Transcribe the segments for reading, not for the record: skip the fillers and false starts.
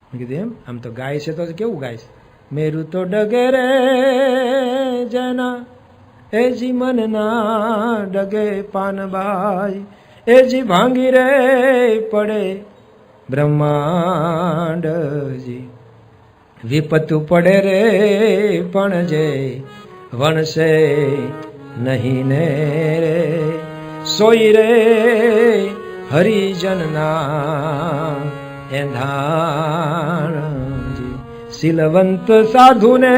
મેં કીધું એમ? આમ તો ગાય છે તો કેવું ગાય છે? મેરું તો ડગે રે જેના એજી મન ના ડગે પાનબાઈ, એજી ભાંગી રે પડે બ્રહ્માંડજી, વિપતુ પડે રે પણ જે વણસે નહીં ને રે, સોઈ રે હરિજનના એંધાણજી, શીલવંત સાધુને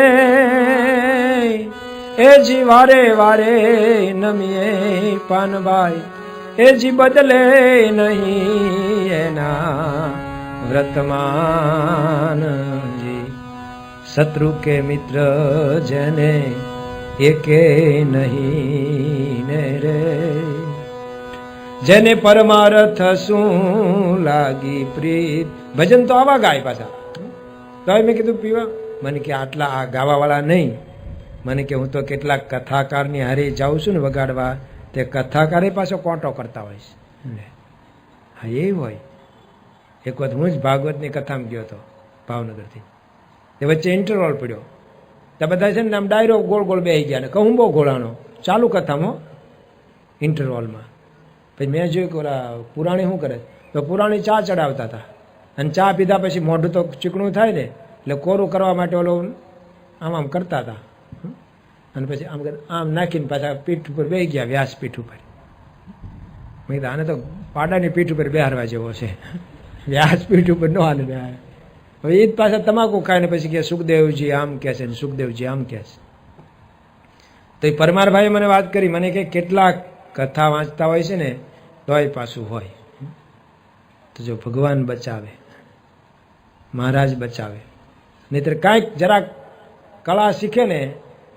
એજી વારે વારે નમીએ પાનબાઈ, એજી બદલે નહીં એના વ્રતમાનજી, શત્રુ કે મિત્ર જેને એકે નહીં ને રે, જેને પરમાર્થ શું લાગી પ્રીત. ભજન તો આવા ગાય પાછા. તો મેં કીધું પીવા, મને કે આટલા આ ગાવાવાળા નહીં, મને કે હું તો કેટલાક કથાકારની હારે જાઉં છું ને વગાડવા, તે કથાકારે પાછો કોંટો કરતા હોય છે. હા એ હોય. એક વખત હું જ ભાગવતની કથામાં ગયો હતો ભાવનગરથી, તે વચ્ચે ઇન્ટરવલ પડ્યો, તો બધા છે ને આમ ડાયરો ગોળ ગોળ બેસી ગયા ને કહું બહુ ઘોડાનો ચાલુ કથામાં ઇન્ટરવલમાં. પછી મેં જોયું કે ઓલા પુરાણી શું કરે, તો પુરાણી ચા ચડાવતા હતા, અને ચા પીધા પછી મોઢું તો ચીકણું થાય ને, એટલે કોરું કરવા માટે ઓલો આમ આમ કરતા હતા, અને પછી આમ નાખીને પાછા પીઠ ઉપર બેસી ગયા, વ્યાસપીઠ ઉપર. મેં કીધું આને તો પાડાની પીઠ ઉપર બેહારવા જેવો છે, વ્યાસપીઠ ઉપર ન હાલે બેહાર. હવે એ જ પાછા તમાકુ ખાઈને પછી કે સુખદેવજી આમ કહે છે ને સુખદેવજી આમ કહે છે. તો એ પરમારભાઈએ મને વાત કરી, મને કે કેટલાક કથા વાંચતા હોય છે ને તોય પાછું હોય. તો જો ભગવાન બચાવે, મહારાજ બચાવે, નહીતર કાંઈક જરાક કળા શીખે ને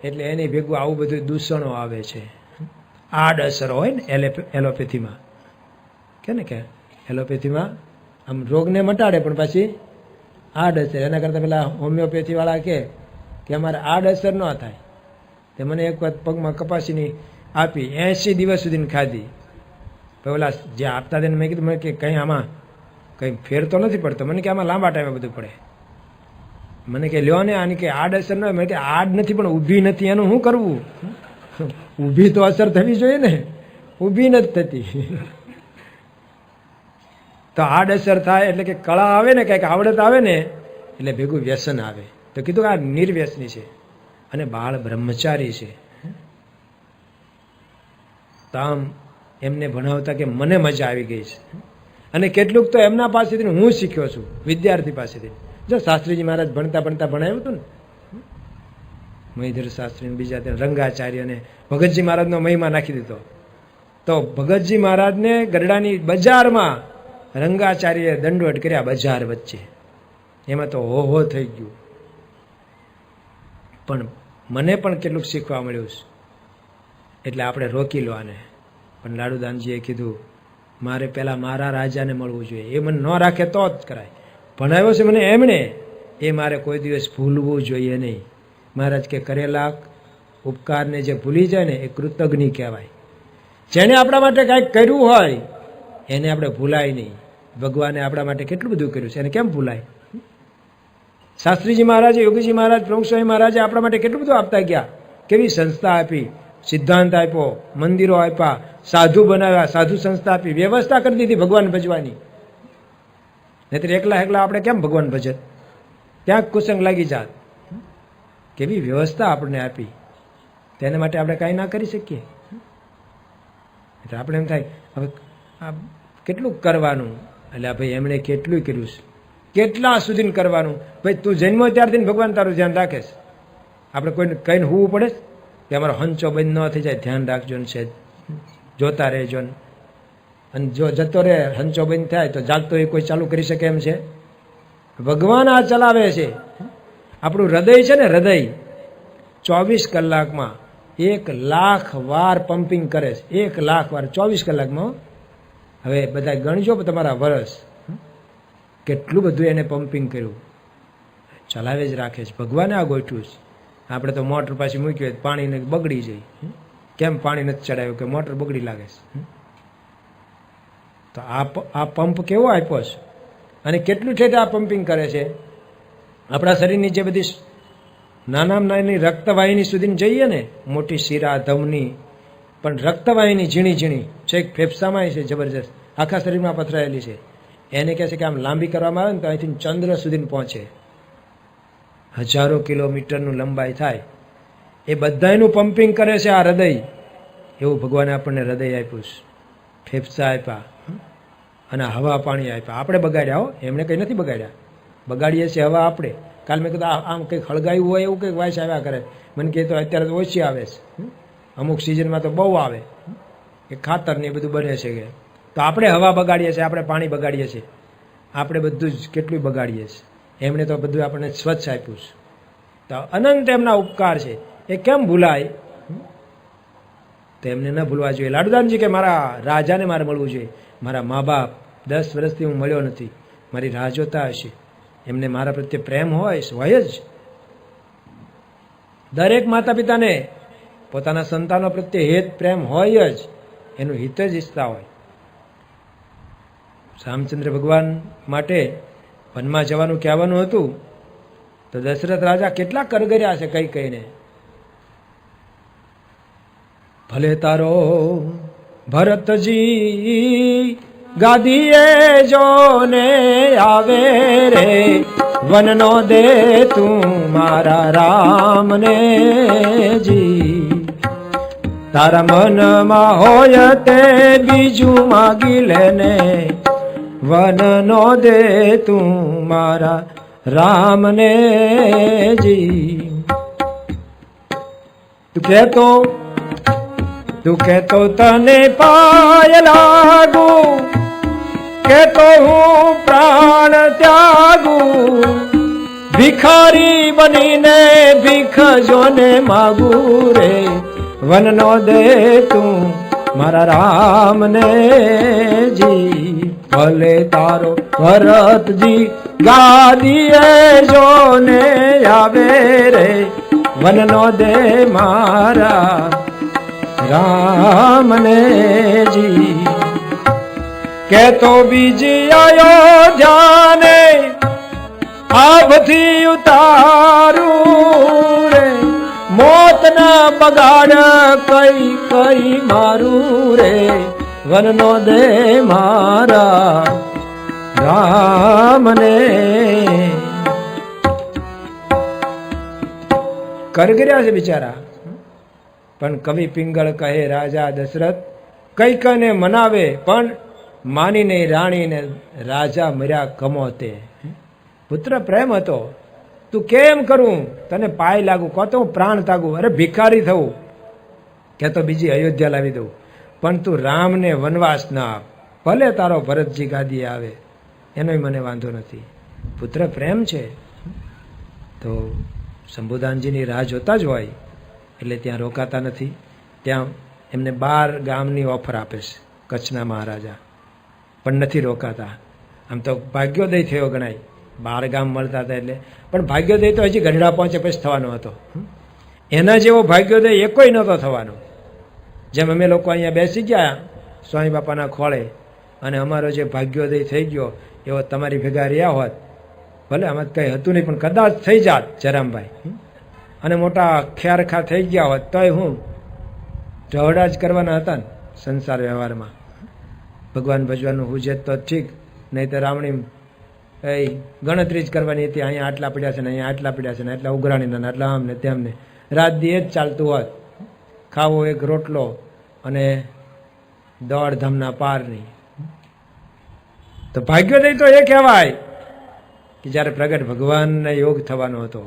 એટલે એની ભેગું આવું બધું દૂષણો આવે છે. આડઅસર હોય ને એલોપેથીમાં કે ને કે એલોપેથીમાં આમ રોગને મટાડે પણ પછી આડઅસર. એના કરતાં પેલા હોમિયોપેથીવાળા કે અમારે આડઅસર ન થાય. તે મને એક વખત પગમાં કપાસીની આપી, 80 દિવસ સુધીની ખાધી. પેલા જે આપતા તેને મેં કીધું, મને કે કંઈ આમાં કંઈ ફેર તો નથી પડતો. મને કે આમાં લાંબા ટાઈમે બધું પડે. મને કે લ્યો ને આની કે આડઅસર ન હોય. મેં કે આડ નથી પણ ઊભી નથી, એનું શું કરવું? ઊભી તો અસર થવી જોઈએ ને, ઊભી નથી થતી. તો આડઅસર થાય એટલે કે કળા આવે ને, કંઈક આવડત આવે ને એટલે ભેગું વ્યસન આવે. તો કીધું આ નિર્વ્યસની છે અને બાળ બ્રહ્મચારી છે. તો આમ એમને ભણાવતા કે મને મજા આવી ગઈ છે. અને કેટલુંક તો એમના પાસેથી હું શીખ્યો છું, વિદ્યાર્થી પાસેથી. જો શાસ્ત્રીજી મહારાજ ભણતા ભણતા ભણાવ્યું હતું ને, મહિધર શાસ્ત્રી બીજા ત્યાં રંગાચાર્ય અને ભગતજી મહારાજનો મહિમા નાખી દીધો. તો ભગતજી મહારાજને ગરડાની બજારમાં રંગાચાર્યએ દંડવટ કર્યા, બજાર વચ્ચે. એમાં તો હો હો થઈ ગયું. પણ મને પણ કેટલુંક શીખવા મળ્યું છે, એટલે આપણે રોકી લો આને. પણ લાડુદાનજીએ કીધું મારે પહેલાં મારા રાજાને મળવું જોઈએ, એ મને ન રાખે તો જ કરાય. ભણાવ્યો છે મને એમણે, એ મારે કોઈ દિવસ ભૂલવું જોઈએ નહીં. મહારાજ કે કરેલા ઉપકારને જે ભૂલી જાય ને એ કૃતજ્ઞ કહેવાય. જેને આપણા માટે કાંઈક કર્યું હોય એને આપણે ભૂલાય નહીં. ભગવાને આપણા માટે કેટલું બધું કર્યું છે, એને કેમ ભૂલાય? શાસ્ત્રીજી મહારાજે, યોગીજી મહારાજ, પ્રમુખ સ્વામી મહારાજે આપણા માટે કેટલું બધું આપતા ગયા. કેવી સંસ્થા આપી, સિદ્ધાંત આપ્યો, મંદિરો આપ્યા, સાધુ બનાવ્યા, સાધુ સંસ્થા આપી, વ્યવસ્થા કરી દીધી ભગવાન ભજવાની. નહીતર એકલા એકલા આપણે કેમ ભગવાન ભજત? ક્યાંક કુસંગ લાગી જાત. કેવી વ્યવસ્થા આપણને આપી, તેના માટે આપણે કાંઈ ના કરી શકીએ. એટલે આપણે એમ થાય હવે આ કેટલું કરવાનું, એટલે ભાઈ એમણે કેટલું કર્યું છે, કેટલા સુધી કરવાનું. ભાઈ તું જન્મો ત્યારથી ભગવાન તારું ધ્યાન રાખે છે. આપણે કોઈને કહીને હોવું પડે કે અમારો હંચો બંધ ન થઈ જાય, ધ્યાન રાખજો ને છે, જોતા રહેજો ને. અને જો જતો રહે, હંચો બંધ થાય તો જાગતો એ કોઈ ચાલુ કરી શકે એમ છે? ભગવાન આ ચલાવે છે. આપણું હૃદય છે ને, હૃદય 24 કલાકમાં 1,00,000 વાર પમ્પિંગ કરે છે. 1,00,000 વાર 24 કલાકમાં. હવે બધા ગણજો તમારા વર્ષ, કેટલું બધું એને પમ્પિંગ કર્યું. ચલાવે જ રાખે છે. ભગવાને આ ગોઠવ્યું છે. આપણે તો મોટર પાછી મૂકી હોય પાણીને બગડી જાય. કેમ પાણી નથી ચડાવ્યું? કે મોટર બગડી લાગે છે. તો આ પંપ કેવો આપ્યો છે? અને કેટલું ઠેઠ આ પમ્પિંગ કરે છે. આપણા શરીરની જે બધી નાનામાં નાની રક્તવાહિની સુધીને જઈએ ને, મોટી શીરા ધમની, પણ રક્તવાહિની ઝીણી ઝીણી છેક ફેફસામાં છે, જબરજસ્ત આખા શરીરમાં પથરાયેલી છે. એને કહે છે કે આમ લાંબી કરવામાં આવે ને તો અહીંથી ચંદ્ર સુધી પહોંચે, હજારો કિલોમીટરનું લંબાઈ થાય. એ બધાનું પમ્પિંગ કરે છે આ હૃદય. એવું ભગવાને આપણને હૃદય આપ્યું છે, ફેફસા આપ્યા અને હવા પાણી આપ્યા. આપણે બગાડ્યા હો, એમણે કંઈ નથી બગાડ્યા. બગાડીએ છીએ હવા આપણે. કાલ મેં કીધું આમ કંઈક હળગાવ્યું હોય એવું કંઈક વાઇસ આવ્યા કરે. મને કહે તો અત્યારે તો ઓછી આવે છે, અમુક સિઝનમાં તો બહુ આવે, એ ખાતર ને એ બધું બને છે કે. તો આપણે હવા બગાડીએ છીએ, આપણે પાણી બગાડીએ છીએ, આપણે બધું જ કેટલું બગાડીએ છીએ. એમણે તો બધું આપણને સ્વચ્છ આપ્યું છે. તો અનંત એમના ઉપકાર છે, એ કેમ ભૂલાય? તો એમને ન ભૂલવા જોઈએ. લાડુદાનજી કે મારા રાજાને મારે મળવું જોઈએ. મારા મા બાપ 10 વર્ષથી હું મળ્યો નથી, મારી રાહ જોતા હશે. એમને મારા પ્રત્યે પ્રેમ હોય જ. દરેક માતા પિતાને પોતાના સંતાનો પ્રત્યે હેત પ્રેમ હોય જ, એનું હિત જ ઈચ્છતા હોય. રામચંદ્ર ભગવાન માટે વનમાં જવાનું કહેવાનું હતું તો દશરથ રાજા કેટલા કરગર્યા છે કઈ કહીને. ભલે તારો ભરતજી ગાદીએ જોને આવે રે, વનનો દે તું મારા રામને જી. તારા મનમાં હોય તે બીજું માગી લેને, વનનો દે તું મારા રામને જી. તું કહેતો તને પાય લાગુ, કહેતો હું પ્રાણ ત્યાગું, ભિખારી બનીને ભીખ જોને માગું રે, વનનો દે તું મારા રામને જી. ભલે તારો ભરતજી ગાદીએ જોને આવે રે, વનનો દે મારા રામને જી. કેતો બીજી અયોધ્યાને આભથી ઉતારું રે, મોતના બગાડ કઈ કઈ મારું રે, વનનો દે મારા રામને. કરગર્યા છે બિચારા. પણ કવિ પિંગળ કહે રાજા દશરથ કઈ કને મનાવે, પણ માનીને રાણીને રાજા મર્યા કમોતે. પુત્ર પ્રેમ હતો, તું કેમ કરું તને પાય લાગુ, કો તો હું પ્રાણ તાગું, અરે ભિખારી થવું, કે તો બીજી અયોધ્યા લાવી દઉં, પણ તું રામને વનવાસ ના આપ. ભલે તારો ભરતજી ગાદીએ આવે, એનોય મને વાંધો નથી. પુત્ર પ્રેમ છે. તો શંભુદાનજીની રાહ જોતા જ હોય એટલે ત્યાં રોકાતા નથી. ત્યાં એમને 12 ગામની ઓફર આપે છે કચ્છના મહારાજા, પણ નથી રોકાતા. આમ તો ભાગ્યોદય થયો ગણાય, 12 ગામ મળતા હતા એટલે. પણ ભાગ્યોદય તો હજી ગઢડા પહોંચે પછી થવાનો હતો. એના જેવો ભાગ્યોદય એકોય નહોતો થવાનો. જેમ અમે લોકો અહીંયા બેસી ગયા સ્વામી બાપાના ખોળે, અને અમારો જે ભાગ્યોદય થઈ ગયો એવો તમારી ભેગા રહ્યા હોત, ભલે આમાં કંઈ હતું નહીં પણ કદાચ થઈ જાત જરામભાઈ, અને મોટા ખ્યારખા થઈ ગયા હોત તોય હું ઢવડા જ કરવાના હતા ને સંસાર વ્યવહારમાં. ભગવાન ભજવાનું હુજત તો ઠીક, નહીં તો રાવણી એ ગણતરી જ કરવાની હતી. અહીંયા આટલા પડ્યા છે ને અહીંયા આટલા પડ્યા છે ને આટલા ઉઘરાણીના આટલા આમ ને તેમને રાત દી જ ચાલતું હોત. ખાવો એક રોટલો અને દોડધામના પારની. તો ભાગ્યોદય તો એ કહેવાય કે જ્યારે પ્રગટ ભગવાનને યોગ થવાનો હતો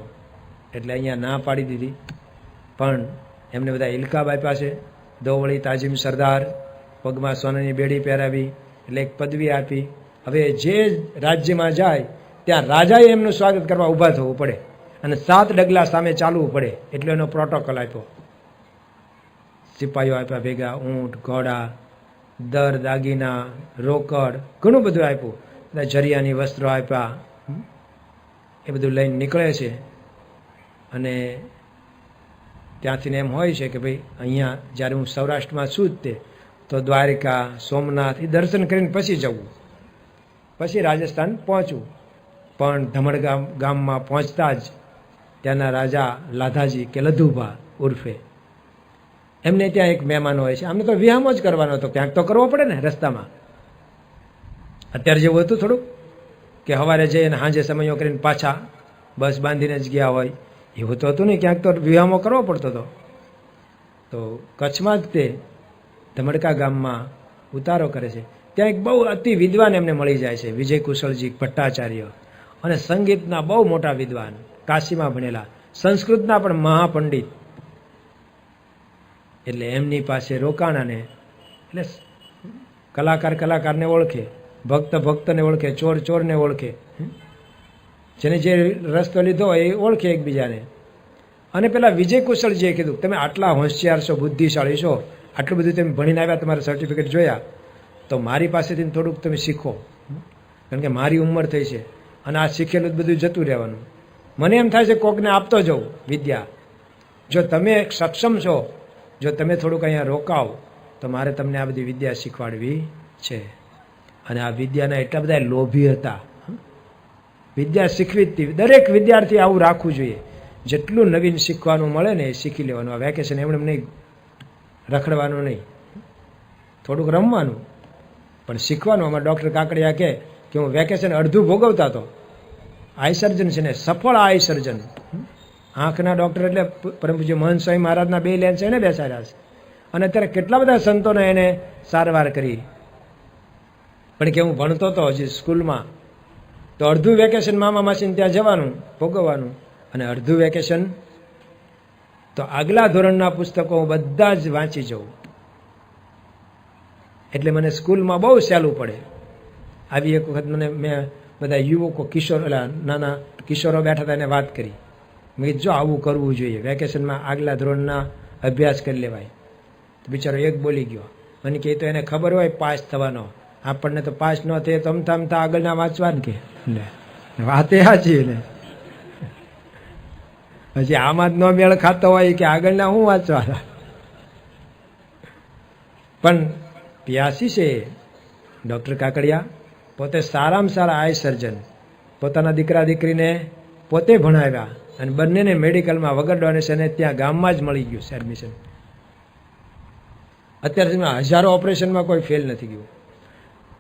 એટલે અહીંયા ના પાડી દીધી. પણ એમને બધા ઇલકાબ આપ્યા છે, દોવળી તાજીમ સરદાર, પગમાં સોનાની બેડી પહેરાવી, એટલે એક પદવી આપી. હવે જે રાજ્યમાં જાય ત્યાં રાજાએ એમનું સ્વાગત કરવા ઊભા થવું પડે અને 7 ડગલા સામે ચાલવું પડે, એટલો એનો પ્રોટોકોલ આપ્યો. સિપાહીઓ આપ્યા ભેગા, ઊંટ, ઘોડા, દર, દાગીના, રોકડ, ઘણું બધું આપ્યું. બધા જરિયાની વસ્ત્રો આપ્યા. એ બધું લઈને નીકળે છે. અને ત્યાંથી એમ હોય છે કે ભાઈ અહીંયા જ્યારે હું સૌરાષ્ટ્રમાં છું જ તે તો દ્વારિકા, સોમનાથ એ દર્શન કરીને પછી જવું. પછી રાજસ્થાન પહોંચ્યું. પણ ધમણ ગામમાં પહોંચતા જ ત્યાંના રાજા લાધાજી કે લધુભા ઉર્ફે એમને ત્યાં એક મહેમાન હોય છે. આમને તો વિહામો જ કરવાનો હતો, ક્યાંક તો કરવો પડે ને રસ્તામાં. અત્યારે જેવું હતું થોડુંક કે સવારે જઈને સાંજે સમયો કરીને પાછા બસ બાંધીને જ ગયા હોય, એવું તો હતું નહીં. ક્યાંક તો વિહામો કરવો પડતો હતો. તો કચ્છમાં જ તે ધમડકા ગામમાં ઉતારો કરે છે. ત્યાં એક બહુ અતિ વિદ્વાન એમને મળી જાય છે, વિજય કુશળજી ભટ્ટાચાર્ય, અને સંગીતના બહુ મોટા વિદ્વાન, કાશીમાં ભણેલા, સંસ્કૃતના પણ મહાપંડિત. એટલે એમની પાસે રોકાણાને એટલે કલાકાર કલાકારને ઓળખે, ભક્ત ભક્તને ઓળખે, ચોર ચોરને ઓળખે, જેને જે રસ્તો લીધો હોય એ ઓળખે એકબીજાને. અને પેલા વિજય કુશળજીએ કીધું, તમે આટલા હોશિયાર છો, બુદ્ધિશાળી છો, આટલું બધું તમે ભણીને આવ્યા, તમારા સર્ટિફિકેટ જોયા, તો મારી પાસેથી થોડુંક તમે શીખો, કારણ કે મારી ઉંમર થઈ છે અને આ શીખેલું બધું જતું રહેવાનું. મને એમ થાય છે કોકને આપતો જાઉં વિદ્યા. જો તમે સક્ષમ છો, જો તમે થોડુંક અહીંયા રોકાવ, તો મારે તમને આ બધી વિદ્યા શીખવાડવી છે. અને આ વિદ્યાના એટલા બધા લોભી હતા, વિદ્યા શીખવી જ હતી. દરેક વિદ્યાર્થી આવું રાખવું જોઈએ, જેટલું નવીન શીખવાનું મળે ને એ શીખી લેવાનું. આ વેકેશન એમણે નહીં રખડવાનું, નહીં થોડુંક રમવાનું, પણ શીખવાનું. આમાં ડૉક્ટર કાકડિયા કહે કે હું વેકેશન અડધું ભોગવતા હતો. આઈ સર્જન છે ને, સફળ આઈ સર્જન. આંખના ડૉક્ટર એટલે પરમ પૂજ્ય મહંત સ્વામી મહારાજના 2 લેન્સ એને બેસાડ્યા છે. અને અત્યારે કેટલા બધા સંતોને એને સારવાર કરી. પણ કે હું ભણતો હતો હજી સ્કૂલમાં, તો અડધું વેકેશન મામા માસીને ત્યાં જવાનું, ભોગવવાનું, અને અડધું વેકેશન તો આગલા ધોરણના પુસ્તકો હું બધા જ વાંચી જાઉં. એટલે મને સ્કૂલમાં બહુ સહેલું પડે. આવી એક વખત મેં બધા યુવકો, કિશોર, નાના કિશોરો બેઠા હતા, એને વાત કરી. મેં કીધું જો આવું કરવું જોઈએ, વેકેશનમાં આગલા ધોરણના અભ્યાસ કરી લેવાય. તો બિચારો એક બોલી ગયો, મને કહે તો એને ખબર હોય પાસ થવાનો, આપણને તો પાસ ન થાય તો અમથા આગળના વાંચવા ને કે વાત એ સાચી ને. પછી આમાં જ ન મેળ ખાતો હોય કે આગળના હું વાંચવા. પણ પ્યાસી છે ડૉક્ટર કાકડિયા, પોતે સારામાં સારા આઈ સર્જન, પોતાના દીકરા દીકરીને પોતે ભણાવ્યા, અને બંનેને મેડિકલમાં વગર ડોનેશને ત્યાં ગામમાં જ મળી ગયું છે એડમિશન. અત્યાર સુધીમાં હજારો ઓપરેશનમાં કોઈ ફેલ નથી ગયું.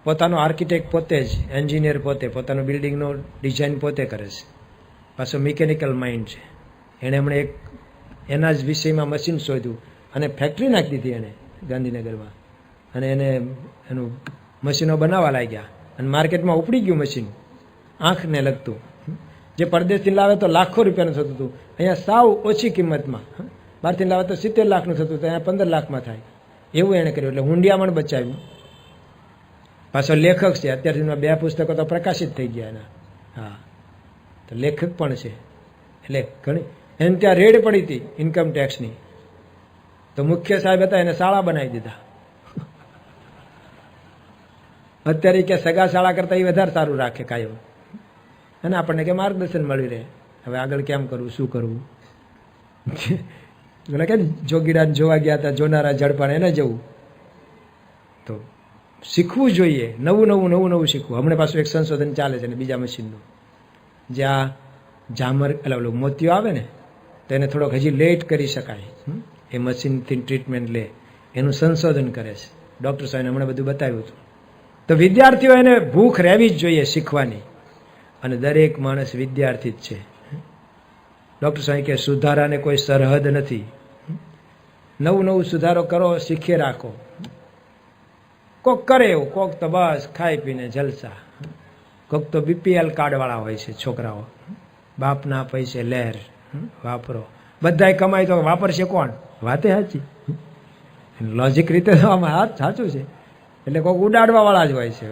પોતાનો આર્કિટેક્ટ પોતે જ, એન્જિનિયર પોતે, પોતાનું બિલ્ડિંગનો ડિઝાઇન પોતે કરે છે. પાછો મિકેનિકલ માઇન્ડ છે. એણે હમણાં એક એના જ વિષયમાં મશીન શોધ્યું અને ફેક્ટરી નાખી દીધી એણે ગાંધીનગરમાં. અને એને એનું મશીનો બનાવવા લાગ્યા, અને માર્કેટમાં ઉપડી ગયું મશીન આંખને લગતું. જે પરદેશથી લાવે તો લાખો રૂપિયાનું થતું હતું, અહીંયા સાવ ઓછી કિંમતમાં. બહારથી લાવે તો 70 લાખનું થતું હતું, અહીંયા 15 લાખમાં થાય. એવું એણે કર્યું, એટલે હુંડિયામણ બચાવ્યું. પાછો લેખક છે, અત્યાર સુધીમાં 2 પુસ્તકો તો પ્રકાશિત થઈ ગયા એના. હા, તો લેખક પણ છે. એટલે ઘણી એને ત્યાં રેડ પડી હતી ઇન્કમ ટેક્સની, તો મુખ્ય સાહેબ હતા, એને શાળા બનાવી દીધા. અત્યારે કે સગા શાળા કરતાં એ વધારે સારું રાખે કાયમ, અને આપણને કે માર્ગદર્શન મળી રહે. હવે આગળ કેમ કરવું, શું કરવું. એટલે કે જોગીડાને જોવા ગયા હતા, જોનારા ઝડપાને એને જવું. તો શીખવું જોઈએ, નવું નવું શીખવું. હમણાં પાછું એક સંશોધન ચાલે છે ને બીજા મશીનનું, જ્યાં ઝામર એટલે મોતિયો આવે ને તો એને થોડોક હજી લેટ કરી શકાય, એ મશીનથી ટ્રીટમેન્ટ લે, એનું સંશોધન કરે છે. ડૉક્ટર સાહેબને હમણાં બધું બતાવ્યું હતું. તો વિદ્યાર્થીઓ એને ભૂખ રહેવી જ જોઈએ શીખવાની, અને દરેક માણસ વિદ્યાર્થી જ છે. ડૉક્ટર સાહેબ કે સુધારાને કોઈ સરહદ નથી. નવું સુધારો કરો, શીખી રાખો. કોક કરે એવું, કોક તો બસ ખાઈ પીને જલસા, કોક તો BPL કાર્ડવાળા હોય છે છોકરાઓ, બાપના પૈસે લહેર વાપરો. બધાય કમાય તો વાપરશે કોણ? વાતે સાચી, લોજિક રીતે તો આમાં હાથ સાચું છે. એટલે કોઈક ઉડાડવાવાળા જ હોય છે.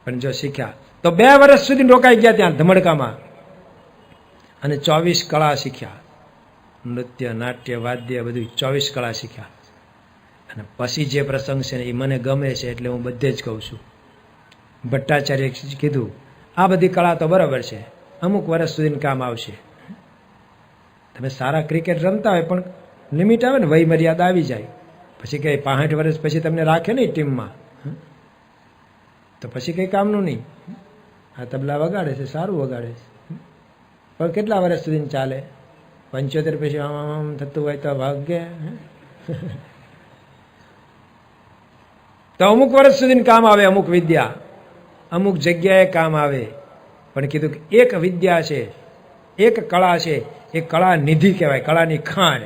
પણ જો શીખ્યા તો 2 વર્ષ સુધી રોકાઈ ગયા ત્યાં ધમડકામાં, અને 24 કળા શીખ્યા. નૃત્ય, નાટ્ય, વાદ્ય બધું 24 કળા શીખ્યા. અને પછી જે પ્રસંગ છે ને એ મને ગમે છે, એટલે હું બધે જ કહું છું. ભટ્ટાચાર્ય કીધું આ બધી કળા તો બરાબર છે, અમુક વર્ષ સુધી કામ આવશે. તમે સારા ક્રિકેટ રમતા હોય પણ લિમિટ આવે ને, વય મર્યાદા આવી જાય, પછી કે 65 વર્ષ પછી તમને રાખે નહીં ટીમમાં. તો પછી કંઈ કામનું નહીં. આ તબલા વગાડે છે, સારું વગાડે છે, પણ કેટલા વર્ષ સુધી ચાલે? 75 પછી આમ થતું હોય તો ભાગ્ય. તો અમુક વર્ષ સુધી કામ આવે અમુક વિદ્યા, અમુક જગ્યાએ કામ આવે. પણ કીધું કે એક વિદ્યા છે, એક કળા છે, એ કળા નિધિ કહેવાય, કળાની ખાણ.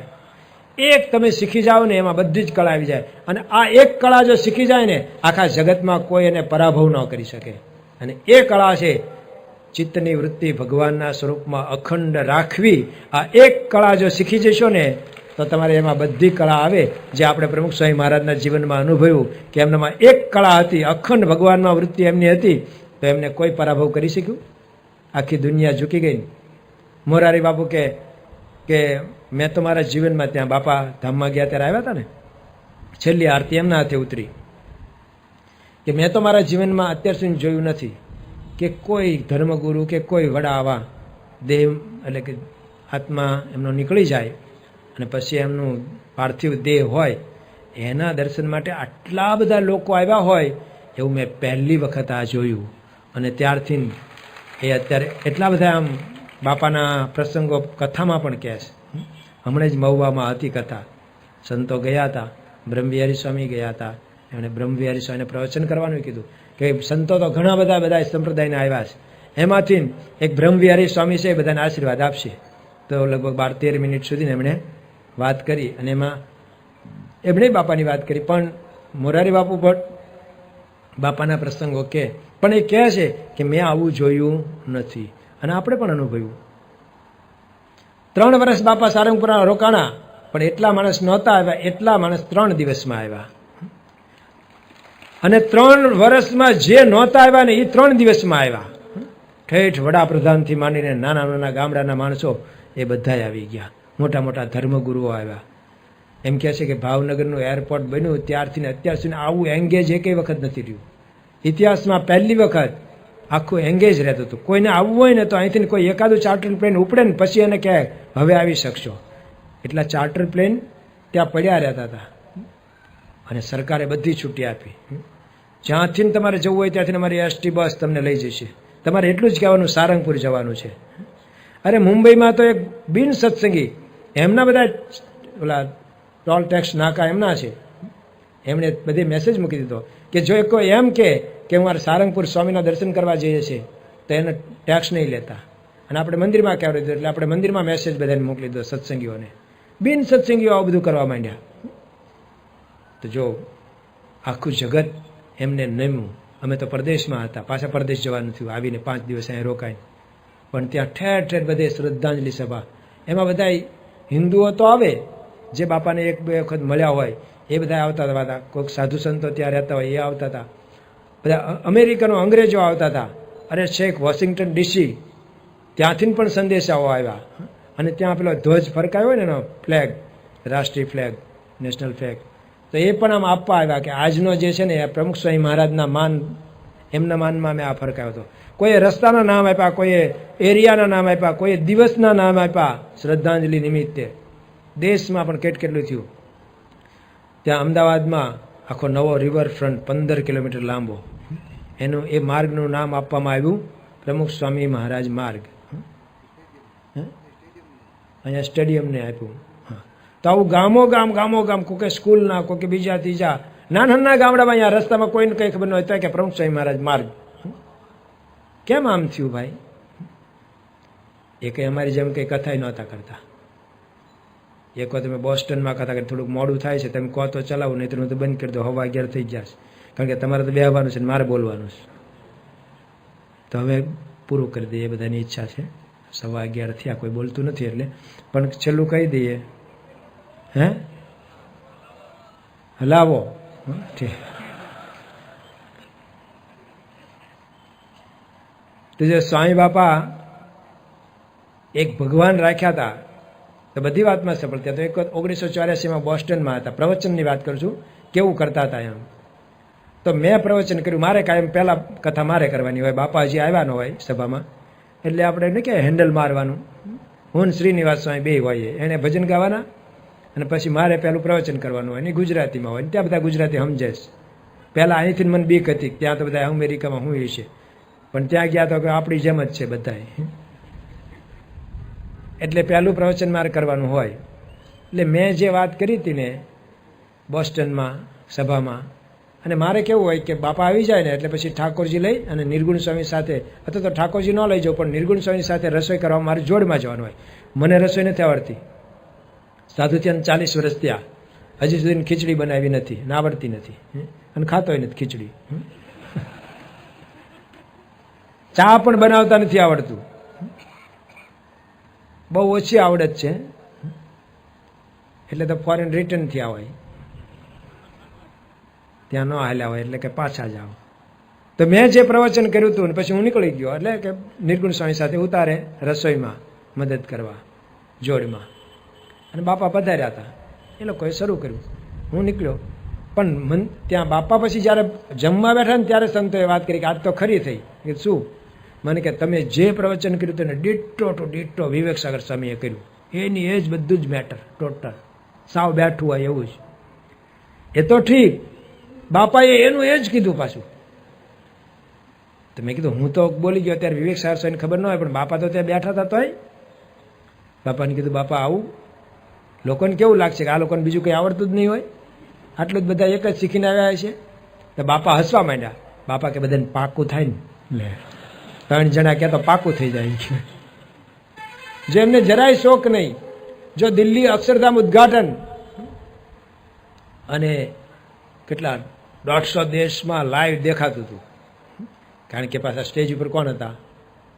એક તમે શીખી જાઓ ને એમાં બધી જ કળા આવી જાય. અને આ એક કળા જો શીખી જાય ને આખા જગતમાં કોઈ એને પરાભવ ન કરી શકે. અને એ કળા છે ચિત્તની વૃત્તિ ભગવાનના સ્વરૂપમાં અખંડ રાખવી. આ એક કળા જો શીખી જશો ને તો તમારે એમાં બધી કળા આવે. જે આપણે પ્રમુખ સ્વામી મહારાજના જીવનમાં અનુભવ્યું કે એમનામાં એક કળા હતી, અખંડ ભગવાનમાં વૃત્તિ એમની હતી, તો એમને કોઈ પરાભવ કરી શક્યું? આખી દુનિયા ઝૂકી ગઈ. મોરારી બાપુ કે મેં તો મારા જીવનમાં ત્યાં બાપા ધામમાં ગયા ત્યારે આવ્યા હતા ને, છેલ્લી આરતી એમના હાથે ઉતરી કે મેં તો મારા જીવનમાં અત્યાર સુધી જોયું નથી કે કોઈ ધર્મગુરુ કે કોઈ વડા આવા દેહ એટલે કે આત્મા એમનો નીકળી જાય અને પછી એમનું પાર્થિવ દેહ હોય એના દર્શન માટે આટલા બધા લોકો આવ્યા હોય એવું મેં પહેલી વખત આ જોયું. અને ત્યારથી એ અત્યારે એટલા બધા આમ બાપાના પ્રસંગો કથામાં પણ કહે છે. હમણાં જ મહુવામાં હતી કથા, સંતો ગયા હતા, બ્રહ્મવિહારી સ્વામી ગયા હતા, એમણે બ્રહ્મવિહારી સ્વામીને પ્રવચન કરવાનું કીધું કે સંતો તો ઘણા બધા સંપ્રદાયના આવ્યા છે, એમાંથી એક બ્રહ્મવિહારી સ્વામી છે એ બધાને આશીર્વાદ આપશે. તો લગભગ 12-13 મિનિટ સુધી એમણે વાત કરી અને એમાં એમણે બાપાની વાત કરી. પણ મોરારી બાપુ ભટ્ટ બાપાના પ્રસંગો કે પણ એ કહે છે કે મેં આવું જોયું નથી. અને આપણે પણ અનુભવ્યું. 3 વર્ષ બાપા સારંગપુરા રોકાણા, પણ એટલા માણસ નહોતા આવ્યા, એટલા માણસ 3 દિવસમાં આવ્યા. અને 3 વર્ષમાં જે નહોતા આવ્યા ને એ 3 દિવસમાં આવ્યા. ઠેઠ વડાપ્રધાનથી માંડીને નાના નાના ગામડાના માણસો એ બધા આવી ગયા. મોટા મોટા ધર્મગુરુઓ આવ્યા. એમ કહે છે કે ભાવનગરનું એરપોર્ટ બન્યું ત્યારથી ને અત્યાર સુધી આવું એંગેજ એકેય વખત નથી રહ્યું. ઇતિહાસમાં પહેલી વખત આખું એંગેજ રહેતું હતું. કોઈને આવવું હોય ને તો અહીંથી કોઈ એકાદું ચાર્ટર પ્લેન ઉપડે ને પછી એને કહે હવે આવી શકશો. એટલા ચાર્ટર પ્લેન ત્યાં પડ્યા રહેતા હતા. અને સરકારે બધી છૂટી આપી. જ્યાંથી તમારે જવું હોય ત્યાંથી અમારી એસટી બસ તમને લઈ જશે. તમારે એટલું જ કહેવાનું સારંગપુર જવાનું છે. અરે મુંબઈમાં તો એક બિન સત્સંગી એમના બધા ઓલા ટોલ ટેક્સ નાકા એમના છે, એમણે બધે મેસેજ મૂકી દીધો કે જો કોઈ એમ કે હું મારે સારંગપુર સ્વામીના દર્શન કરવા જઈએ છીએ તો એને ટેક્સ નહીં લેતા. અને આપણે મંદિરમાં કહેવાય દીધું એટલે આપણે મંદિરમાં મેસેજ બધાને મોકલી દીધો સત્સંગીઓને. બિન સત્સંગીઓ આવું બધું કરવા માંડ્યા. તો જો આખું જગત એમને નમ્યું. અમે તો પરદેશમાં હતા, પાછા પરદેશ જવાનું થયું, આવીને 5 દિવસ અહીંયા રોકાઈને. પણ ત્યાં ઠેર ઠેર બધે શ્રદ્ધાંજલિ સભા. એમાં બધા હિન્દુઓ તો આવે જે બાપાને 1-2 વખત મળ્યા હોય એ બધા આવતા હતા. કોઈક સાધુ સંતો ત્યાં રહેતા હોય એ આવતા હતા. બધા અમેરિકનો અંગ્રેજો આવતા હતા. અરે છેક વોશિંગ્ટન ડીસી ત્યાંથી પણ સંદેશાઓ આવ્યા. અને ત્યાં પેલો ધ્વજ ફરકાયો હોય ને એનો ફ્લેગ, રાષ્ટ્રીય ફ્લેગ, નેશનલ ફ્લેગ, તો એ પણ આમ આપવા આવ્યા કે આજનો જે છે ને એ પ્રમુખ સ્વામી મહારાજના માન, એમના માનમાં મેં આ ફરકાયો હતો. કોઈએ રસ્તાના નામ આપ્યા, કોઈએ એરિયાના નામ આપ્યા, કોઈએ દિવસના નામ આપ્યા શ્રદ્ધાંજલિ નિમિત્તે. દેશમાં પણ કેટલું થયું. ત્યાં અમદાવાદમાં આખો નવો રિવરફ્રન્ટ 15 કિલોમીટર લાંબો, એનું એ માર્ગનું નામ આપવામાં આવ્યું પ્રમુખ સ્વામી મહારાજ માર્ગ. અહીંયા સ્ટેડિયમને આપ્યું. તો આવું ગામો ગામ કોઈ સ્કૂલના, કોઈ બીજા ત્રીજા નાના ગામડામાં અહીંયા રસ્તામાં કોઈને કંઈ ખબર ન હોય કે પ્રમુખ સ્વામી મહારાજ માર્ગ. કેમ આમ થયું ભાઈ? એ કંઈ અમારી જેમ કંઈ કથાય નહોતા કરતા. એક વખત તમે બોસ્ટનમાં કથા કરી, થોડુંક મોડું થાય છે, તમે કહો તો ચલાવું, નહીં તો હું તો બંધ કરી દો, 11:15 થઈ જશે. કારણ કે તમારે તો બેહવાનું છે ને મારે બોલવાનું છે. તો હવે પૂરું કરી દઈએ, બધાની ઈચ્છા છે. 11:15 થયા, કોઈ બોલતું નથી એટલે, પણ છેલ્લું કહી દઈએ. હે હલાવો તો જે સ્વામી બાપા એક ભગવાન રાખ્યા હતા તો બધી વાતમાં સફળ થયા. તો એક વખત 1984માં બોસ્ટનમાં હતા, પ્રવચનની વાત કરું છું, કેવું કરતા હતા એમ. તો મેં પ્રવચન કર્યું, મારે કાયમ પહેલાં કથા મારે કરવાની હોય, બાપા હજી આવ્યા ન હોય સભામાં, એટલે આપણે એને કે હેન્ડલ મારવાનું. હું શ્રીનિવાસ સ્વામી બે હોઈએ, એને ભજન ગાવાના અને પછી મારે પહેલું પ્રવચન કરવાનું હોય, એની ગુજરાતીમાં હોય, ત્યાં બધા ગુજરાતી સમજે છે. પહેલાં અહીંથી મને બીક હતી, ત્યાં તો બધા અમેરિકામાં હું એ છે, પણ ત્યાં ગયા તો કે આપણી જેમ જ છે બધાય. એટલે પહેલું પ્રવચન મારે કરવાનું હોય. એટલે મેં જે વાત કરી હતી ને બોસ્ટનમાં સભામાં, અને મારે કેવું હોય કે બાપા આવી જાય ને એટલે પછી ઠાકોરજી લઈ અને નિર્ગુણ સ્વામી સાથે, અથવા તો ઠાકોરજી ન લઈ જાઉં પણ નિર્ગુણ સ્વામી સાથે રસોઈ કરવા મારે જોડમાં જવાનું હોય. મને રસોઈ નથી આવડતી, સાધુ ત્યાં 40 વર્ષ થયા, હજી સુધી ખીચડી બનાવી નથી ને આવડતી નથી, અને ખાતોય નથી ખીચડી. ચા પણ બનાવતા નથી આવડતું, બહુ ઓછી આવડત છે. એટલે તો ફોરેન રિટર્ન થયા હોય, ત્યાં ન હાલ્યા હોય એટલે કે પાછા જાઓ. તો મેં જે પ્રવચન કર્યું હતું ને પછી હું નીકળી ગયો, એટલે કે નિર્ગુણ સ્વામી સાથે ઉતારે રસોઈમાં મદદ કરવા જોડમાં, અને બાપા પધાર્યા હતા, એ લોકોએ શરૂ કર્યું, હું નીકળ્યો. પણ ત્યાં બાપા પછી જ્યારે જમવા બેઠા ને ત્યારે સંતોએ વાત કરી કે આજ તો ખરી થઈ. કે શું? મને કે તમે જે પ્રવચન કર્યું તેને ડિટ્ટો ટુ ડિટ્ટો વિવેક સાગર સ્વામીએ કર્યું, એની એ જ બધું જ મેટર ટોટલ, સાવ બેઠું હોય એવું જ. એ તો ઠીક, બાપાએ એનું એ જ કીધું પાછું. તો મેં કીધું હું તો બોલી ગયો ત્યારે વિવેક સાગર સ્વામીને ખબર ન હોય, પણ બાપા તો ત્યાં બેઠા હતા તોય. બાપાને કીધું બાપા આવું, લોકોને કેવું લાગશે કે આ લોકોને બીજું કંઈ આવડતું જ નહીં હોય, આટલું જ બધા એક જ શીખીને આવ્યા છે. તો બાપા હસવા માંડ્યા. બાપા કે બધાને પાકું થાય ને, 3 જણા ક્યાં તો પાકું થઈ જાય. જો એમને જરાય શોખ નહીં, જો દિલ્હી અક્ષરધામ ઉદ્ઘાટન અને કેટલા 150 દેશમાં લાઈવ દેખાતું હતું, કારણ કે પાછા સ્ટેજ ઉપર કોણ હતા?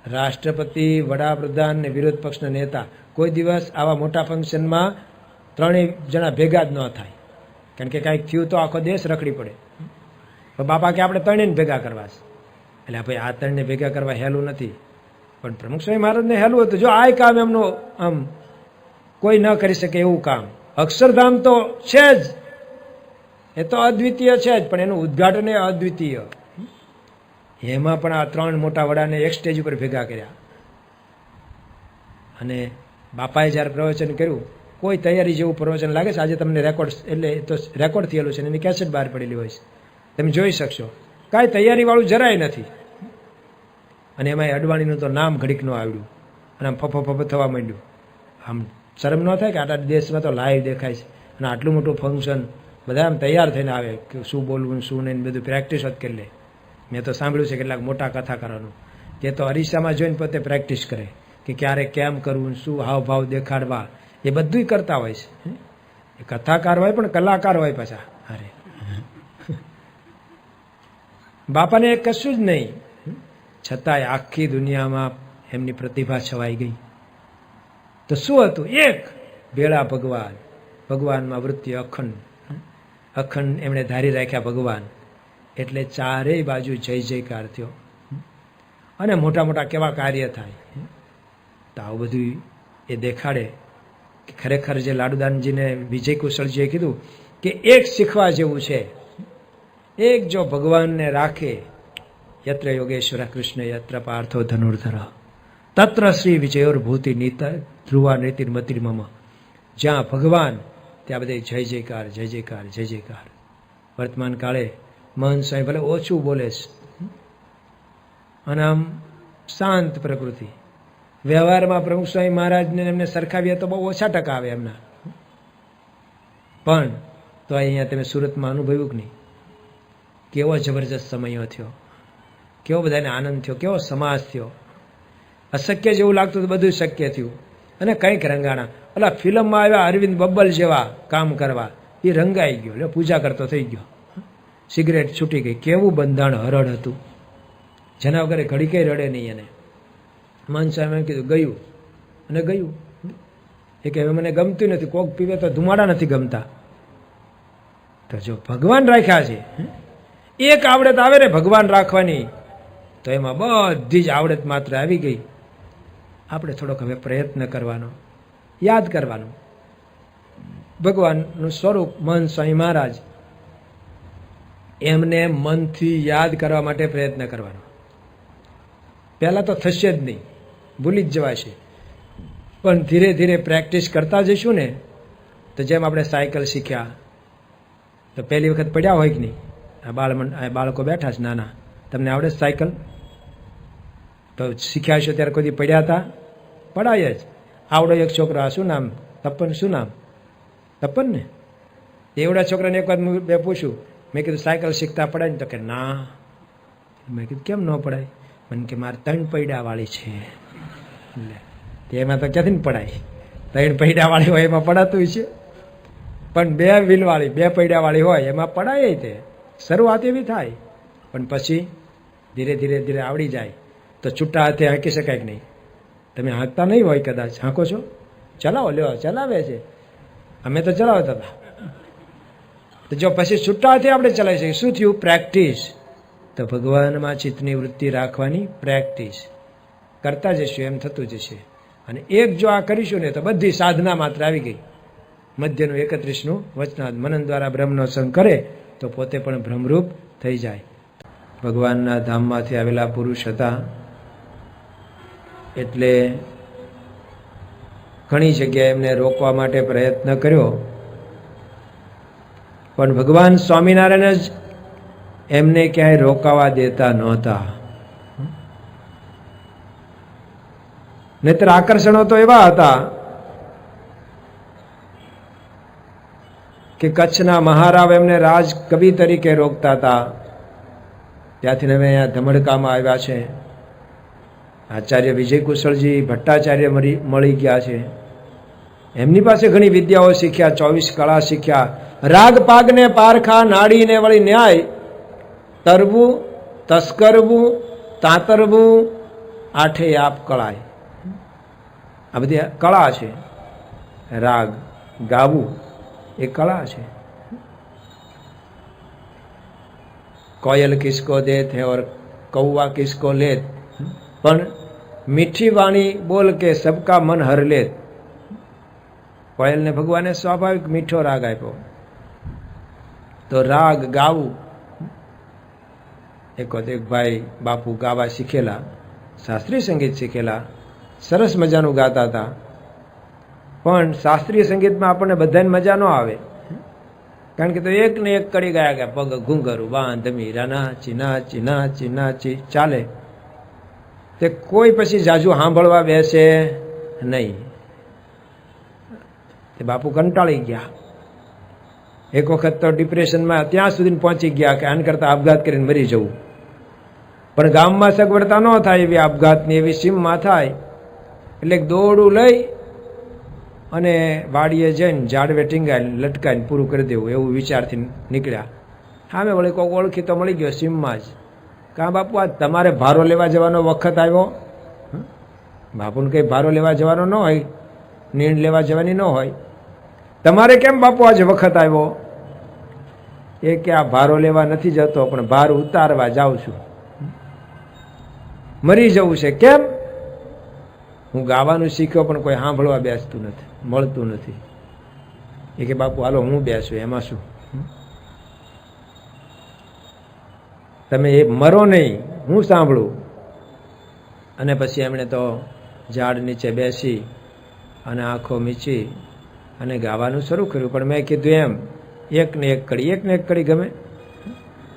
રાષ્ટ્રપતિ, વડાપ્રધાન ને વિરોધ પક્ષના નેતા. કોઈ દિવસ આવા મોટા ફંક્શનમાં 3 જણા ભેગા જ ન થાય, કારણ કે કાંઈક થયું તો આખો દેશ રખડી પડે. બાપા કે આપણે 3 ભેગા કરવા છે. એટલે ભાઈ આ 3 ભેગા કરવા હેલું નથી, પણ પ્રમુખ સ્વામી મહારાજને હેલું હતું. જો આ કામ એમનું આમ કોઈ ન કરી શકે એવું કામ. અક્ષરધામ તો છે જ, એ તો અદ્વિતીય છે જ, પણ એનું ઉદ્ઘાટન એ અદ્વિતીય. એમાં પણ આ 3 મોટા વડાને એક સ્ટેજ ઉપર ભેગા કર્યા. અને બાપાએ જ્યારે પ્રવચન કર્યું, કોઈ તૈયારી જેવું પ્રવચન લાગે છે. આજે તમને રેકોર્ડ, એટલે તો રેકોર્ડ થયેલું છે, એની કેસેટ બહાર પડેલી હોય છે, તમે જોઈ શકશો. કાંઈ તૈયારીવાળું જરાય નથી. અને એમાં અડવાણીનું તો નામ ઘડીક ન આવડ્યું, અને આમ ફફો થવા માંડ્યું. આમ શરમ ન થાય કે આટલા દેશમાં તો લાઈવ દેખાય છે, અને આટલું મોટું ફંક્શન, બધા આમ તૈયાર થઈને આવે કે શું બોલવું શું નહીં, બધું પ્રેક્ટિસ જ કરી લે. મેં તો સાંભળ્યું છે કેટલાક મોટા કથાકારોનું, તે તો અરીસામાં જોઈને પોતે પ્રેક્ટિસ કરે કે ક્યારે કેમ કરવું, શું હાવભાવ દેખાડવા, એ બધું કરતા હોય છે. એ કથાકાર હોય પણ કલાકાર હોય પાછા. અરે બાપાને એ કશું જ નહીં, છતાંય આખી દુનિયામાં એમની પ્રતિભા છવાઈ ગઈ. તો શું હતું? એક ભેળા ભગવાન, ભગવાનમાં વૃત્તિ અખંડ એમણે ધારી રાખ્યા ભગવાન. એટલે ચારેય બાજુ જય જયકાર થયો, અને મોટા મોટા કેવા કાર્ય થાય. તો આવું બધું એ દેખાડે કે ખરેખર જે લાડુદાનજીને વિજય કુશળજીએ કીધું કે એક શીખવા જેવું છે. એક જો ભગવાનને રાખે, યત્ર યોગેશ્વર કૃષ્ણ યત્ર પાર્થો ધનુર્ધર તત્ર શ્રી વિજયોર ભૂતિ નીત ધ્રુવા નીતિર્મતિર્મમ. જ્યાં ભગવાન ત્યાં બધે જય જયકાર જય જયકાર જય જયકાર. વર્તમાન કાળે મહંત સ્વામી ભલે ઓછું બોલે છે, અને આમ શાંત પ્રકૃતિ. વ્યવહારમાં પ્રમુખ સ્વામી મહારાજને એમને સરખાવીએ તો બહુ ઓછા ટકા આવે એમના, પણ તો અહીંયા તમે સુરતમાં અનુભવ્યું કે નહીં, કેવો જબરજસ્ત સમયો થયો, કેવો બધાને આનંદ થયો, કેવો સમાજ થયો. અશક્ય જેવું લાગતું તો બધું શક્ય થયું. અને કંઈક રંગાણા. ઓલા ફિલ્મમાં આવ્યા અરવિંદ બબ્બલ જેવા કામ કરવા, એ રંગાઈ ગયો, એટલે પૂજા કરતો થઈ ગયો. સિગરેટ છૂટી ગઈ. કેવું બંધાણ હરડ હતું, જેના વગર ઘડી કઈ રડે નહીં. એને મન સાહેબ એમ કીધું ગયું, અને ગયું. એ કે મને ગમતું નથી, કોક પીવે તો ધુમાડા નથી ગમતા. તો જો ભગવાન રાખ્યા છે, એક આવડત આવે ને ભગવાન રાખવાની, તો એમાં બધી જ આવડત માત્ર આવી ગઈ. આપણે થોડોક હવે પ્રયત્ન કરવાનો, યાદ કરવાનું ભગવાનનું સ્વરૂપ. મહંત સ્વામી મહારાજ, એમને મનથી યાદ કરવા માટે પ્રયત્ન કરવાનો. પહેલાં તો થશે જ નહીં, ભૂલી જ જવાશે, પણ ધીરે ધીરે પ્રેક્ટિસ કરતા જઈશું ને, તો જેમ આપણે સાયકલ શીખ્યા તો પહેલી વખત પડ્યા હોય કે નહીં, આ બાળકો બેઠા છે નાના, તમને આવડે છે સાયકલ? તો શીખ્યા છો ત્યારે કોઈ પડ્યા હતા? પડાય જ. આવડો એક છોકરો, આ શું નામ? તપન. શું નામ? તપન ને? એવડા છોકરાને એક વાર મેં પૂછ્યું, મેં કીધું સાયકલ શીખતા પડાય ને? તો કે ના. મેં કીધું કેમ ન પડાય? મને કે મારે 3 પૈડા વાળી છે. એમાં તો ક્યાંથી પડાય? 3 પૈડા વાળી હોય એમાં પડાતું છે, પણ 2 વ્હીલ વાળી 2 પૈડા વાળી હોય એમાં પડાય. તે શરૂઆત એવી થાય, પણ પછી ધીરે ધીરે ધીરે આવડી જાય તો છૂટા હાથે હાંકી શકાય કે નહીં? તમે હાંકતા નહીં હોય કદાચ, હાંકો છો? ચલાવો, લ્યો ચલાવે છે, અમે તો ચલાવતા હતા. તો જો પછી છૂટા હાથે આપણે ચલાવી શકીએ. શું થયું? પ્રેક્ટિસ. તો ભગવાનમાં ચિત્તની વૃત્તિ રાખવાની પ્રેક્ટિસ કરતા જશું, એમ થતું જશે. અને એક જો આ કરીશું ને તો બધી સાધના માત્ર આવી ગઈ. મધ્યનું 31નું વચનાદ મનન દ્વારા બ્રહ્મનો સંગ કરે તો પોતે પણ બ્રહ્મરૂપ થઈ જાય. ભગવાનના ધામમાંથી આવેલા પુરુષ હતા, એટલે ઘણી જગ્યાએ એમને રોકવા માટે પ્રયત્ન કર્યો, પણ ભગવાન સ્વામિનારાયણ જ એમને ક્યાંય રોકાવા દેતા નહોતા. નહીતર આકર્ષણો તો એવા હતા કે કચ્છના મહારાવ એમને રાજ કવિ તરીકે રોકતા હતા. ત્યાંથી હવે અહીંયા ધમડકામાં આવ્યા છે. આચાર્ય વિજય કુશળજી ભટ્ટાચાર્ય મળી ગયા છે. એમની પાસે ઘણી વિદ્યાઓ શીખ્યા, 24 કળા શીખ્યા. રાગ પાગને પારખા, નાડીને વળી ન્યાય, તરવું તસ્કરવું તાતરવું, 8 આપ કળાય. આ બધી કળા છે. રાગ ગાવું એ કળા છે. કોયલ કિસકો દેત હૈ ઓર કૌવા કિસકો લેત, પણ મીઠી વાણી બોલ કે સબકા મન હર લેત. કોયલને ભગવાને સ્વાભાવિક મીઠો રાગ આપ્યો, તો રાગ ગાવું. એક વખત એક ભાઈ બાપુ ગાવા શીખેલા, શાસ્ત્રીય સંગીત શીખેલા, સરસ મજાનું ગાતા હતા. પણ શાસ્ત્રીય સંગીતમાં આપણને બધાને મજા ન આવે, કારણ કે તો એક ને એક કડી ગયા ગયા, પગ ઘૂંઘરું બાંધ મીરા નાચી નાચી નાચી નાચી ચાલે. તે કોઈ પછી જાજુ સાંભળવા બેસે નહીં. તે બાપુ કંટાળી ગયા. એક વખત તો ડિપ્રેશનમાં ત્યાં સુધી પહોંચી ગયા કે આન કરતા આપઘાત કરીને મરી જવું. પણ ગામમાં સગવડતા ન થાય એવી આપઘાતની એવી સીમમાં થાય, એટલે દોરડું લઈ અને વાડીએ જઈને ઝાડવે ટીંગાઈને લટકાઈને પૂરું કરી દેવું, એવું વિચારથી નીકળ્યા. સામે વળી કોઈક ઓળખી તો મળી ગયો સીમમાં જ. કાં બાપુ આ તમારે ભારો લેવા જવાનો વખત આવ્યો? બાપુને કંઈ ભારો લેવા જવાનો ન હોય, નીણ લેવા જવાની ન હોય, તમારે કેમ બાપુ આજે વખત આવ્યો? એ કે આ ભારો લેવા નથી જતો, પણ ભાર ઉતારવા જાઉં છું. મરી જવું છે. કેમ? હું ગાવાનું શીખ્યો પણ કોઈ સાંભળવા બેસતું નથી, મળતું નથી. એ કે બાપુ હાલો હું બેસું, એમાં શું? તમે એ મરો નહીં, હું સાંભળું. અને પછી એમણે તો ઝાડ નીચે બેસી અને આંખો મીચી અને ગાવાનું શરૂ કર્યું. પણ મેં કીધું એમ, એક ને એક કડી ગમે.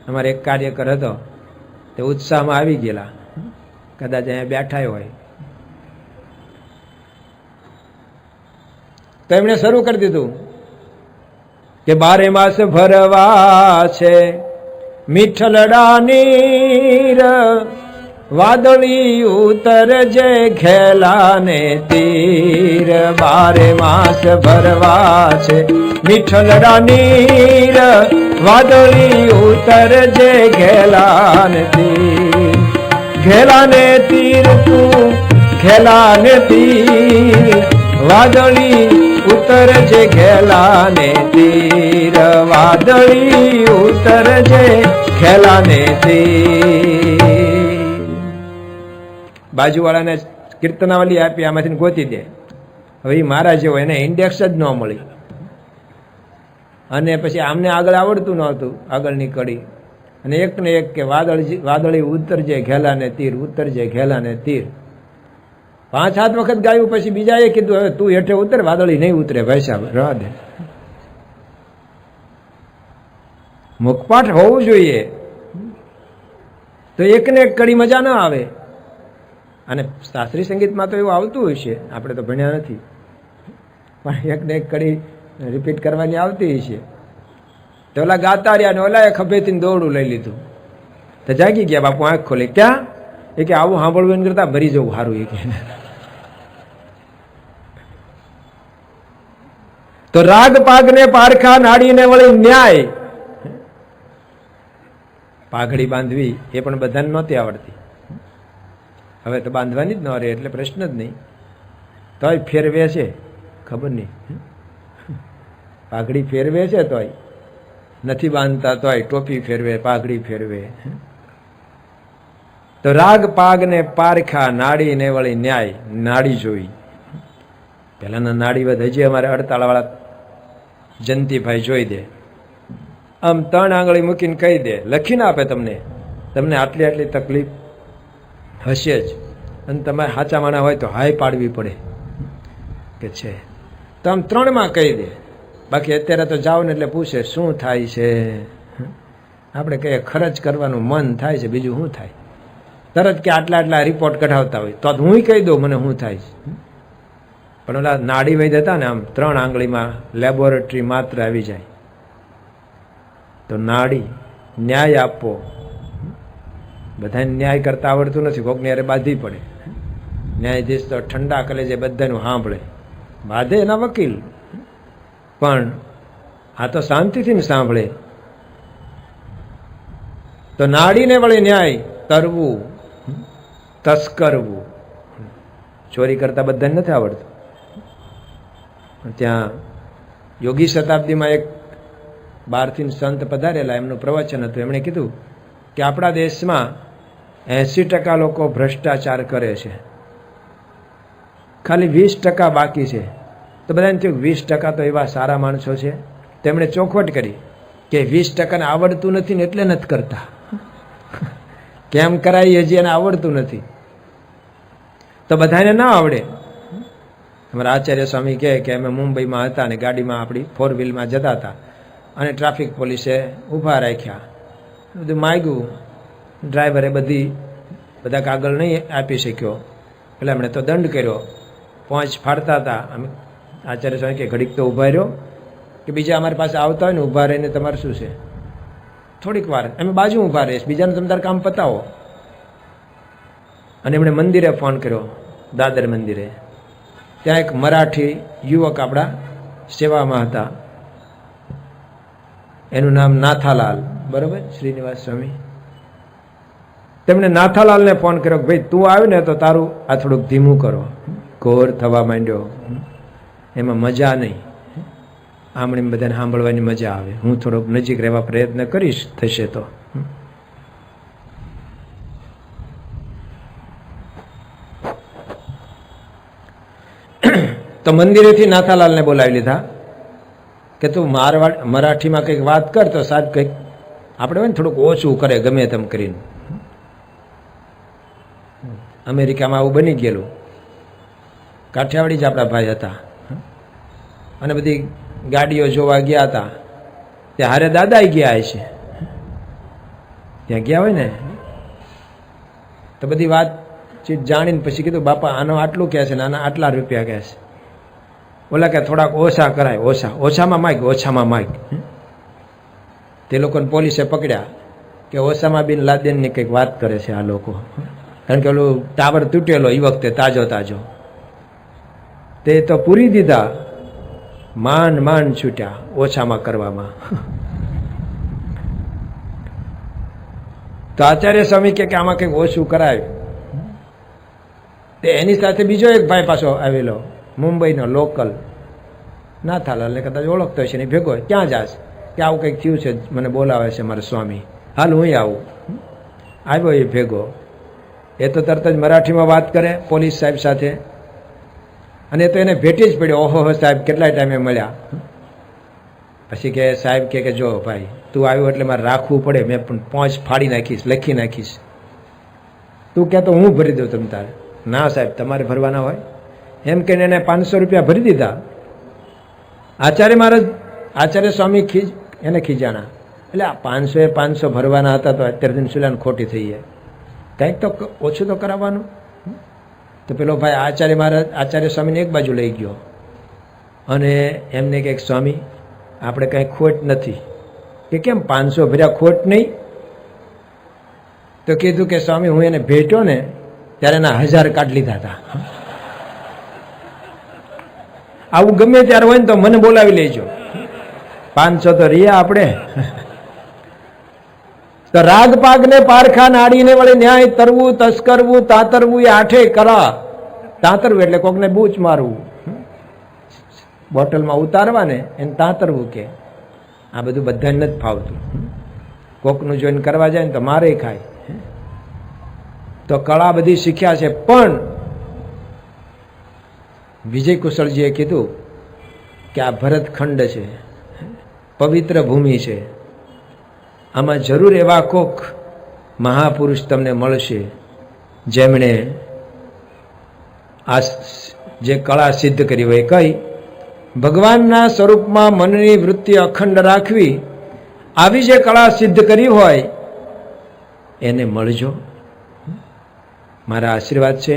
અમારે એક કાર્યકર હતો, તે ઉત્સાહમાં આવી ગયેલા, કદાચ અહીંયા બેઠા હોય, તો એમણે શરૂ કરી દીધું કે 12 માસ ભરવા છે મીઠલડા નીર, વાદળી ઉતરજે ઘેલાને તીર. 12 માસ ભરવા છે મીઠલડા નીર, વાદળી ઉતરજે ઘેલાને તીર. ઘેલાને તીર તું ઘેલાને તીર, વાદળી ઉતરજે ઘેલાને તીર. વાદળી ઉતરજે ઘેલાને તીર. બાજુવાળાને કીર્તનાવલી આપી, આમાંથી ગોતી દે. હવે એ મારા જેવો, એને ઇન્ડેક્સ જ ન મળી. અને પછી આમને આગળ આવડતું નહોતું, આગળની કડી. અને એક ને એક કે વાદળી ઉતરજે ઘેલાને તીર, ઉતરજે ઘેલાને તીર. 5-7 વખત ગાયું. પછી બીજાએ કીધું હવે તું હેઠે ઉતર, વાદળી નહીં ઉતરે ભાઈ સાહેબ, રહેવા દે. મુખપાઠ હોવું જોઈએ. તો એકને એક કડી મજા ના આવે. અને શાસ્ત્રીય સંગીતમાં તો એવું આવતું હોય છે, આપણે તો ભણ્યા નથી, પણ એકને એક કડી રિપીટ કરવાની આવતી હોય છે. તો ઓલા ગાતા રહ્યા ને ઓલા ખભેથી દોરડું લઈ લીધું. તો જાગી ગયા બાપુ, આંખ ખોલી. ક્યાં? એ કે આવું સાંભળવું એમ કરતા ભરી જવું સારું. એ કે તો રાગ પાગને પારખા નાડીને વળી ન્યાય. પાઘડી બાંધવી એ પણ બધાને નહોતી આવડતી. હવે તો બાંધવાની જ ન રહે એટલે પ્રશ્ન જ નહીં. તોય ફેરવે છે, ખબર નહીં. પાઘડી ફેરવે છે તોય નથી બાંધતા, તોય ટોપી ફેરવે, પાઘડી ફેરવે. તો રાગ પાગ ને પારખા નાડી ને વળી ન્યાય. નાડી જોઈ. પહેલાના નાડીવદ હજી અમારે 48 વાળા જયંતિભાઈ જોઈ દે. આમ 3 આંગળી મૂકીને કહી દે, લખીને આપે તમને, તમને આટલી આટલી તકલીફ હશે જ, અને તમારે સાચા માણા હોય તો હાય પાડવી પડે કે છે. તો આમ 3માં કહી દે. બાકી અત્યારે તો જાઓ ને એટલે પૂછે શું થાય છે. આપણે કહીએ ખર્ચ કરવાનું મન થાય છે, બીજું શું થાય. તરત કે આટલા આટલા રિપોર્ટ કઢાવતા હોય તો હું કહી દઉં મને શું થાય છે. પણ ઓલા નાડી વૈદ હતા ને, આમ 3 આંગળીમાં લેબોરેટરી માત્ર આવી જાય. તો નાડી ન્યાય આપવો. બધાને ન્યાય કરતા આવડતું નથી, કોકને યારે બાંધવી પડે. ન્યાયાધીશ તો ઠંડા કલેજે બધાનું સાંભળે, બાંધે એના વકીલ, પણ આ તો શાંતિથી ને સાંભળે. તો નાડીને વળી ન્યાય તરવું, તસ્કરવું. ચોરી કરતા બધાને નથી આવડતું. ત્યાં યોગી શતાબ્દીમાં એક બહારથી સંત પધારેલા, એમનું પ્રવચન હતું. એમણે કીધું કે આપણા દેશમાં 80% લોકો ભ્રષ્ટાચાર કરે છે, ખાલી 20% બાકી છે. તો બધાને થયું 20% તો એવા સારા માણસો છે. તેમણે ચોખવટ કરી કે 20%ને આવડતું નથી ને એટલે નથી કરતા. કેમ કરાય હજી એને આવડતું નથી. તો બધાને ના આવડે. અમારા આચાર્ય સ્વામી કહે કે અમે મુંબઈમાં હતા ને ગાડીમાં આપણી 4 વ્હીલમાં જતા હતા અને ટ્રાફિક પોલીસે ઊભા રાખ્યા. બધું માગ્યું. ડ્રાઈવરે બધા કાગળ નહીં આપી શક્યો. એટલે એમણે તો દંડ કર્યો. 5 ફાડતા હતા. આચાર્ય સ્વામી કે ઘડીક તો ઊભા રહ્યો, કે બીજા અમારી પાસે આવતા હોય ને ઊભા રહીને તમારે શું છે, થોડીક વાર અમે બાજુ ઊભા રહીશ, બીજાનું તમે તાર કામ પતાવો. અને એમણે મંદિરે ફોન કર્યો, દાદર મંદિરે. ત્યાં એક મરાઠી યુવક આપણા સેવામાં હતા, એનું નામ નાથાલાલ, બરોબર, શ્રીનિવાસ સ્વામી. તેમણે નાથાલાલને ફોન કર્યો કે ભાઈ તું આવ્યો ને તો તારું આ થોડુંક ધીમું કરો. ઘોર થવા માંડ્યો. એમાં મજા નહીં. આમણે બધાને સાંભળવાની મજા આવે. હું થોડોક નજીક રહેવા પ્રયત્ન કરીશ, થશે તો. તો મંદિરેથી નાથાલાલને બોલાવી લીધા કે તું મરાઠીમાં કંઈક વાત કર તો સાહેબ કંઈક આપણે હોય ને થોડુંક ઓછું કરે ગમે તેમ કરીને. અમેરિકામાં આવું બની ગયેલું. કાઠિયાવાડી જ આપણા ભાઈ હતા અને બધી ગાડીઓ જોવા ગયા હતા. ત્યાં હારે દાદા ગયા છે, ત્યાં ગયા હોય ને તો બધી વાતચીત જાણીને પછી કીધું બાપા આનો આટલું કહે છે ને આના આટલા રૂપિયા કહે છે. ઓલા કે થોડાક ઓછા કરાય, ઓછામાં માગ. તે લોકોને પોલીસે પકડ્યા કે ઓસામા બિન લાદેનની કંઈક વાત કરે છે આ લોકો. કારણ કે ઓલું ટાવર તૂટેલો એ વખતે તાજો તે તો પૂરી દીધા. માંડ છૂટ્યા ઓછામાં કરવામાં. તો આચાર્ય સ્વામી કે આમાં કંઈક ઓછું કરાય. તે એની સાથે બીજો એક ભાઈ પાછો આવેલો, મુંબઈનો લોકલ, નાથાલાલને કદાચ ઓળખતો હશે ને ભેગો. ક્યાં જાશ? કે આવું કંઈક થયું છે, મને બોલાવે છે મારા સ્વામી, હાલ હું આવું. આવ્યો એ ભેગો. એ તો તરત જ મરાઠીમાં વાત કરે પોલીસ સાહેબ સાથે. અને તો એને ભેટી જ પડ્યો. ઓહો સાહેબ કેટલાય ટાઈમે મળ્યા. પછી કે સાહેબ કે જો ભાઈ તું આવ્યો એટલે મારે રાખવું પડે, મેં પણ 5 ફાડી નાખીશ, લખી નાખીશ. તું કે તો હું ભરી દઉં તમ તારે. ના સાહેબ તમારે ભરવાના હોય એમ કહીને એને 500 રૂપિયા ભરી દીધા. આચાર્ય સ્વામી એને ખીજાણા. એટલે આ 500 ભરવાના હતા તો અત્યાર સુલાન ખોટી થઈ જાય, કંઈક તો ઓછું તો કરાવવાનું. તો પેલો ભાઈ આચાર્ય સ્વામીને એક બાજુ લઈ ગયો અને એમને કંઈક, સ્વામી આપણે કંઈ ખોટ નથી. કે કેમ 500 ભર્યા, ખોટ નહીં? તો કીધું કે સ્વામી હું એને ભેટ્યો ને ત્યારે એના 1000 કાઢ લીધા હતા. આવું ગમે ત્યારે હોય ને તો મને બોલાવી લેજો, 500 તો રહ્યા આપણે. તો રાગ પાગ ને પારખા નાડીને વળે ન્યાય તરવું, તસ્કરવું, તાતરવું એ 8 કળા. તાતરવું એટલે કોકને બૂચ મારવું, બોટલમાં ઉતારવા ને એને તાતરવું કે. આ બધું બધાને નથી ફાવતું. કોકનું જોઈને કરવા જાય ને તો મારે ખાય. તો કળા બધી શીખ્યા છે, પણ વિજય કુશળજીએ કીધું કે આ ભરતખંડ છે, પવિત્ર ભૂમિ છે, આમાં જરૂર એવા કોક મહાપુરુષ તમને મળશે જેમણે આ જે કળા સિદ્ધ કરી હોય. કઈ? ભગવાનના સ્વરૂપમાં મનની વૃત્તિ અખંડ રાખવી, આવી જે કળા સિદ્ધ કરી હોય એને મળજો. મારા આશીર્વાદ છે,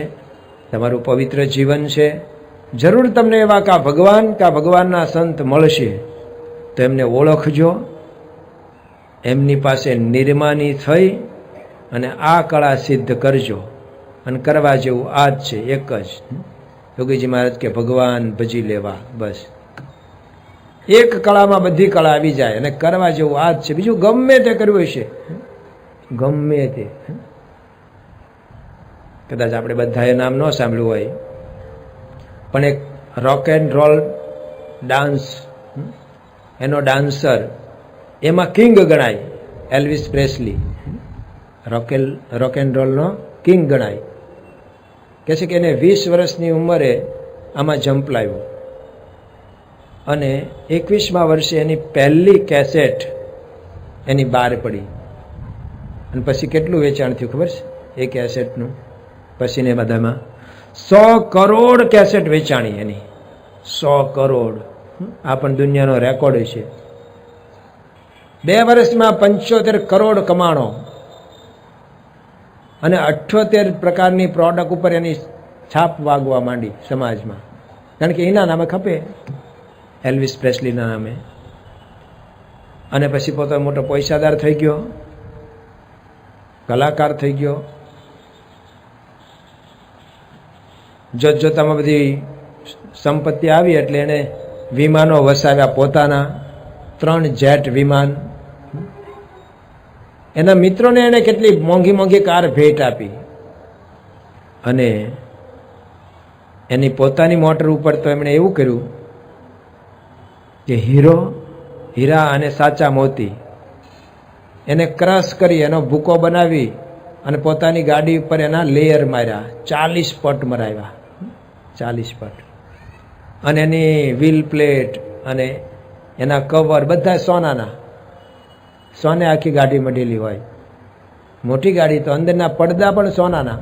તમારું પવિત્ર જીવન છે. જરૂર તમને એવા કા ભગવાન કા ભગવાનના સંત મળશે તો એમને ઓળખજો, એમની પાસે નિર્માની થઈ અને આ કળા સિદ્ધ કરજો. અને કરવા જેવું આ જ છે, એક જ. યોગીજી મહારાજ કે ભગવાન ભજી લેવા, બસ એક કળામાં બધી કળા આવી જાય અને કરવા જેવું આ જ છે. બીજું ગમે તે કરવું હશે, ગમે તે. કદાચ આપણે બધાએ નામ ન સાંભળ્યું હોય, પણ એક રોક એન્ડ રોલ ડાન્સ, એનો ડાન્સર એમાં કિંગ ગણાય, એલ્વિસ પ્રેસ્લી. રોક એન્ડ રોલનો કિંગ ગણાય. કહે છે કે એને 20 વર્ષની ઉંમરે આમાં જંપ લાવ્યો અને 21મા વર્ષે એની પહેલી કેસેટ એની બહાર પડી. અને પછી કેટલું વેચાણ થયું ખબર છે એ કેસેટનું? પછીને બધામાં 100 કરોડ કેસેટ વેચાણી એની. 100 કરોડ આ પણ દુનિયાનો રેકોર્ડ છે. 2 વર્ષમાં 75 કરોડ કમાણો અને 78 પ્રકારની પ્રોડક્ટ ઉપર એની છાપ વાગવા માંડી સમાજમાં. કારણ કે એના નામે ખપે, એલ્વિસ પ્રેસ્લીના નામે. અને પછી પોતે મોટો પૈસાદાર થઈ ગયો, કલાકાર થઈ ગયો. જોતજોતામાં બધી સંપત્તિ આવી એટલે એણે વિમાનો વસાવ્યા પોતાના, 3 જેટ વિમાન. એના મિત્રોને એણે કેટલી મોંઘી મોંઘી કાર ભેટ આપી અને એની પોતાની મોટર ઉપર તો એમણે એવું કર્યું કે હીરા અને સાચા મોતી એને ક્રશ કરી એનો ભૂકો બનાવી અને પોતાની ગાડી ઉપર એના લેયર માર્યા. 40 પટ મરાવ્યા, 40 પટ. અને એની વ્હીલ પ્લેટ અને એના કવર બધા સોનાના. સોને આખી ગાડી મઢેલી હોય. મોટી ગાડી તો અંદરના પડદા પણ સોનાના,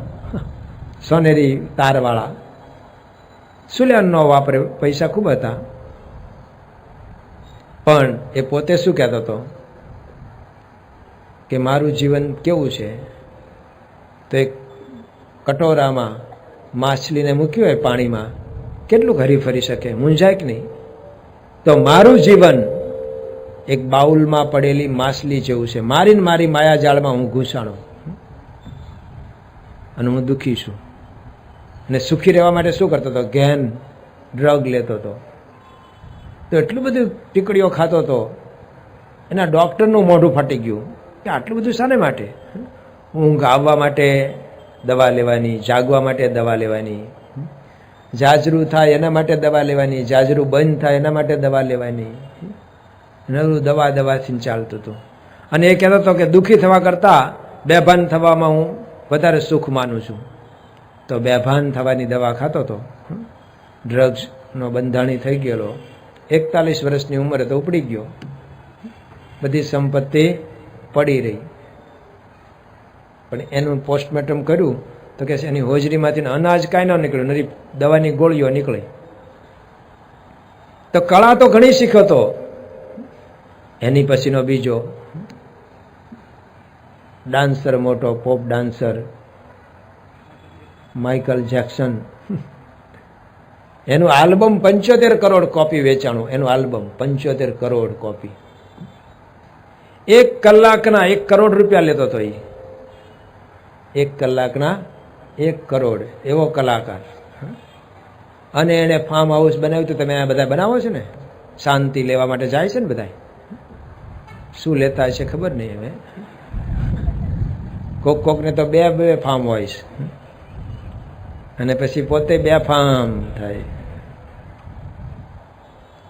સોનેરી તારવાળા. સુલેન ન વાપરે, પૈસા ખૂબ હતા. પણ એ પોતે શું કહેતો હતો કે મારું જીવન કેવું છે? તો એક કટોરામાં માછલીને મૂક્યું હોય પાણીમાં, કેટલું હરી ફરી શકે, મૂંઝાય કે નહીં? તો મારું જીવન એક બાઉલમાં પડેલી માછલી જેવું છે. મારીને મારી માયાજાળમાં હું ઘૂસાણો અને હું દુઃખી છું. અને સુખી રહેવા માટે શું કરતો હતો? ગેન ડ્રગ લેતો હતો. તો એટલું બધું ટીકડીઓ ખાતો હતો, એના ડૉક્ટરનું મોઢું ફાટી ગયું કે આટલું બધું શાને માટે? ઊંઘ આવવા માટે દવા લેવાની, જાગવા માટે દવા લેવાની, જાજરું થાય એના માટે દવા લેવાની, જાજરું બંધ થાય એના માટે દવા લેવાની. નવું દવાથી ચાલતું હતું. અને એ કહેતો હતો કે દુઃખી થવા કરતાં બેભાન થવામાં હું વધારે સુખ માનું છું. તો બેભાન થવાની દવા ખાતો હતો. ડ્રગ્સનો બંધાણી થઈ ગયેલો. 41 વર્ષની ઉંમરે તો ઉપડી ગયો. બધી સંપત્તિ પડી રહી. પણ એનું પોસ્ટમોર્ટમ કર્યું તો કે એની હોજરીમાંથી અનાજ કાંઈ ન નીકળ્યું, નથી દવાની ગોળીઓ નીકળી. તો કળા તો ઘણી શીખ્યો હતો. એની પછીનો બીજો ડાન્સર મોટો, પોપ ડાન્સર માઇકલ જેક્સન, એનું આલ્બમ 75 કરોડ કોપી વેચાણું. એનું આલ્બમ 75 કરોડ કોપી. 1 કલાકના 1 કરોડ રૂપિયા લેતો હતો એ. 1 કલાકના 1 કરોડ, એવો કલાકાર. અને એને ફાર્મ હાઉસ બનાવ્યું હતું. તમે આ બધા બનાવો છો ને, શાંતિ લેવા માટે જાય છે ને બધા, શું લેતા હશે ખબર નહીં હવે. કોકને તો બે ફાર્મ હોય છે, અને પછી પોતે 2 ફાર્મ થાય.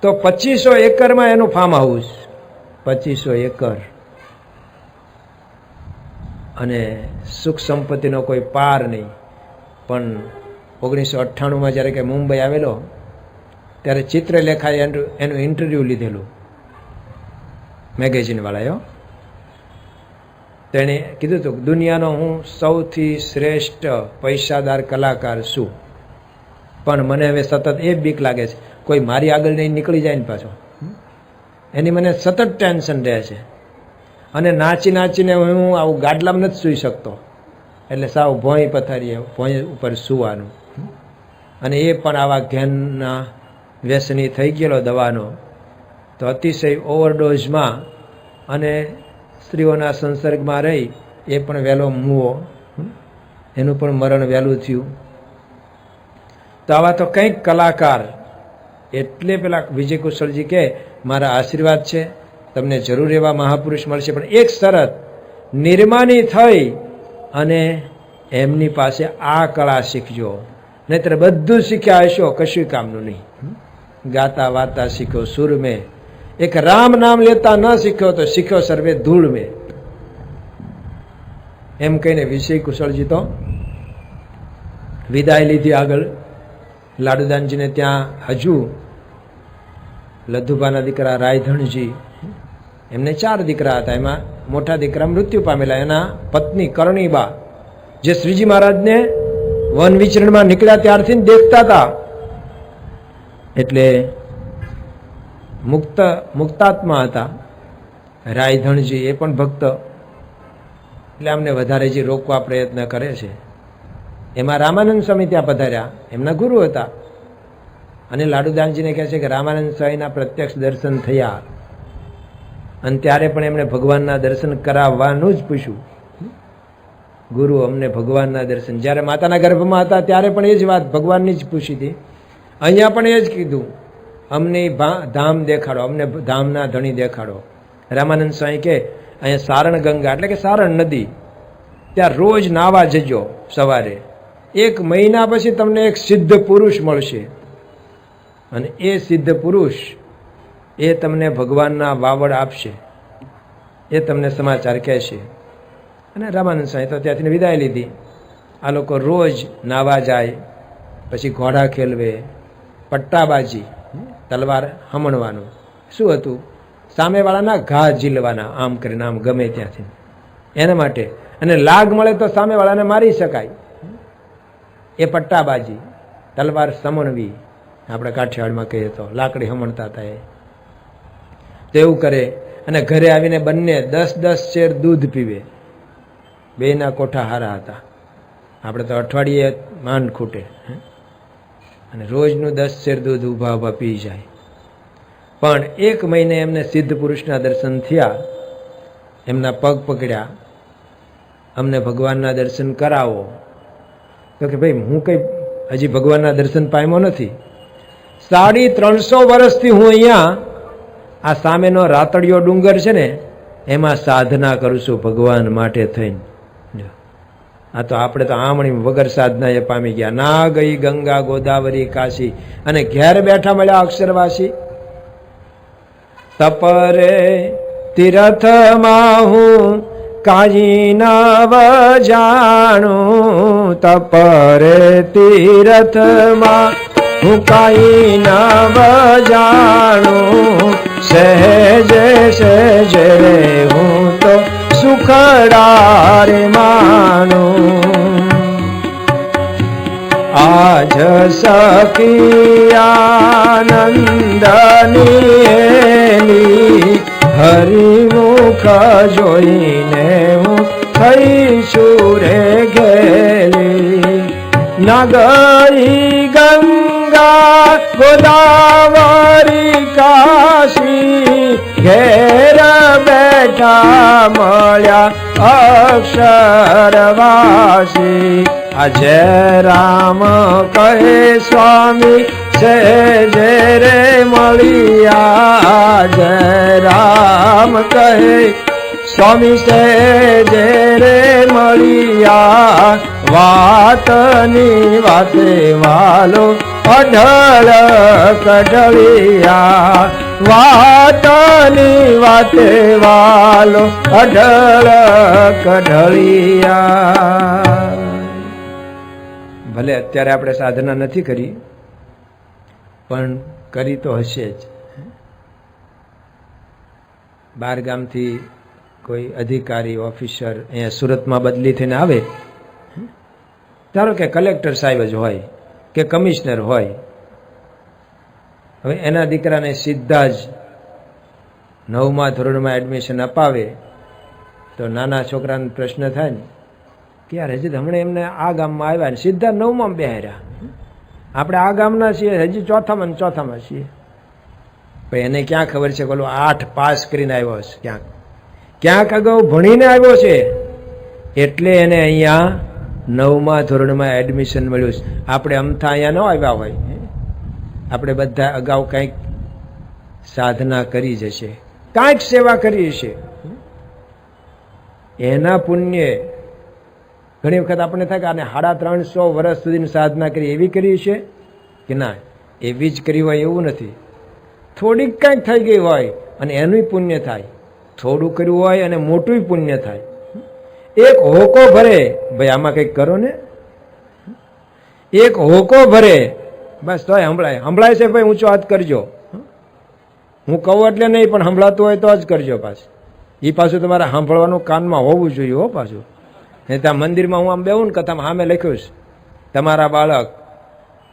તો 2500 એકરમાં એનું ફાર્મ હાઉસ, 2500 એકર. અને સુખ સંપત્તિનો કોઈ પાર નહીં. પણ 1998માં જ્યારે કે મુંબઈ આવેલો ત્યારે ચિત્રલેખાએ એનું ઇન્ટરવ્યૂ લીધેલું મેગેઝિનવાળાએ. તેણે કીધું હતું કે દુનિયાનો હું સૌથી શ્રેષ્ઠ પૈસાદાર કલાકાર છું, પણ મને હવે સતત એ બીક લાગે છે કોઈ મારી આગળ નહીં નીકળી જાય ને પાછો. એની મને સતત ટેન્શન રહે છે. અને નાચી નાચીને હું આવું ગાડલામાં નથી સૂઈ શકતો, એટલે સાવ ભોંય પથારીએ ભોંય ઉપર સૂવાનું. અને એ પણ આવા ઘેનના વ્યસની થઈ ગયેલો દવાનો, તો અતિશય ઓવરડોઝમાં અને સ્ત્રીઓના સંસર્ગમાં રહી એ પણ વહેલો મૂવો, એનું પણ મરણ વહેલું થયું. તો આવા તો કંઈક કલાકાર. એટલે પેલા વિજય કુશળજી કે મારા આશીર્વાદ છે, તમને જરૂર એવા મહાપુરુષ મળશે, પણ એક શરત, નિર્માની થઈ અને એમની પાસે આ કળા શીખજો, નહીતર બધું શીખ્યા હશો કશું કામનું નહીં. ગાતા વાતા શીખ્યો સુર મેં, એક રામ નામ લેતા ન શીખ્યો તો શીખ્યો સર્વે ધૂળ મેં. એમ કહીને વિજય કુશળજી તો વિદાય લીધી. આગળ લાડુદાનજીને ત્યાં હજુ લધુબાના દીકરા રાયધણજી, એમને 4 દીકરા હતા. એમાં મોટા દીકરા મૃત્યુ પામેલા. એના પત્ની કરણીબા, જે શ્રીજી મહારાજને વન વિચરણમાં નીકળ્યા ત્યારથી દેખતા હતા, એટલે મુક્તાત્મા હતા. રાયધણજી એ પણ ભક્ત, એટલે અમને વધારે જે રોકવા પ્રયત્ન કરે છે. એમાં રામાનંદ સ્વામી ત્યાં પધાર્યા, એમના ગુરુ હતા. અને લાડુદાનજીને કહે છે કે રામાનંદ સ્વામીના પ્રત્યક્ષ દર્શન થયા, અને ત્યારે પણ એમણે ભગવાનના દર્શન કરાવવાનું જ પૂછ્યું. ગુરુ અમને ભગવાનના દર્શન, જ્યારે માતાના ગર્ભમાં હતા ત્યારે પણ એ જ વાત ભગવાનની જ પૂછી હતી. અહીંયા પણ એ જ કીધું, અમને ધામ દેખાડો, અમને ધામના ધણી દેખાડો. રામાનંદ સ્વામી કે અહીંયા સારણ ગંગા એટલે કે સારણ નદી, ત્યાં રોજ નાવા જજો સવારે. 1 મહિના પછી તમને એક સિદ્ધ પુરુષ મળશે, અને એ સિદ્ધ પુરુષ એ તમને ભગવાનના વાવડ આપશે, એ તમને સમાચાર કહેશે. અને રામાનંદ સ્વામી તો ત્યાંથી વિદાય લીધી. આ લોકો રોજ નાવા જાય, પછી ઘોડા ખેલવે, પટ્ટાબાજી, તલવાર હમણવાનું. શું હતું? સામેવાળાના ઘા ઝીલવાના, આમ કરીને આમ ગમે ત્યાંથી, એના માટે. અને લાગ મળે તો સામેવાળાને મારી શકાય, એ પટ્ટાબાજી. તલવાર સમણવી, આપણે કાઠિયાવાડમાં કહીએ તો લાકડી હમણતા હતા એ. તો એવું કરે. અને ઘરે આવીને બંને 10-10 શેર દૂધ પીવે. બેના કોઠા હારા હતા. આપણે તો અઠવાડિયે માંડ ખૂટે, અને રોજનું 10 શેર દૂધ ઊભા ઊભા પી જાય. પણ 1 મહિને એમને સિદ્ધ પુરુષના દર્શન થયા. એમના પગ પકડ્યા, અમને ભગવાનના દર્શન કરાવો. તો કે ભાઈ હું કંઈ હજી ભગવાનના દર્શન પામ્યો નથી. 350 વર્ષથી હું અહીંયા આ સામેનો રાતડિયો ડુંગર છે ને એમાં સાધના કરું છું ભગવાન માટે થઈને. આ તો આપણે તો આમણી વગર સાધના એ પામી ગયા. ના ગઈ ગંગા ગોદાવરી કાશી, અને ઘેર બેઠા મળ્યા અક્ષરવાસી. તપરે તીર્થમાં હું કાજી નવ જાણું, તપરે તીર્થમાં હું કાઈ નવ જાણું, સહેજે સહેજે હું તો સુખડા રે માણું. આજ સખી આનંદની હરિમુખ જોઈને હું જઈશું રે ઘેલી, ન ગઈ ગંગા ગોદાવરી કાશી, ઘેર બેઠા મળ્યા અક્ષરવાસી. આજે રામ કહે સ્વામી છે જે રે મળ્યા, જય રામ કહે સ્વામી છે જે રે મળ્યા, વાતની વાતે વાલો અઢળ કઢળિયા, વાતની વાતે વાલો અઢળ કઢળિયા. ભલે અત્યારે આપણે સાધના નથી કરી, પણ કરી તો હશે જ. બહાર ગામથી કોઈ અધિકારી ઓફિસર અહીંયા સુરતમાં બદલી થઈને આવે, ધારો કે કલેક્ટર સાહેબ જ હોય કે કમિશનર હોય, હવે એના દીકરાને સીધા જ 9મા ધોરણમાં એડમિશન અપાવે તો નાના છોકરાને પ્રશ્ન થાય ને કે યાર હજી હમણાં એમને આ ગામમાં આવ્યા ને સીધા 9માં બેહાર્યા, આપણે આ ગામના છીએ, હજી ચોથામાં છીએ. પણ એને ક્યાં ખબર છે કે ઓલો 8 પાસ કરીને આવ્યો છે, ક્યાંક અગાઉ ભણીને આવ્યો છે, એટલે એને અહીંયા 9મા ધોરણમાં એડમિશન મળ્યું છે. આપણે અમથા અહીંયા ન આવ્યા હોય, આપણે બધા અગાઉ કંઈક સાધના કરી જશે, કાંઈક સેવા કરી છે, એના પુણ્ય ઘણી વખત આપણને થાય કે આને 350 વર્ષ સુધીની સાધના કરી એવી કરી છે કે ના, એવી જ કરી હોય એવું નથી. થોડીક કંઈક થઈ ગઈ હોય અને એનું પુણ્ય થાય, થોડું કર્યું હોય અને મોટું પુણ્ય થાય. એક હોકો ભરે, ભાઈ આમાં કંઈક કરો ને, એક હોકો ભરે બસ તોય સંભળાય છે ભાઈ ઊંચો હાથ કરજો, હું કહું એટલે નહીં પણ સંભળાતું હોય તો જ કરજો. પાછું એ પાછું તમારે સાંભળવાનું કાનમાં હોવું જોઈએ હો. પાછું ત્યાં મંદિરમાં હું આમ બેહું ને કથામાં સામે લખ્યું છે, તમારા બાળક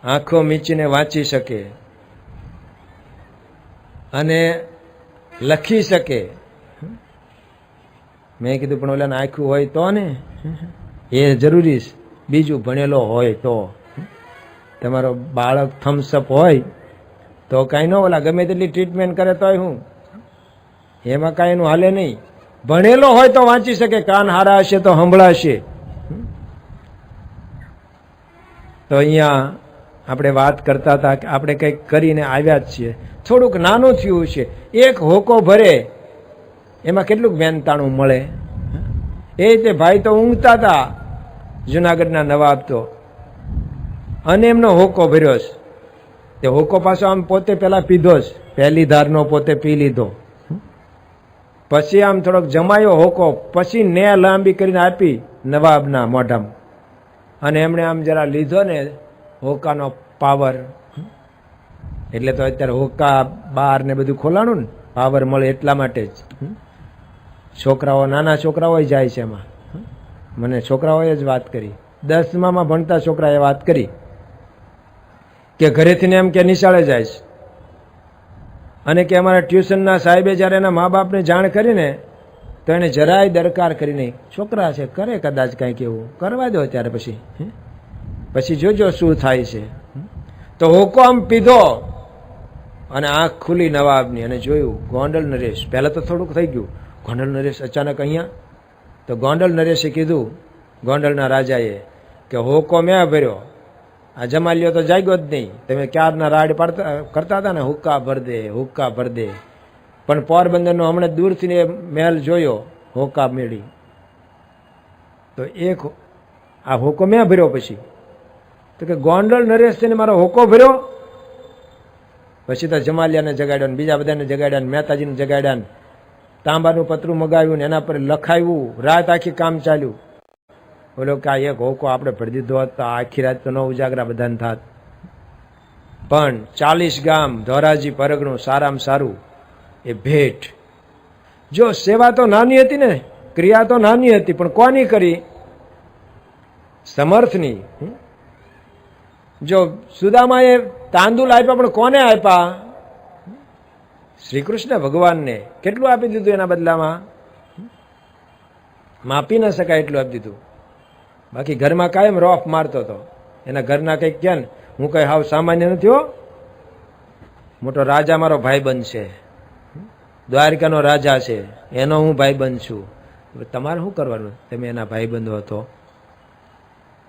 આંખો મીચીને વાંચી શકે અને લખી શકે. મેં કીધું પણ ઓલાને આંખું હોય તો ને, એ જરૂરી છે. બીજું ભણેલો હોય તો, તમારો બાળક થમ્સઅપ હોય તો કાંઈ ન ઓલા ગમે તેટલી ટ્રીટમેન્ટ કરે તોય હું એમાં કાંઈ એનું હાલે નહીં. ભણેલો હોય તો વાંચી શકે, કાન હારા હશે તો સંભળાશે. તો અહીંયા આપણે વાત કરતા હતા કે આપણે કંઈક કરીને આવ્યા જ છીએ, થોડુંક નાનું થયું છે, એક હોકો ભરે એમાં કેટલુંક મહેનતાણું મળે. એ રીતે ભાઈ તો ઊંઘતા હતા જુનાગઢના નવાબ તો, અને એમનો હોકો ભર્યો છે. તે હોકો પાછો આમ પોતે પેલા પીધો જ, પહેલી ધારનો પોતે પી લીધો, પછી આમ થોડોક જમાયો હોકો, પછી ને લાંબી કરીને આપી નવાબના મોઢામાં, અને એમણે આમ જરા લીધો ને હોકાનો પાવર. એટલે તો અત્યારે હોકા બાર ને બધું ખોલાણું ને, પાવર મળે એટલા માટે જ. છોકરાઓ, નાના છોકરાઓ જાય છે એમાં. મને છોકરાઓએ જ વાત કરી, 10માં ભણતા છોકરાએ વાત કરી કે ઘરેથી એમ કે નિશાળે જાય છે, અને કે અમારા ટ્યુશનના સાહેબે જ્યારે એના મા બાપને જાણ કરીને તો એને જરાય દરકાર કરી નહીં. છોકરા છે, કરે કદાચ કાંઈક એવું, કરવા દો ત્યારે પછી જોજો શું થાય છે. તો હોકો આમ પીધો અને આંખ ખુલી નવાબની, અને જોયું ગોંડલ નરેશ. પહેલાં તો થોડુંક થઈ ગયું, ગોંડલ નરેશ અચાનક અહીંયા. તો ગોંડલ નરેશે કીધું ગોંડલના રાજાએ કે હોકો મેં ભર્યો, આ જમાલ્યો તો જાગ્યો જ નહીં. તમે ક્યારના રાડ પાડતા કરતા હતા ને, હુક્કા ભર દે. પણ પોરબંદરનો હમણાં દૂરથી મહેલ જોયો, હોકા મેળી. તો એક આ હોકો મેં ભર્યો. પછી તો કે ગોંડલ નરેશ છે ને મારો હોકો ભર્યો. પછી તો જમાલિયાને જગાડ્યો, બીજા બધાને જગાડ્યા, મહેતાજીને જગાડ્યા, તાંબાનું પતરું મગાવ્યું ને એના પર લખાવ્યું. રાત આખી કામ ચાલ્યું. બોલો કે આ એક હોકો આપણે ભરી દીધો હોત તો આખી રાત તો ન ઉજાગરા બધાને થાત. પણ 40 ગામ ધોરાજી પરગણું સારામાં સારું એ ભેટ. જો સેવા તો નાની હતી ને, ક્રિયા તો નાની હતી, પણ કોની કરી? સમર્થની. જો સુદામાએ તાંદુલ આપ્યા, પણ કોને આપ્યા? શ્રી કૃષ્ણ ભગવાનને. કેટલું આપી દીધું એના બદલામાં? માપી ન શકાય એટલું આપી દીધું. બાકી ઘરમાં કાયમ રોફ મારતો હતો. એના ઘરના કંઈક ક્યાં હું કઈ હાવ સામાન્ય નથી હો, મોટો રાજા મારો ભાઈબંધ છે, દ્વારિકાનો રાજા છે, એનો હું ભાઈબંધ છું. તમારે શું કરવાનું? તમે એના ભાઈબંધો હતો,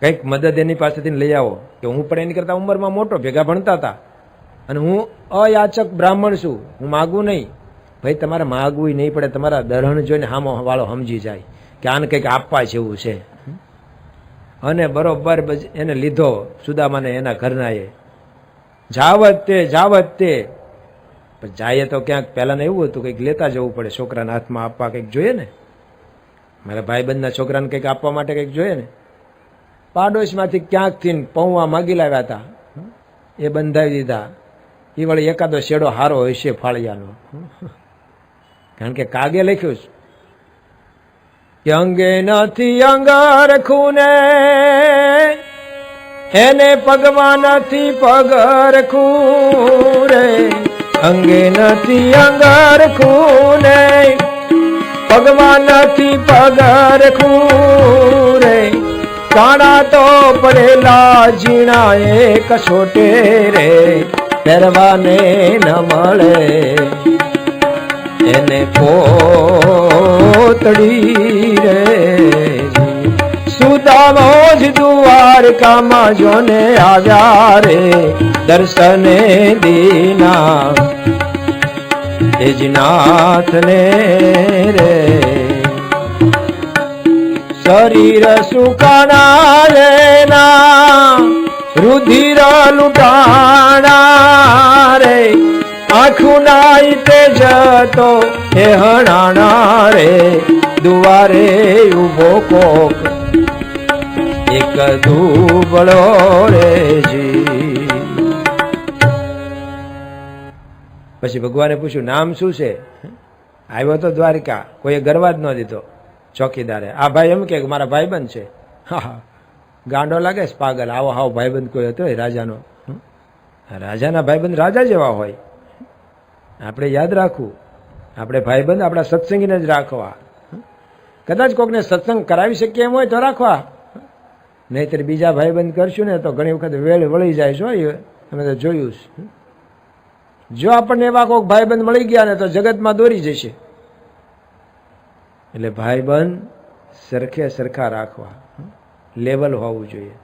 કંઈક મદદ એની પાસેથી લઈ આવો. કે હું પણ એની કરતા ઉંમરમાં મોટો, ભેગા ભણતા હતા, અને હું અયાચક બ્રાહ્મણ છું, હું માગું નહીં. ભાઈ તમારે માગવું નહીં પડે, તમારા દરહણ જોઈને હામો વાળો સમજી જાય કે આને કંઈક આપવા જેવું છે. અને બરોબર એને લીધો સુદામાને એના ઘરનાએ. જાવત તે પણ જાય તો ક્યાંક પહેલાને એવું હતું કંઈક લેતા જવું પડે, છોકરાના હાથમાં આપવા કંઈક જોઈએ ને, મારા ભાઈબંધના છોકરાને કંઈક આપવા માટે કંઈક જોઈએ ને. પાડોશમાંથી ક્યાંકથી પૌવા માગી લાવ્યા હતા, એ બંધાવી દીધા. એ વળી એકાદો શેડો હારો હશે ફાળિયાનો, કારણ કે કાગે લખ્યું કે અંગે નથી અંગર ખૂને, એને પગમાં નથી પગર ખૂરે. અંગે નથી અંગર ખૂને, પગમાં નથી પગર ખૂરે. કાણા તો પડેલા ઝીણા એક છોટે રે, પહેરવાને ન મળે એને પોતડી રે. સુદામા જ દ્વારકામાં જોને આવ્યા રે, દર્શને દીના એજનાથને રે. શરીર સુકાણા એના, રુધિર લૂંટાણા રે. આખું નાઈ તે જતો હે હણાણા રે, દુવારે ઉભો કોક એક દુબળો રે જી. પછી ભગવાને પૂછ્યું નામ શું છે? આવ્યો તો દ્વારિકા, કોઈએ ગરવા જ ન દીધો ચોકીદારે. આ ભાઈ એમ કે મારા ભાઈબંધ છે. હા, ગાંડો લાગે છે પાગલ, આવો હાવ ભાઈબંધ કોઈ હતો રાજાનો? રાજાના ભાઈબંધ રાજા જેવા હોય. આપણે યાદ રાખવું, આપણે ભાઈબંધ આપણા સત્સંગીને જ રાખવા. કદાચ કોકને સત્સંગ કરાવી શકીએ એમ હોય તો રાખવા, નહીતર બીજા ભાઈબંધ કરશું ને તો ઘણી વખત વેળ વળી જાય છો. અમે તો જોયું છે. જો આપણને એવા કોઈક ભાઈબંધ મળી ગયા ને તો જગતમાં દોરી જશે. એટલે ભાઈબંધ સરખે સરખા રાખવા, લેવલ હોવું જોઈએ.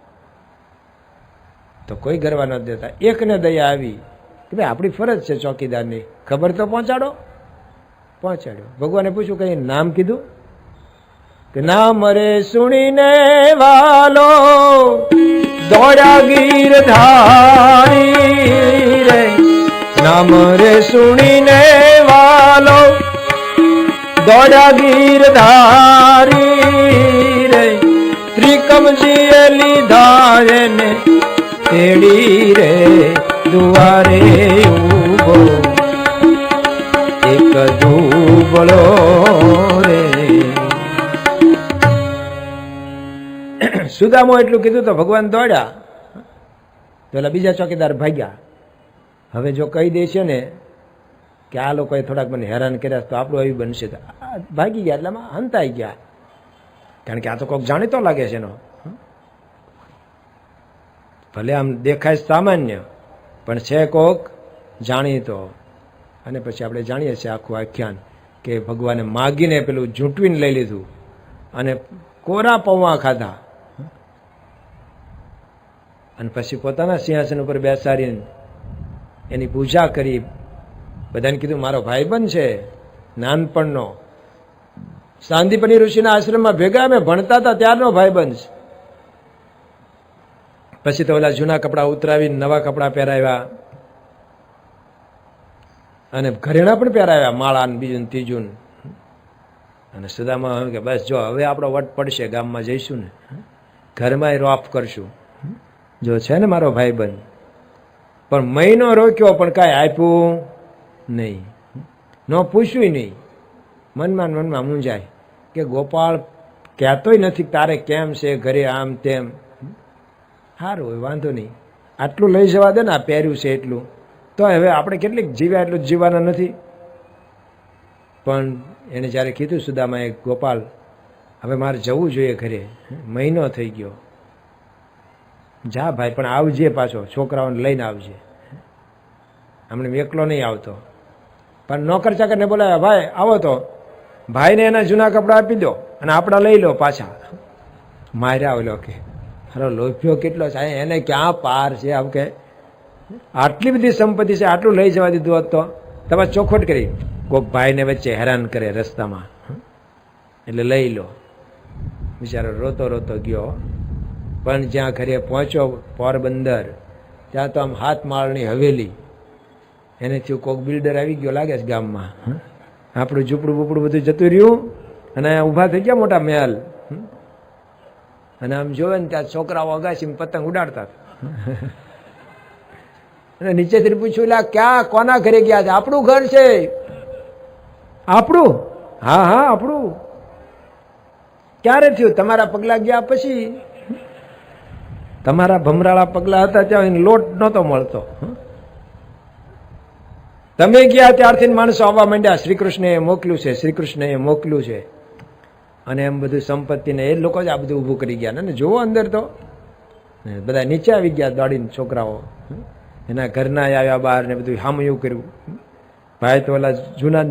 તો કોઈ ગરવા ન દેતા. એકને દયા આવી કે ભાઈ આપણી ફરજ છે ચોકીદારની, ખબર તો પહોંચાડો. પહોંચાડ્યો. ભગવાને પૂછ્યું કઈ નામ કીધું? કે નામ રે સુણીને વાલો દોડા ગીરધારી રે. નામ રે સુણીને વાલો દોડા ગીરધારી રે. ત્રિકમજીએ લીધા એને તેડી રે, દુવારે ઉભો એક દુબળો રે. સુદામો એટલું કીધું તો ભગવાન દોડ્યા. પેલા બીજા ચોકીદાર ભાગ્યા. હવે જો કહી દે છે ને કે આ લોકોએ થોડાક મને હેરાન કર્યા તો આપણું આવી બનશે, તો ભાગી ગયા. એટલામાં હંતાઈ ગયા, કારણ કે આ તો કોઈક જાણીતો લાગે છે એનો. ભલે આમ દેખાય સામાન્ય, પણ છે કોક જાણીતો. અને પછી આપણે જાણીએ છીએ આખું આખ્યાન કે ભગવાને માગીને પેલું ઝૂંટવીને લઈ લીધું અને કોરા પૌવા ખાધા, અને પછી પોતાના સિંહાસન ઉપર બેસાડીને એની પૂજા કરી. બધાને કીધું મારો ભાઈબંધ છે નાનપણનો, સાંદીપની ઋષિના આશ્રમમાં ભેગા અમે ભણતા હતા ત્યારનો ભાઈબંધ છે. પછી તો ઓલા જૂના કપડાં ઉતરાવીને નવા કપડાં પહેરાવ્યા, અને ઘરેણા પણ પહેરાવ્યા, માળા ને બીજું ત્રીજું. અને સુદામા કે બસ જો હવે આપણો વટ પડશે, ગામમાં જઈશું ને ઘરમાં રોફ કરશું. જો છે ને મારો ભાઈબંધ, પણ મહિનો રોક્યો પણ કાંઈ આપ્યું નહીં, ન પૂછ્યું નહીં. મનમાં મનમાં મૂંઝાય કે ગોપાળ કહેતોય નથી તારે કેમ છે ઘરે, આમ તેમ. સારું હોય, વાંધો નહીં, આટલું લઈ જવા દે ને, આ પહેર્યું છે એટલું. તો હવે આપણે કેટલીક જીવ્યા એટલું જ જીવવાના નથી. પણ એને જ્યારે કીધું સુદામાએ, ગોપાલ હવે મારે જવું જોઈએ ઘરે, મહિનો થઈ ગયો. જા ભાઈ, પણ આવજે પાછો, છોકરાઓને લઈને આવજે, હમણાં એકલો નહીં આવતો. પણ નોકર ચાકરને બોલાવ્યા, ભાઈ આવો તો ભાઈને એના જૂના કપડાં આપી દો અને આપણા લઈ લો પાછા. માર્યા ઓલો કે અરે લોભ્યો કેટલો છે, એને ક્યાં પાર છે. આમ કે આટલી બધી સંપત્તિ છે, આટલું લઈ જવા દીધું હોત તો તમે ચોખવટ કરી. કોઈક ભાઈને વચ્ચે હેરાન કરે રસ્તામાં એટલે લઈ લો. બિચારો રોતો રોતો ગયો. પણ જ્યાં ઘરે પહોંચ્યો પોરબંદર, ત્યાં તો આમ 7 માળની હવેલી, એને થયું કોઈક બિલ્ડર આવી ગયો લાગે છે ગામમાં. આપણું ઝૂંપડું બુપડું બધું જતું રહ્યું અને ઊભા થઈ ગયા મોટા મહેલ. અને આમ જોવે ને ત્યાં છોકરાઓ અગાશીમાં પતંગ ઉડાડતા હતા. અને નીચેથી પૂછ્યું, લા ક્યાં કોના ઘરે ગયા છે? આપણું ઘર છે. આપણું? હા હા આપણું. ક્યારે થયું? તમારા પગલા ગયા પછી. તમારા ભમરાળા પગલા હતા ત્યાં લોટ નહોતો મળતો. તમે ગયા ત્યારથી માણસો આવવા માંડ્યા, શ્રી કૃષ્ણએ મોકલ્યું છે, શ્રી કૃષ્ણએ મોકલ્યું છે. અને એમ બધું સંપત્તિને એ લોકો જ આ બધું ઊભું કરી ગયા ને. જોવો અંદર તો બધા નીચે આવી ગયા દોડીને, છોકરાઓ એના ઘરના આવ્યા બહાર ને બધું હામયું કર્યું. ભાઈ તો ઓલા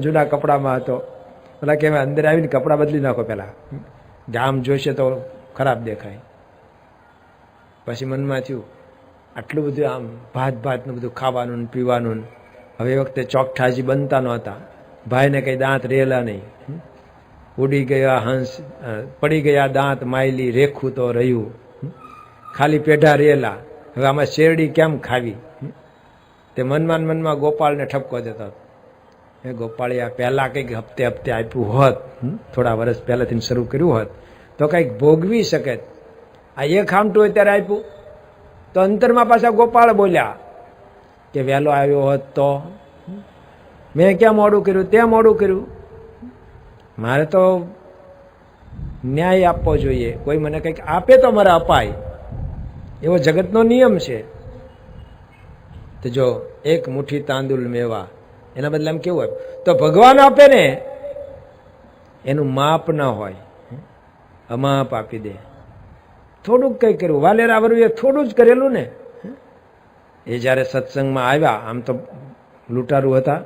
જૂના કપડામાં હતો. ઓલા કે અંદર આવીને કપડાં બદલી નાખો પેલા, ગામ જોશે તો ખરાબ દેખાય. પછી મનમાં થયું આટલું બધું આમ ભાતનું બધું ખાવાનું ને પીવાનું. હવે એ વખતે ચોકઠાજી બનતા નહોતા. ભાઈને કંઈ દાંત રહેલા નહીં. ઉડી ગયા હંસ, પડી ગયા દાંત માયલી, રેખું તો રહ્યું, ખાલી પેઢા રહેલા. હવે આમાં શેરડી કેમ ખાવી? તે મનમાં ગોપાળને ઠપકો દેતો. એ ગોપાળિયા પહેલાં કંઈક હપ્તે આપ્યું હોત, થોડા વર્ષ પહેલાંથી શરૂ કર્યું હોત તો કંઈક ભોગવી શકે. આ એક ખામટું હોય ત્યારે આપ્યું તો અંતરમાં પાછા ગોપાળ બોલ્યા કે વહેલો આવ્યો હોત તો મેં ક્યાં મોડું કર્યું, તે મોડું કર્યું. મારે તો ન્યાય આપવો જોઈએ. કોઈ મને કંઈક આપે તો મારે અપાય, એવો જગતનો નિયમ છે. તો જો એક મુઠ્ઠી તાંદુલ મેવા એના બદલે આમ કેવું હોય તો ભગવાન આપે ને એનું માપ ના હોય, અમાપ આપી દે. થોડુંક કંઈ કર્યું, વાલેરા વરુએ થોડું જ કરેલું ને. એ જ્યારે સત્સંગમાં આવ્યા, આમ તો લૂંટારું હતા,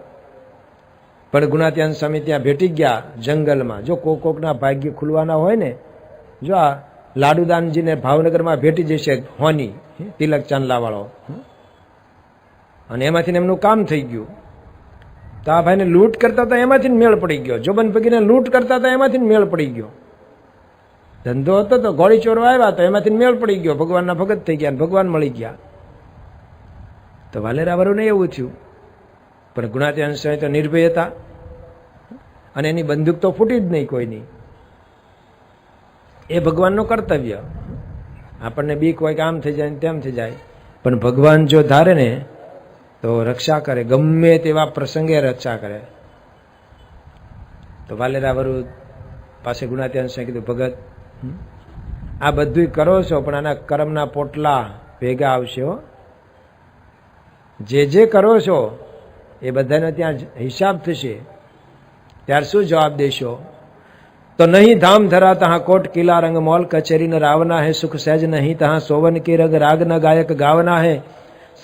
પણ ગુણાત્યાન સ્વામી ત્યાં ભેટી ગયા જંગલમાં. જો કોકના ભાગ્ય ખુલવાના હોય ને, જો આ લાડુદાનજીને ભાવનગરમાં ભેટી જશે હોની તિલક ચાંદલાવાળો, અને એમાંથી એમનું કામ થઈ ગયું. તો આ ભાઈને લૂંટ કરતા હતા એમાંથી મેળ પડી ગયો. જોબન પગીને લૂંટ કરતા હતા એમાંથી મેળ પડી ગયો. ધંધો હતો તો ઘોડી ચોરો આવ્યા તો એમાંથી મેળ પડી ગયો. ભગવાનના ભગત થઈ ગયા, ભગવાન મળી ગયા. તો વાલેરાવરુને એવું થયું. પણ ગુણાત્યાન સ્વામી તો નિર્ભય હતા અને એની બંદૂક તો ફૂટી જ નહીં કોઈની. એ ભગવાનનું કર્તવ્ય. આપણને બીક હોય કે આમ થઈ જાય તેમ થઈ જાય, પણ ભગવાન જો ધારે ને તો રક્ષા કરે, ગમે તેવા પ્રસંગે રક્ષા કરે. તો વાલેરાવરુ પાસે ગુણાત્યાન સ્વામી કીધું, ભગત આ બધું કરો છો પણ આના કર્મના પોટલા ભેગા આવશે હો. જે કરો છો એ બધાને ત્યાં હિસાબ થશે. ત્યાર શું જવાબ દેશો? તો નહીં ધામ ધરા તહાં કોટ કિલા રંગ મોલ કચેરી ન રાવના है, सुख सहज नहीं तहां सोवन की रग राग न गायक गावना है,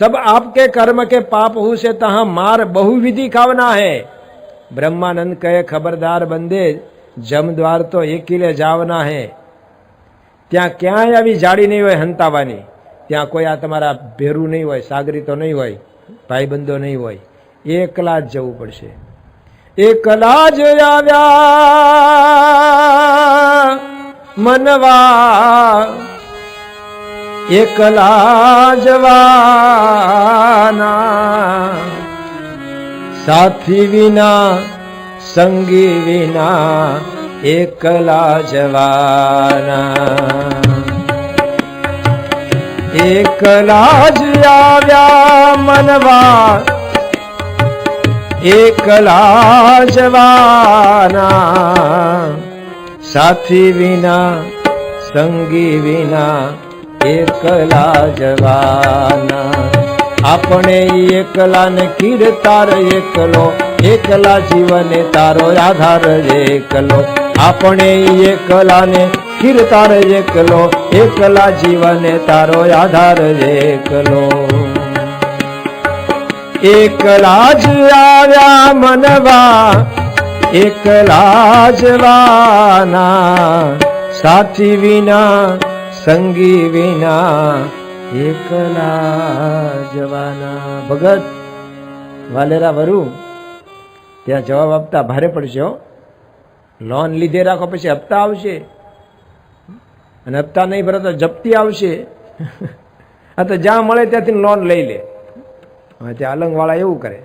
सब आपके कर्म के पाप हु से तहां मार बहुविधि खावना है. ब्रह्मानंद कहे खबरदार बंदे, जम द्वार तो एकीले जावना है. ત્યાં ક્યાંય આવી જાડી નહીં હોય હંતાવાની, ત્યાં કોઈ આ તમારા ભેરું નહીં હોય, સાગરી તો નહીં હોય, ભાઈબંધો નહીં હોય, એકલા જ જવું પડશે. એકલા જ આવ્યા મનવા, એકલા જવાના, સાથી વિના સંગી વિના એકલા જવાના. એકલા જ આવ્યા મનવા, એકલા જવાના, સાથી વિના સંગી વિના એકલા જવાના. આપણે એકલા ને કીર્તાર એકલો, એકલા જીવને તારો આધાર એકલો, આપણે એકલાને કીર્તાર એકલો, એકલા જીવને તારો આધાર એકલો. એકલા જ આવ્યા મનવા, એકલા જવાના, સાથી વિના સંગી વિના એકલા જવાના. ભગત વાલેરા વરુ ત્યાં જવાબ આપતા ભારે પડશે હો. લોન લીધે રાખો પછી હપ્તા આવશે, અને હપ્તા નહીં ભરે તો જપ્તી આવશે. આ તો જ્યાં મળે ત્યાંથી લોન લઈ લે. હવે ત્યાં અલંગ વાળા એવું કરે,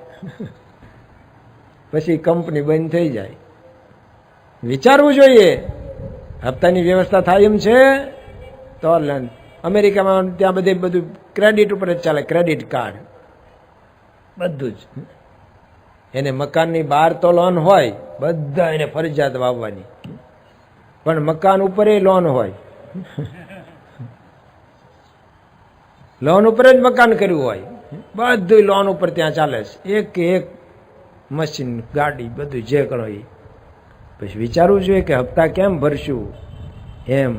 પછી કંપની બંધ થઈ જાય. વિચારવું જોઈએ. હપ્તાની વ્યવસ્થા થાય એમ છે તો અમેરિકામાં ત્યાં બધું ક્રેડિટ ઉપર જ ચાલે. ક્રેડિટ કાર્ડ બધું જ. એને મકાનની બહાર તો લોન હોય, બધા એને ફરજિયાત વાવવાની, પણ મકાન ઉપર લોન હોય. લોન ઉપર જ મકાન કર્યું હોય, બધું લોન ઉપર ત્યાં ચાલે છે. એક એક મશીન, ગાડી, બધું જે કરો એ. પછી વિચારવું જોઈએ કે હપ્તા કેમ ભરશું. એમ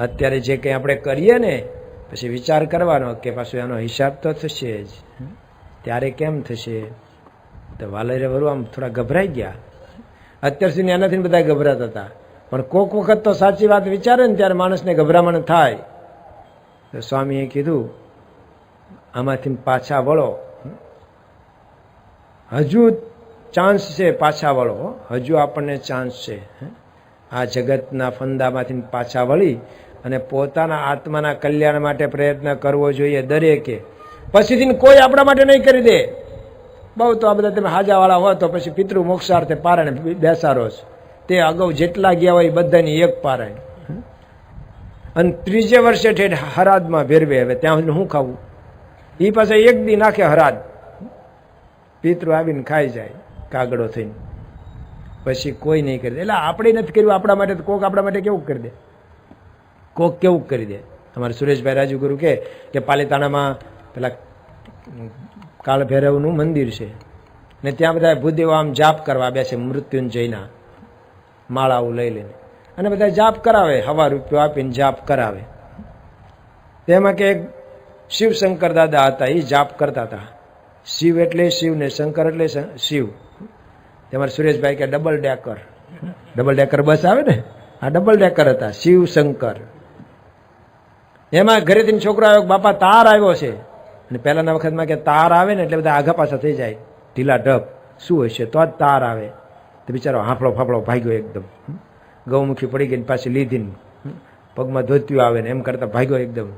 અત્યારે જે કંઈ આપણે કરીએ ને પછી વિચાર કરવાનો કે પાછું એનો હિસાબ તો થશે જ. ત્યારે કેમ થશે? તો વાલરે વરુ આમ થોડા ગભરાઈ ગયા. અત્યાર સુધી એનાથી બધા ગભરાતા હતા, પણ કોક વખત તો સાચી વાત વિચારે ને ત્યારે માણસને ગભરામણ થાય. તો સ્વામીએ કીધું આમાંથી પાછા વળો, હજુ ચાન્સ છે, પાછા વળો, હજુ આપણને ચાન્સ છે. આ જગતના ફંદામાંથી પાછા વળી અને પોતાના આત્માના કલ્યાણ માટે પ્રયત્ન કરવો જોઈએ દરેકે. પછીથી કોઈ આપણા માટે નહીં કરી દે. બહુ તો આ બધા તમે હાજાવાળા હોય તો પછી પિતૃ મોક્ષાર્થે પારાયણ બેસાડો છો. તે અગાઉ જેટલા ગયા હોય બધાની એક પારાયણ, અને ત્રીજે વર્ષે ઠેઠ હરાદમાં ભેરવે. હવે ત્યાં શું ખાવું? એ પાસે એક દી નાખે હરાદ, પિતૃ આવીને ખાઈ જાય કાગડો થઈને. પછી કોઈ નહીં કરી દે. એટલે આપણે નથી કર્યું આપણા માટે, કોક આપણા માટે કેવું કરી દે, કોક કેવું કરી દે. અમારે સુરેશભાઈ રાજુગુરુ કે પાલીતાણામાં પેલા કાળ ભૈરવનું મંદિર છે ને ત્યાં બધા ભૂદેવો આમ જાપ કરવા બેસે, મૃત્યુંજયના માળાઓ લઈ લઈને, અને બધા જાપ કરાવે, હવા રૂપિયો આપીને જાપ કરાવે. તેમાં કે એક શિવશંકર દાદા હતા, એ જાપ કરતા હતા. શિવ એટલે શિવ ને શંકર એટલે શિવ. તમારે સુરેશભાઈ કે ડબલ ડેકર બસ આવે ને, આ ડબલ ડેકર હતા શિવ શંકર. એમાં ઘરેથી છોકરો આવ્યો, બાપા તાર આવ્યો છે. અને પહેલાના વખતમાં કે તાર આવે ને એટલે બધા આઘા પાછા થઈ જાય, ઢીલા ઢબ. શું હશે તો જ તાર આવે. તો બિચારો હાંફળો ફાફળો ભાગ્યો એકદમ. ગૌમુખી પડી ગઈ પાછી લીધી, પગમાં ધોત્યું આવે ને એમ કરતા ભાગ્યો એકદમ.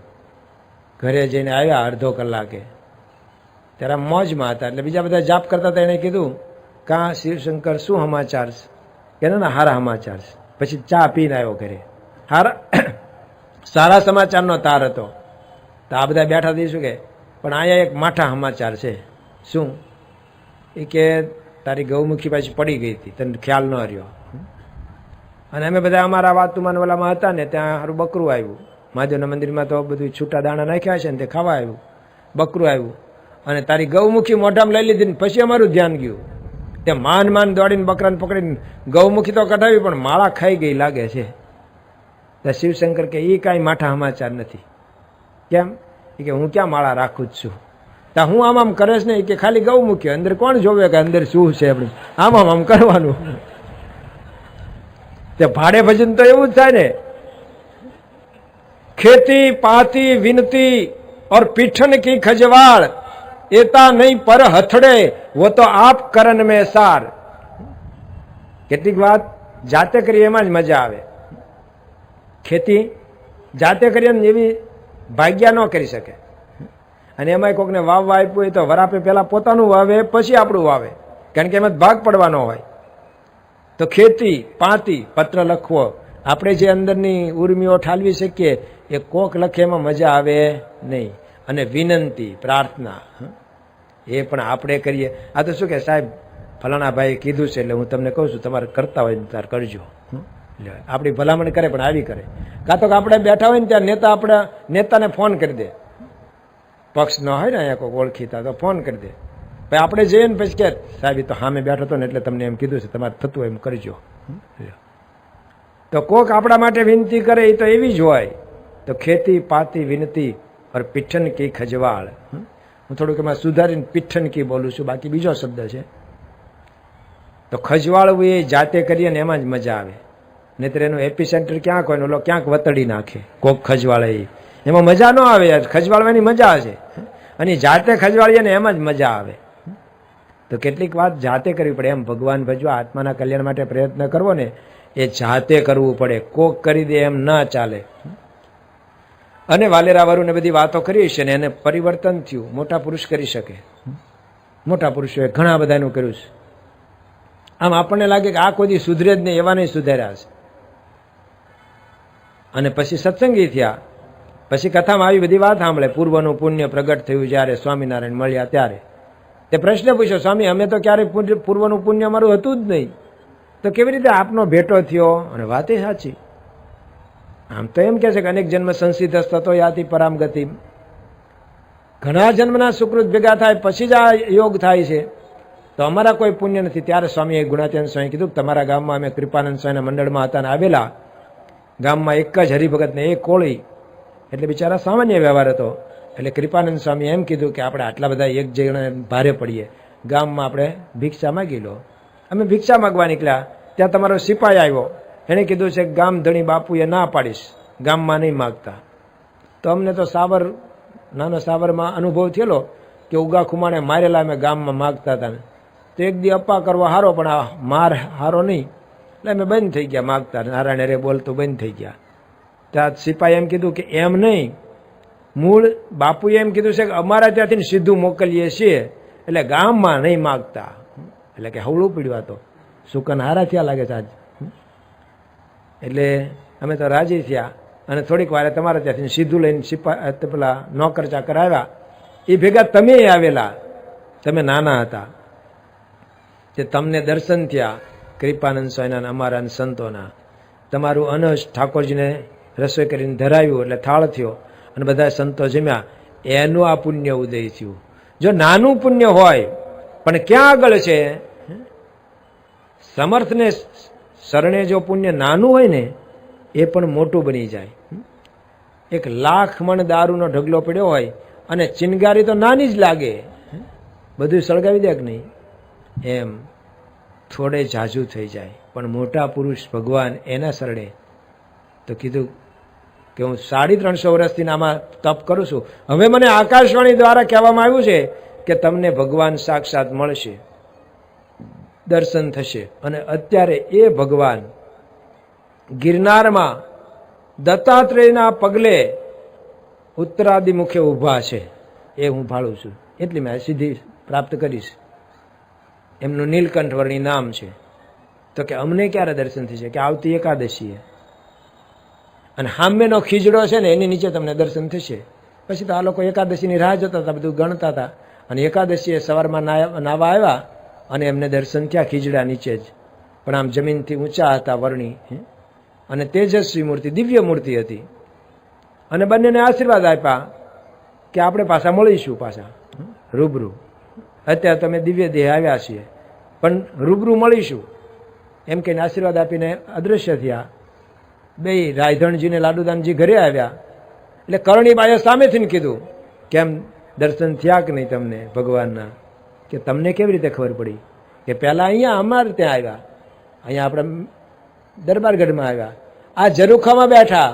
ઘરે જઈને આવ્યા અડધો કલાકે, ત્યારે મોજમાં હતા. એટલે બીજા બધા જાપ કરતા હતા. એને કીધું કાં શિવશંકર શું સમાચાર છે? કે ના હારા સમાચાર છે. પછી ચા પીને આવ્યો ઘરે. સારા સમાચારનો તાર હતો. તો આ બધા બેઠા દઈશું કે પણ અહીંયા એક માઠા સમાચાર છે. શું? એ કે તારી ગૌમુખી પાછી પડી ગઈ હતી, તને ખ્યાલ ન રહ્યો. અને અમે બધા અમારા વાતુમાન વાલામાં હતા ને ત્યાં સારું બકરું આવ્યું. મહાદેવના મંદિરમાં તો બધું છૂટા દાણા નાખ્યા છે ને તે ખાવા આવ્યું. બકરું આવ્યું અને તારી ગૌમુખી મોઢામાં લઈ લીધી ને પછી અમારું ધ્યાન ગયું. તે માન દોડીને બકરાને પકડીને ગૌમુખી તો કઢાવી પણ માળા ખાઈ ગઈ લાગે છે. તો શિવશંકર કે એ કાંઈ માઠા સમાચાર નથી. કેમ? એ કે હું ક્યાં માળા રાખું જ છું. તા હું આમ કરે છે ને કે ખાલી ગૌમુખી, અંદર કોણ જોવે કે અંદર શું છે? આપણે આમ કરવાનું. તે ભાડે ભજન તો એવું જ થાય ને. खेती पाती विनती और पीठन की खजवाड़ एता नहीं पर हथड़े वो तो आप करन में सार. કેટલીક વાત જાતે કરીએ એમાં જ મજા આવે. ખેતી જાતે કરીએ ને એવી ભાગ્યા ન કરી શકે. અને એમાં કોકને વાવવા આપ્યું હોય તો વરાપે પહેલા પોતાનું વાવે પછી આપણું વાવે, કારણ કે એમાં ભાગ પડવાનો હોય. તો ખેતી પાતી પત્ર લખવો, આપણે જે અંદરની ઉર્મિઓ ઠાલવી શકીએ એ કોક લખે એમાં મજા આવે નહીં. અને વિનંતી પ્રાર્થના એ પણ આપણે કરીએ. આ તો શું કે સાહેબ ફલાણા ભાઈએ કીધું છે એટલે હું તમને કહું છું, તમારે કરતા હોય ને તાર કરજો. આપણી ભલામણ કરે પણ આવી કરે. કાં તો આપણે બેઠા હોય ને ત્યાં નેતા આપણા નેતાને ફોન કરી દે, પક્ષ ન હોય ને અહીંયા કોઈ ઓળખીતા તો ફોન કરી દે. ભાઈ આપણે જઈએ ને પછી કે સાહેબ તો સામે બેઠો હતો ને એટલે તમને એમ કીધું છે, તમારે થતું હોય એમ કરજો. તો કોક આપણા માટે વિનંતી કરે એ તો એવી જ હોય. તો ખેતી પાતી વિનતી और પીઠન કી ખજવાળ. હું થોડુંક એમાં સુધારીને પીઠન કી બોલું છું, બાકી બીજો શબ્દ છે. તો ખજવાળવું એ જાતે કરીએ ને એમાં જ મજા આવે. નહીતર એનું એપિસેન્ટર ક્યાંક હોય ને ઓલો ક્યાંક વતડી નાખે કોક ખજવાળે, એમાં મજા ન આવે. ખજવાળવાની મજા છે, અને જાતે ખજવાળીએ ને એમાં જ મજા આવે. તો કેટલીક વાત જાતે કરવી પડે. એમ ભગવાન ભજવા, આત્માના કલ્યાણ માટે પ્રયત્ન કરવો ને એ જાતે કરવું પડે. કોક કરી દે એમ ના ચાલે. અને વાલેરાવાળુને બધી વાતો કરી છે ને એને પરિવર્તન થયું. મોટા પુરુષ કરી શકે. મોટા પુરુષોએ ઘણા બધાનું કર્યું છે. આમ આપણને લાગે કે આ કોઈ સુધરે જ નહીં, એવા નહીં સુધાર્યા છે. અને પછી સત્સંગી થયા, પછી કથામાં આવી બધી વાત સાંભળે. પૂર્વનું પુણ્ય પ્રગટ થયું જ્યારે સ્વામિનારાયણ મળ્યા ત્યારે. તે પ્રશ્ન પૂછ્યો, સ્વામી અમે તો ક્યારેય પૂર્વનું પુણ્ય અમારું હતું જ નહીં, તો કેવી રીતે આપનો ભેટો થયો? અને વાત એ સાચી. આમ તો એમ કે છે કે અનેક જન્મ સંસિદ્ધ થતો યાતિ પરામ ગતિ. ઘણા જન્મના સુકૃત ભેગા થાય પછી જ આ યોગ થાય છે. તો અમારા કોઈ પુણ્ય નથી. ત્યારે સ્વામીએ ગુણાત્યાન સ્વામી કીધું, તમારા ગામમાં અમે કૃપાનંદ સ્વામીના મંડળમાં હતા ને આવેલા. ગામમાં એક જ હરિભગત ને એક કોળી, એટલે બિચારા સામાન્ય વ્યવહાર હતો. એટલે કૃપાનંદ સ્વામી એમ કીધું કે આપણે આટલા બધા એક જણા ભારે પડીએ, ગામમાં આપણે ભિક્ષા માગી લો. અમે ભિક્ષા માગવા નીકળ્યા, ત્યાં તમારો સિપાઈ આવ્યો. એણે કીધું છે ગામ ધણી બાપુએ ના પાડીશ, ગામમાં નહીં માગતા. તો અમને તો નાનો સાવરમાં અનુભવ થયેલો કે ઉગા ખુમાણે મારેલા અમે ગામમાં માગતા હતા ને. તો એક દી અપ્પા કરવા હારો, પણ આ માર હારો નહીં, એટલે અમે બંધ થઈ ગયા માગતા. નારાયણ રે બોલતું બંધ થઈ ગયા. ત્યાં સિપાઈ એમ કીધું કે એમ નહીં, મૂળ બાપુએ એમ કીધું છે કે અમારા ત્યાંથી સીધું મોકલીએ છીએ, એટલે ગામમાં નહીં માગતા. એટલે કે હવળું પીડ્યું. તો સુકન હારા થયા લાગે છે આજ. એટલે અમે તો રાજી થયા, અને થોડીક વાર તમારા ત્યાંથી સીધું લઈને સિપાઈ પેલા નોકર ચાકર આવ્યા. એ ભેગા તમે આવેલા, તમે નાના હતા. તે તમને દર્શન થયા કૃપાનંદ સ્વામીના અમારા સંતોના. તમારું અનસ ઠાકોરજીને રસોઈ કરીને ધરાવ્યું એટલે થાળ થયો, અને બધા સંતો જમ્યા. એનું આ પુણ્ય ઉદય થયું. જો નાનું પુણ્ય હોય પણ ક્યાં આગળ છે, સમર્થને શરણે જો પુણ્ય નાનું હોય ને એ પણ મોટું બની જાય. 1,00,000 મણ દારૂનો ઢગલો પડ્યો હોય અને ચિનગારી તો નાની જ લાગે, બધું સળગાવી દે કે નહીં, એમ થોડે જાજુ થઈ જાય. પણ મોટા પુરુષ ભગવાન એના શરણે. તો કીધું કે હું 350 વર્ષથી આમાં તપ કરું છું. હવે મને આકાશવાણી દ્વારા કહેવામાં આવ્યું છે કે તમને ભગવાન સાક્ષાત મળશે, દર્શન થશે. અને અત્યારે એ ભગવાન ગિરનારમાં દત્તાત્રેયના પગલે ઉત્તરાદિમુખે ઊભા છે. એ હું ભાળું છું, એટલી મેં સિદ્ધિ પ્રાપ્ત કરીશ. એમનું નીલકંઠ વર્ણી નામ છે. તો કે અમને ક્યારે દર્શન થશે? કે આવતી એકાદશીએ. અને હામેનો ખીજડો છે ને એની નીચે તમને દર્શન થશે. પછી તો આ લોકો એકાદશીની રાહ જોતા હતા, બધું ગણતા હતા. અને એકાદશીએ સવારમાં નાવા આવ્યા અને એમને દર્શન થયા ખીજડા નીચે જ. પણ આમ જમીનથી ઊંચા હતા વર્ણી, અને તેજસ્વી મૂર્તિ, દિવ્ય મૂર્તિ હતી. અને બંનેને આશીર્વાદ આપ્યા કે આપણે પાછા મળીશું, પાછા રૂબરૂ. અત્યારે તમે દિવ્ય દેહ આવ્યા છીએ પણ રૂબરૂ મળીશું, એમ કહીને આશીર્વાદ આપીને અદૃશ્ય થયા. બે રાયધણજીને લાડુદાનજી ઘરે આવ્યા. એટલે કરણીબાઈએ સામેથી કીધું કેમ દર્શન થયા કે નહીં તમને ભગવાનના? કે તમને કેવી રીતે ખબર પડી? કે પહેલા અહીંયા અમારે ત્યાં આવ્યા, અહીંયા આપણે દરબારગઢમાં આવ્યા, આ ઝરૂખામાં બેઠા,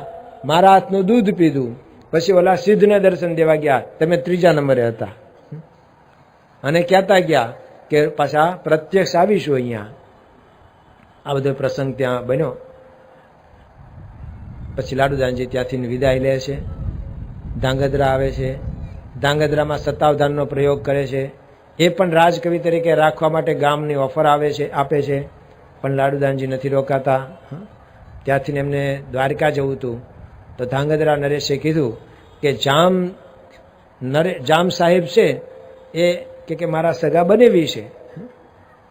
મારા હાથનું દૂધ પીધું, પછી ઓલા સિદ્ધને દર્શન દેવા ગયા, તમે 3જા નંબરે હતા. અને કહેતા ગયા કે પાછા પ્રત્યક્ષ આવીશું અહીંયા. આ બધો પ્રસંગ ત્યાં બન્યો. પછી લાડુદાનજી ત્યાંથી વિદાય લે છે, ધાંગધ્રા આવે છે. ધાંગધ્રામાં સતાવધાનનો પ્રયોગ કરે છે. એ પણ રાજકવિ તરીકે રાખવા માટે ગામની ઓફર આપે છે, પણ લાડુદાનજી નથી રોકાતા. ત્યાંથી એમને દ્વારકા જવું હતું. તો ધાંગધ્રા નરેશે કીધું કે જામ સાહેબ છે એ કે મારા સગા બનેવી છે,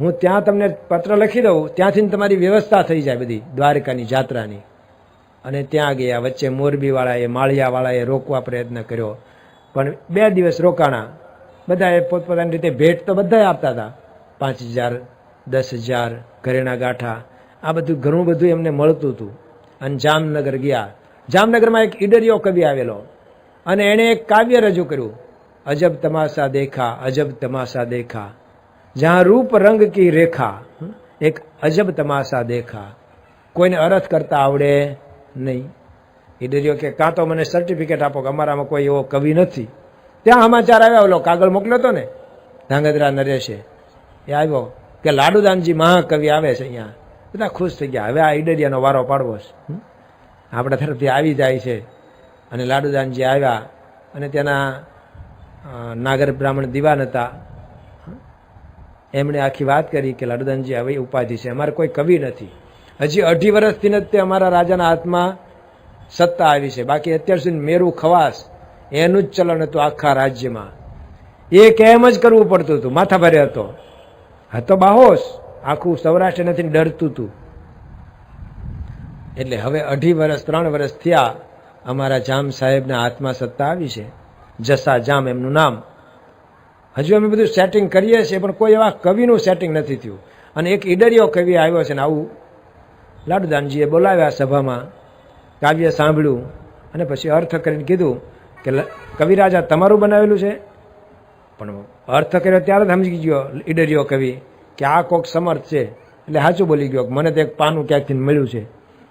હું ત્યાં તમને પત્ર લખી દઉં, ત્યાંથી તમારી વ્યવસ્થા થઈ જાય બધી દ્વારકાની જાત્રાની. અને ત્યાં ગયા. વચ્ચે મોરબીવાળાએ માળિયાવાળાએ રોકવા પ્રયત્ન કર્યો, પણ 2 દિવસ રોકાણા. બધાએ પોતપોતાની રીતે ભેટ તો બધાએ આપતા હતા, 5,000 10,000 ઘરેણા ગાંઠા, આ બધું ઘણું બધું એમને મળતું હતું. અને જામનગર ગયા. જામનગરમાં એક ઈડરિયો કવિ આવેલો અને એણે એક કાવ્ય રજૂ કર્યું, અજબ તમાશા દેખા, અજબ તમાશા દેખા, જ્યાં રૂપ રંગ કી રેખા, એક અજબ તમાશા દેખા. કોઈને અર્થ કરતા આવડે નહીં. ઈડરિયો કે કાં તો મને સર્ટિફિકેટ આપો કે અમારામાં કોઈ એવો કવિ નથી. ત્યાં સમાચાર આવ્યા, ઓલો કાગળ મોકલ્યો હતો ને ધાંગધ્રા નરેશે, એ આવ્યો કે લાડુદાનજી મહાકવિ આવે છે અહીંયા. બધા ખુશ થઈ ગયા, હવે આ ઈડરિયાનો વારો પાડવો છે, આપણા તરફથી આવી જાય છે. અને લાડુદાનજી આવ્યા અને ત્યાંના નાગર બ્રાહ્મણ દિવાન હતા, એમણે આખી વાત કરી કે લાડુદાનજી હવે ઉપાધિ છે, અમારે કોઈ કવિ નથી. હજી 2.5 વર્ષથી જ તે અમારા રાજાના હાથમાં સત્તા આવી છે, બાકી અત્યાર સુધી મેરુ ખવાસ એનું જ ચલણ હતું આખા રાજ્યમાં. એ કેમ જ કરવું પડતું હતું, માથા ભારે હતો બાહોશ, આખું સૌરાષ્ટ્ર નથી ડરતું હતું. એટલે હવે 2.5 વર્ષ 3 વર્ષ થયા અમારા જામ સાહેબના હાથમાં સત્તા આવી છે, જસા જામ એમનું નામ. હજુ અમે બધું સેટિંગ કરીએ છીએ પણ કોઈ એવા કવિનું સેટિંગ નથી થયું. અને એક ઈડરિયો કવિ આવ્યો છે ને આવું લાડુદાનજીએ બોલાવ્યા સભામાં, કાવ્ય સાંભળ્યું અને પછી અર્થ કરીને કીધું કે કવિરાજા તમારું બનાવેલું છે. પણ અર્થ કર્યો ત્યારે જ સમજી ગયો ઈડરિયો કવિ કે આ કોક સમર્થ છે, એટલે સાચું બોલી ગયો કે મને તો એક પાનું ક્યાંકથી મળ્યું છે,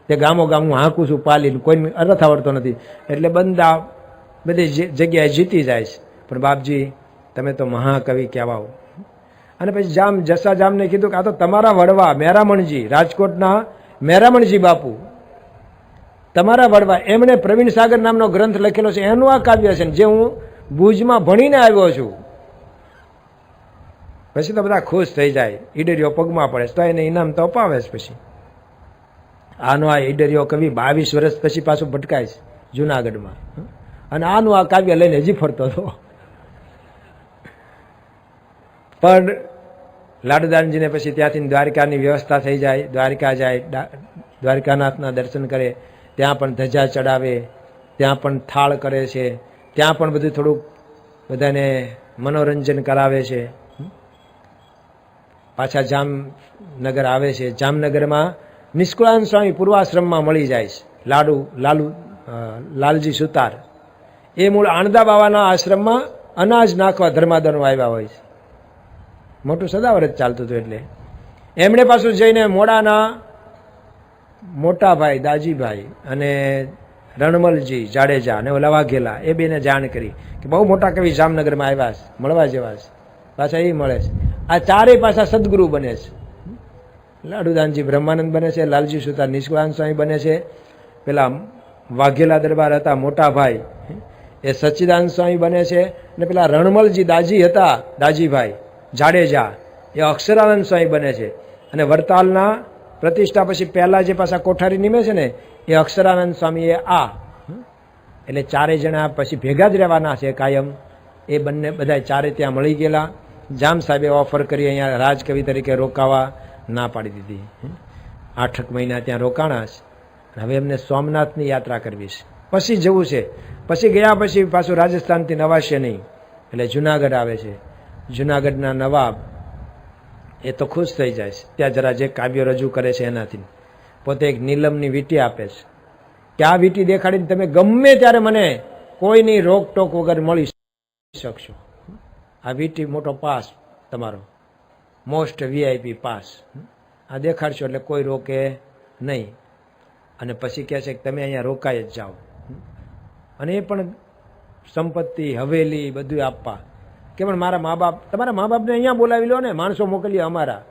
તે ગામો ગામ હું હાંકું છું પાલીને, કોઈને અર્થ આવડતો નથી, એટલે બંદા બધી જગ્યાએ જીતી જાય છે. પણ બાપજી તમે તો મહાકવિ કહેવાઓ. અને પછી જસા જામને કીધું કે આ તો તમારા વડવા મેરામણજી, રાજકોટના મેરામણજી બાપુ તમારા વડવા, એમણે પ્રવીણ સાગર નામનો ગ્રંથ લખેલો છે, એનું આ કાવ્ય છે જે હું ભુજમાં ભણીને આવ્યો છું. પછી તો બધા ખુશ થઈ જાય, ઈડરિયો પગમાં પડે તો એને ઇનામ તો અપાવે છે. પછી આનો આ ઈડરિયો કવિ 22 વર્ષ પછી પાછું ભટકાય છે જુનાગઢમાં, અને આનું આ કાવ્ય લઈને હજી ફરતો હતો. પણ લાડુદાનજીને પછી ત્યાંથી દ્વારકાની વ્યવસ્થા થઈ જાય, દ્વારકા જાય, દ્વારકાનાથના દર્શન કરે, ત્યાં પણ ધજા ચડાવે, ત્યાં પણ થાળ કરે છે, ત્યાં પણ બધું થોડુંક બધાને મનોરંજન કરાવે છે. પાછા જામનગર આવે છે. જામનગરમાં નિષ્કુળાનંદ સ્વામી પૂર્વાશ્રમમાં મળી જાય છે. લાલજી સુતાર એ મૂળ આણંદા બાવાના આશ્રમમાં અનાજ નાખવા ધર્માદરનો આવ્યા હોય છે. મોટું સદાવ્રત ચાલતું હતું. એટલે એમણે પાછું જઈને મોડાના મોટા ભાઈ દાજીભાઈ અને રણમલજી જાડેજા અને ઓલા વાઘેલા એ બેને જાણ કરી કે બહુ મોટા કવિ જામનગરમાં આવ્યા છે, મળવા જેવા છે. પાછા એ મળે છે. આ ચારેય પાછા સદગુરુ બને છે. લાડુદાનજી બ્રહ્માનંદ બને છે, લાલજી સુતાર નિષ્કુળાનંદ સ્વામી બને છે, પેલા વાઘેલા દરબાર હતા મોટા ભાઈ એ સચ્ચિદાનંદ સ્વામી બને છે, અને પેલા રણમલજી દાજી હતા દાજીભાઈ જાડેજા એ અક્ષરાનંદ સ્વામી બને છે. અને વડતાલના પ્રતિષ્ઠા પછી પહેલા જે પાછા કોઠારી નીમે છે ને એ અક્ષરાનંદ સ્વામી એ આ, એટલે ચારે જણા પછી ભેગા જ રહેવાના છે કાયમ. એ બંને બધા ચારે ત્યાં મળી ગયેલા. જામ સાહેબે ઓફર કરી અહીંયા રાજકવિ તરીકે રોકાવા, ના પાડી દીધી. 8 મહિના ત્યાં રોકાણા છે. હવે એમને સોમનાથની યાત્રા કરવી છે, પછી જવું છે. પછી ગયા પછી પાછું રાજસ્થાનથી નવાશે નહીં, એટલે જુનાગઢ આવે છે. જુનાગઢના નવાબ એ તો ખુશ થઈ જાય છે, ત્યાં જરા જે કાવ્ય રજૂ કરે છે એનાથી. પોતે એક નીલમની વીંટી આપે છે કે આ વીંટી દેખાડીને તમે ગમે ત્યારે મને કોઈની રોકટોક વગર મળી શકશો. આ વીંટી મોટો પાસ તમારો, મોસ્ટ VIP પાસ, આ દેખાડશો એટલે કોઈ રોકે નહીં. અને પછી કહે છે કે તમે અહીંયા રોકાઈ જ જાઓ. અને એ પણ સંપત્તિ હવેલી બધું આપવા કે પણ મારા મા બાપ, તમારા મા બાપને અહીંયા બોલાવી લો ને, માણસો મોકલીએ અમારા,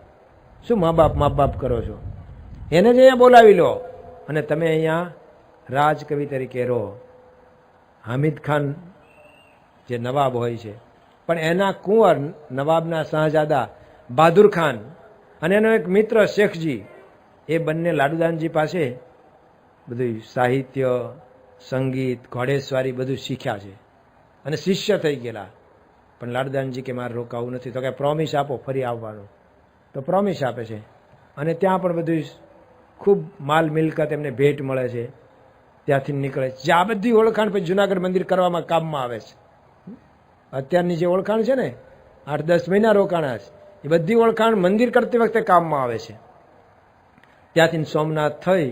શું મા બાપ કરો છો, એને જ અહીંયા બોલાવી લો અને તમે અહીંયા રાજકવિ તરીકે રહો. હામિદ ખાન જે નવાબ હોય છે, પણ એના કુંવર નવાબના શાહજાદા બહાદુર ખાન અને એનો એક મિત્ર શેખજી, એ બંને લાડુદાનજી પાસે બધું સાહિત્ય, સંગીત, ઘોડેસવારી બધું શીખ્યા છે અને શિષ્ય થઈ ગયેલા. પણ લાડુદાનજી કે મારે રોકાવું નથી, તો કે પ્રોમિસ આપો ફરી આવવાનું. તો પ્રોમિસ આપે છે. અને ત્યાં પણ બધું ખૂબ માલ મિલકત એમને ભેટ મળે છે, ત્યાંથી નીકળે છે. જે આ બધી ઓળખાણ પછી જુનાગઢ મંદિર કરવામાં કામમાં આવે છે. અત્યારની જે ઓળખાણ છે ને 8-10 મહિના રોકાણા છે, એ બધી ઓળખાણ મંદિર કરતી વખતે કામમાં આવે છે. ત્યાંથી સોમનાથ થઈ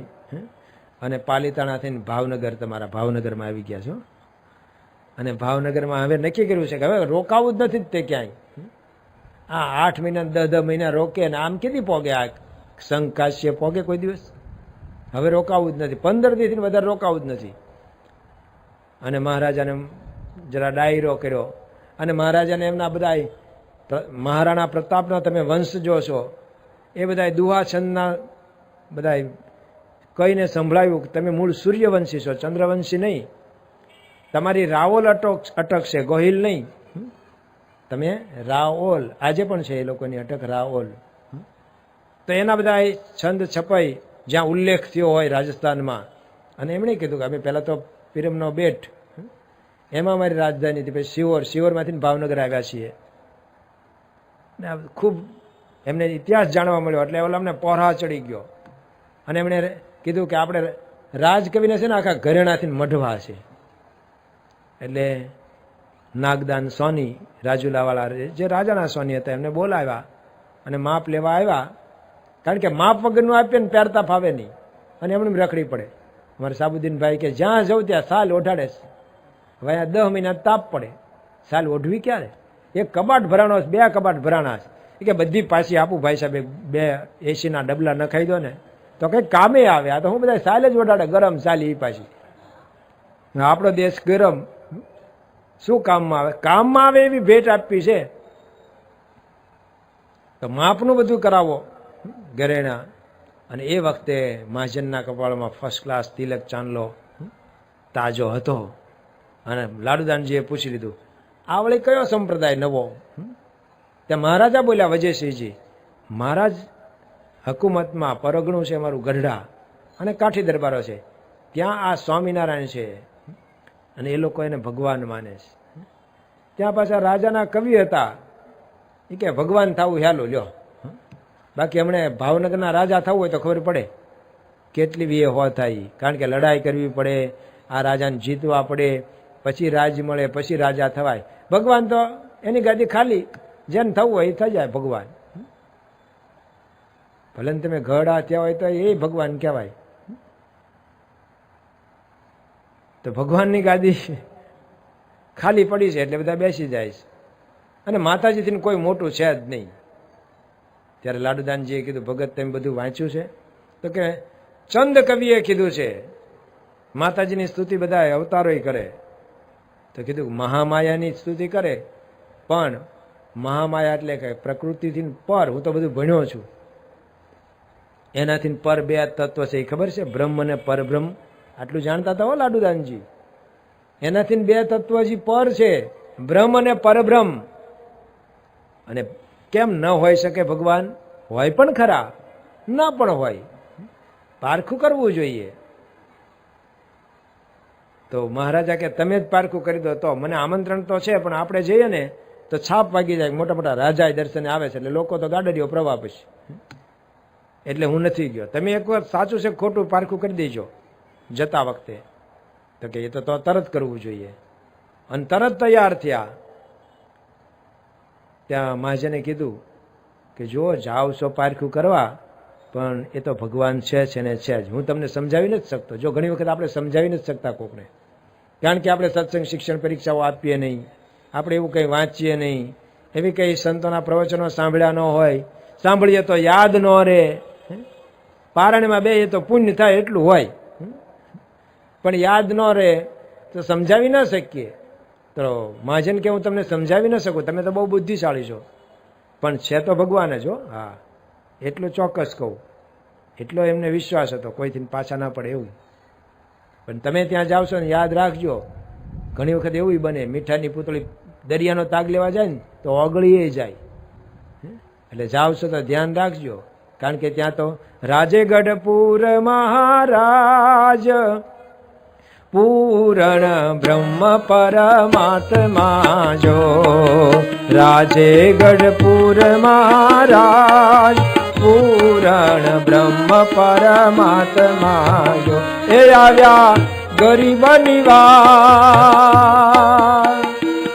અને પાલીતાણા થઈને ભાવનગર, તમારા ભાવનગરમાં આવી ગયા છો. અને ભાવનગરમાં હવે નક્કી કર્યું છે કે હવે રોકાવું જ નથી તે ક્યાંય. આ 8 મહિના 10 મહિના રોકે ને આમ કેદી પોગે, આ સંકાશ્ય પોગે કોઈ દિવસ? હવે રોકાવું જ નથી, 15 દિવસથી વધારે રોકાવું જ નથી. અને મહારાજાને જરા ડાયરો કર્યો અને મહારાજાને એમના બધા મહારાણા પ્રતાપના તમે વંશજો છો એ બધા દુહા છંદના બધા કહીને સંભળાવ્યું કે તમે મૂળ સૂર્યવંશી છો, ચંદ્રવંશી નહીં. તમારી રાઓલ અટકશે, ગોહિલ નહીં. તમે રાઓલ, આજે પણ છે એ લોકોની અટક રાઓલ. તો એના બધા છંદ છપાઈ જ્યાં ઉલ્લેખ થયો હોય રાજસ્થાનમાં. અને એમણે કીધું કે અમે પહેલાં તો પીરમનો બેટ, એમાં અમારી રાજધાની હતી. પછી શિહોર, શિહોરમાંથી ભાવનગર આવ્યા છીએ. ખૂબ એમને ઇતિહાસ જાણવા મળ્યો એટલે ઓલા અમને પહોરા ચડી ગયો. અને એમણે કીધું કે આપણે રાજકવિને છે ને આખા ઘરેણાથી મઢવા છે. એટલે નાગદાન સોની, રાજુલાવાળા જે રાજાના સોની હતા, એમને બોલાવ્યા અને માપ લેવા આવ્યા. કારણ કે માપ વગરનું આપીએ ને પહેરતા ફાવે નહીં અને એમણે રખડી પડે. અમારે સાબુદ્દીનભાઈ કે જ્યાં જવું ત્યાં સાલ ઓઢાડે છે. હવે આ 10 મહિના તાપ પડે, સાલ ઓઢવી ક્યારે? એક કબાટ ભરાણો છે, 2 કબાટ ભરાણા છે. એ કે બધી પાછી આપું ભાઈ સાહેબ, 2 એસીના ડબલા નખાઈ દો ને તો કંઈક કામે આવે. આ તો હું બધા સાલ જ ઓઢાડે, ગરમ સાલી. એ પાછી આપણો દેશ ગરમ, શું કામમાં આવે? કામમાં આવે એવી ભેટ આપવી છે તો માપનું બધું કરાવો, ઘરેણા. અને એ વખતે મહાજનના કપાળમાં ફર્સ્ટ ક્લાસ તિલક ચાંદલો તાજો હતો. અને લાડુદાનજીએ પૂછી લીધું આ વળી કયો સંપ્રદાય નવો? ત્યાં મહારાજા બોલ્યા, વજયસિંહજી, મહારાજ હકુમતમાં પરગણું છે અમારું ગઢડા અને કાઠી દરબારો છે, ત્યાં આ સ્વામિનારાયણ છે અને એ લોકો એને ભગવાન માને છે. ત્યાં પાછા રાજાના કવિ હતા, એ કે ભગવાન થવું હેલો લ્યો. બાકી હમણે ભાવનગરના રાજા થવું હોય તો ખબર પડે કેટલી વીએ હો થાય. કારણ કે લડાઈ કરવી પડે, આ રાજાને જીતવા પડે, પછી રાજ મળે, પછી રાજા થવાય. ભગવાન તો એની ગાદી ખાલી, જેને થવું હોય એ થઈ જાય ભગવાન. ભલે ને તમે ઘરડા થયા હોય તો એ ભગવાન કહેવાય. તો ભગવાનની ગાદી ખાલી પડી છે એટલે બધા બેસી જાય છે. અને માતાજીથી કોઈ મોટું છે જ નહીં. ત્યારે લાડુદાનજીએ કીધું, ભગત તમે બધું વાંચ્યું છે? તો કે ચંદ કવિએ કીધું છે માતાજીની સ્તુતિ બધા અવતારોય કરે. તો કીધું મહામાયાની સ્તુતિ કરે, પણ મહામાયા એટલે કે પ્રકૃતિથી પર. હું તો બધું ભણ્યો છું. એનાથી પર 2 તત્વ છે, એ ખબર છે? બ્રહ્મ અને પરબ્રહ્મ. આટલું જાણતા હતા હો લાડુદાનજી. એનાથી 2 તત્વ જે પર છે, બ્રહ્મ અને પરબ્રહ્મ. અને કેમ ન હોઈ શકે ભગવાન? હોય પણ ખરા, ના પણ હોય. પારખું કરવું જોઈએ. તો મહારાજા કે તમે જ પારખું કરી દો. તો મને આમંત્રણ તો છે પણ આપણે જઈએ ને તો છાપ વાગી જાય. મોટા મોટા રાજા દર્શને આવે છે એટલે લોકો તો ગાડડીઓ પ્રવાહ પછી. એટલે હું નથી ગયો. તમે એક વાર સાચું છે ખોટું પારખું કરી દેજો જતા વખતે. તો કે એ તો તરત કરવું જોઈએ. અને તરત તૈયાર થયા. ત્યાં મહાજને કીધું કે જો જાઓ છો પારખું કરવા, પણ એ તો ભગવાન છે ને છે જ. હું તમને સમજાવી નથી શકતો. જો ઘણી વખત આપણે સમજાવી નથી શકતા કોકને, કારણ કે આપણે સત્સંગ શિક્ષણ પરીક્ષાઓ આપીએ નહીં, આપણે એવું કંઈ વાંચીએ નહીં, એવી કંઈ સંતોના પ્રવચનો સાંભળ્યા ન હોય. સાંભળીએ તો યાદ ન રહે, પારણમાં બેહીએ તો પુણ્ય થાય એટલું હોય, પણ યાદ ન રહે તો સમજાવી ન શકીએ. તો મહાજન કે હું તમને સમજાવી ન શકું, તમે તો બહુ બુદ્ધિશાળી છો, પણ છે તો ભગવાન જ હો. હા, એટલું ચોક્કસ કહું. એટલો એમને વિશ્વાસ હતો, કોઈથી પાછા ના પડે એવું. પણ તમે ત્યાં જાવ છો ને યાદ રાખજો, ઘણી વખત એવું બને મીઠાની પૂતળી દરિયાનો તાગ લેવા જાય ને તો ઓગળી જાય. એટલે જાવ છો તો ધ્યાન રાખજો, કારણ કે ત્યાં તો રાજેગઢપુર મહારાજ પૂરણ બ્રહ્મ પરમાત્મા જો. રાજેગઢપુર મહારાજ પૂરણ બ્રહ્મ પરમાત્મા જો. એ આવ્યા ગરીબ નિવાજ,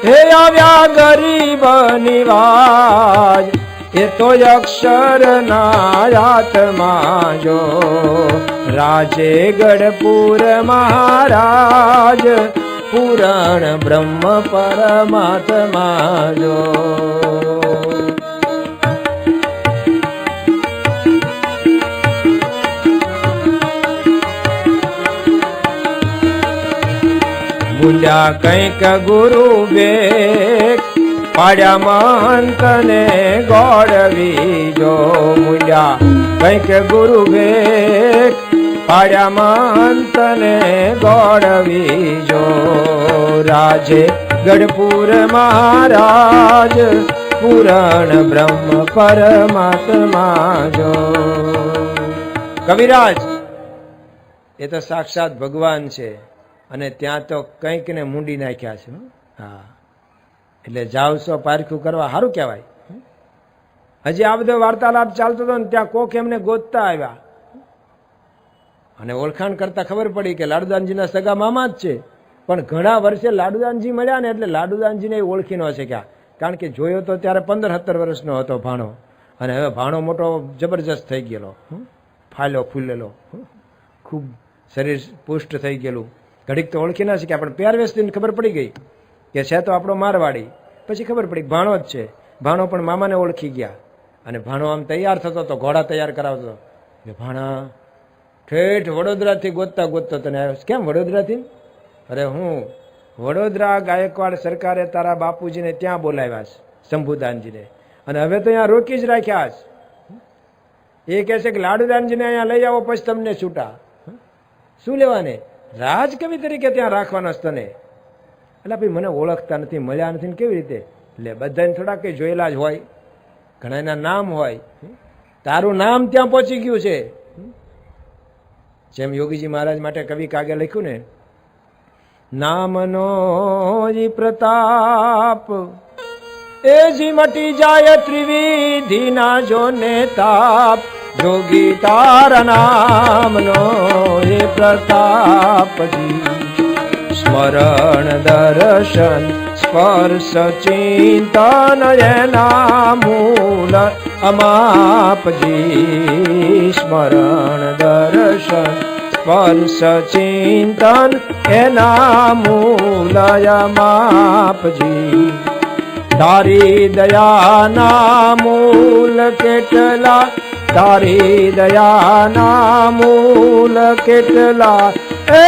હે આવ્યા ગરીબ નિવાજ, એ તો અક્ષર ના આત્મા જો રાજે ગઢપુર મહારાજ પુરાણ બ્રહ્મ પરમાત્મા જો મૂલ્યા કંઈક ગુરુ બેક પાડ્યા મહંત ને ગોળવી જો મૂલ્યા કંઈક ગુરુ બેક પાડ્યા મહંત ને ગોળવી જો રાજે ગઢપુર મહારાજ પુરાણ બ્રહ્મ પરમાત્મા જો કવિરાજ એ તો સાક્ષાત ભગવાન છે અને ત્યાં તો કંઈક ને મૂંડી નાખ્યા છે. હા એટલે જાવ છો પારખું કરવા સારું કહેવાય. હજી આ બધો વાર્તાલાપ ચાલતો હતો ને ત્યાં કોક એમને ગોતતા આવ્યા અને ઓળખાણ કરતા ખબર પડી કે લાડુદાનજીના સગા મામા જ છે. પણ ઘણા વર્ષે લાડુદાનજી મળ્યા ને એટલે લાડુદાનજીને ઓળખી ન શક્યા, કારણ કે જોયો તો ત્યારે 15-17 વર્ષનો હતો ભાણો, અને હવે ભાણો મોટો જબરજસ્ત થઈ ગયેલો, ફાયલો ફૂલેલો, ખૂબ શરીર પુષ્ટ થઈ ગયેલું. ઘડીક તો ઓળખી ના શક્યા, પણ પહેરવેશથી ખબર પડી ગઈ કે છે તો આપણો મારવાડી. પછી ખબર પડી ભાણો જ છે. ભાણો પણ મામાને ઓળખી ગયા અને ભાણો આમ તૈયાર થતો તો ઘોડા તૈયાર કરાવતો કે ભાણા ઠેઠ વડોદરાથી ગોતતા ગોતતો તને આવ્યો. કેમ વડોદરાથી? અરે હું વડોદરા ગાયકવાડ સરકારે તારા બાપુજીને ત્યાં બોલાવ્યા છે, શંભુદાનજીને, અને હવે તો અહીંયા રોકી જ રાખ્યા છે. એ કહે છે કે લાડુદાનજીને અહીંયા લઈ આવો પછી તમને છૂટા. શું લેવાને? રાજકવિ તરીકે ત્યાં રાખવાનો છે તને. એટલે ભાઈ મને ઓળખતા નથી, મળ્યા નથી ને કેવી રીતે? એટલે બધાને થોડા કંઈ જોયેલા જ હોય, ઘણા એના નામ હોય. તારું નામ ત્યાં પહોંચી ગયું છે. જેમ યોગીજી મહારાજ માટે કવિ કાગે લખ્યું ને, નામનો ઈ પ્રતાપ એ જી મટી જાય ત્રિવિધિ ના જો ને તાપ, જોગી તારા નામનો એ પ્રતાપજી, સ્મરણ દર્શન સ્પર્શ ચિંતન એના મૂલ અમાપજી, સ્મરણ દર્શન સ્પર્શ ચિંતન એના મૂલ અમાપજી, તારી દયાના મૂલ કેટલા, તારી દયાના મૂલ કેટલા, એ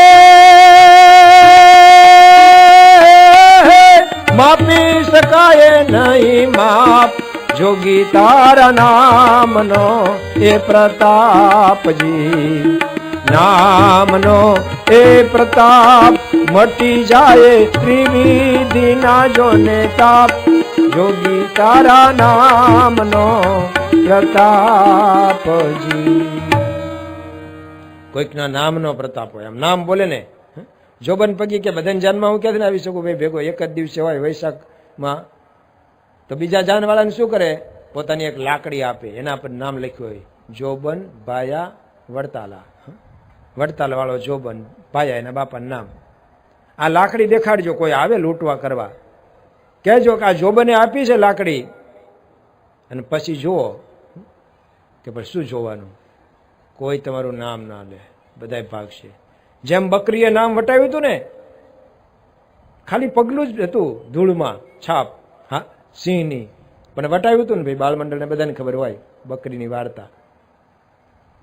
માપી શકાય નહીં માપ, જોગી તારા નામનો એ પ્રતાપજી, નામનો એ પ્રતાપ મટી જાય ત્રિવિધિ ના જોને તાપ, જોગી તારા નામનો પ્રતાપજી. કોઈકના નામનો પ્રતાપ હોય, આમ નામ બોલે ને, જોબન પગી કે બધાને જાનમાં હું ક્યાંથી આવી શકું ભાઈ ભેગો? એક જ દિવસે હોય વૈશાખમાં, તો બીજા જાનવાળાને શું કરે? પોતાની એક લાકડી આપે, એના પર નામ લખ્યું હોય, જોબન ભાયા વડતાલા. વડતાલા વાળો જોબન, ભાયા એના બાપાનું નામ. આ લાકડી દેખાડજો, કોઈ આવે લૂંટવા કરવા, કહેજો કે આ જોબને આપી છે લાકડી, અને પછી જુઓ કે પછી શું જોવાનું? કોઈ તમારું નામ ના લે, બધા ભાગશે. જેમ બકરીએ નામ વટાવ્યું હતું ને, ખાલી પગલું જ હતું ધૂળમાં છાપ, હા સિંહની, પણ વટાવ્યું હતું ને ભાઈ. બાળમંડળને બધાને ખબર હોય બકરીની વાર્તા.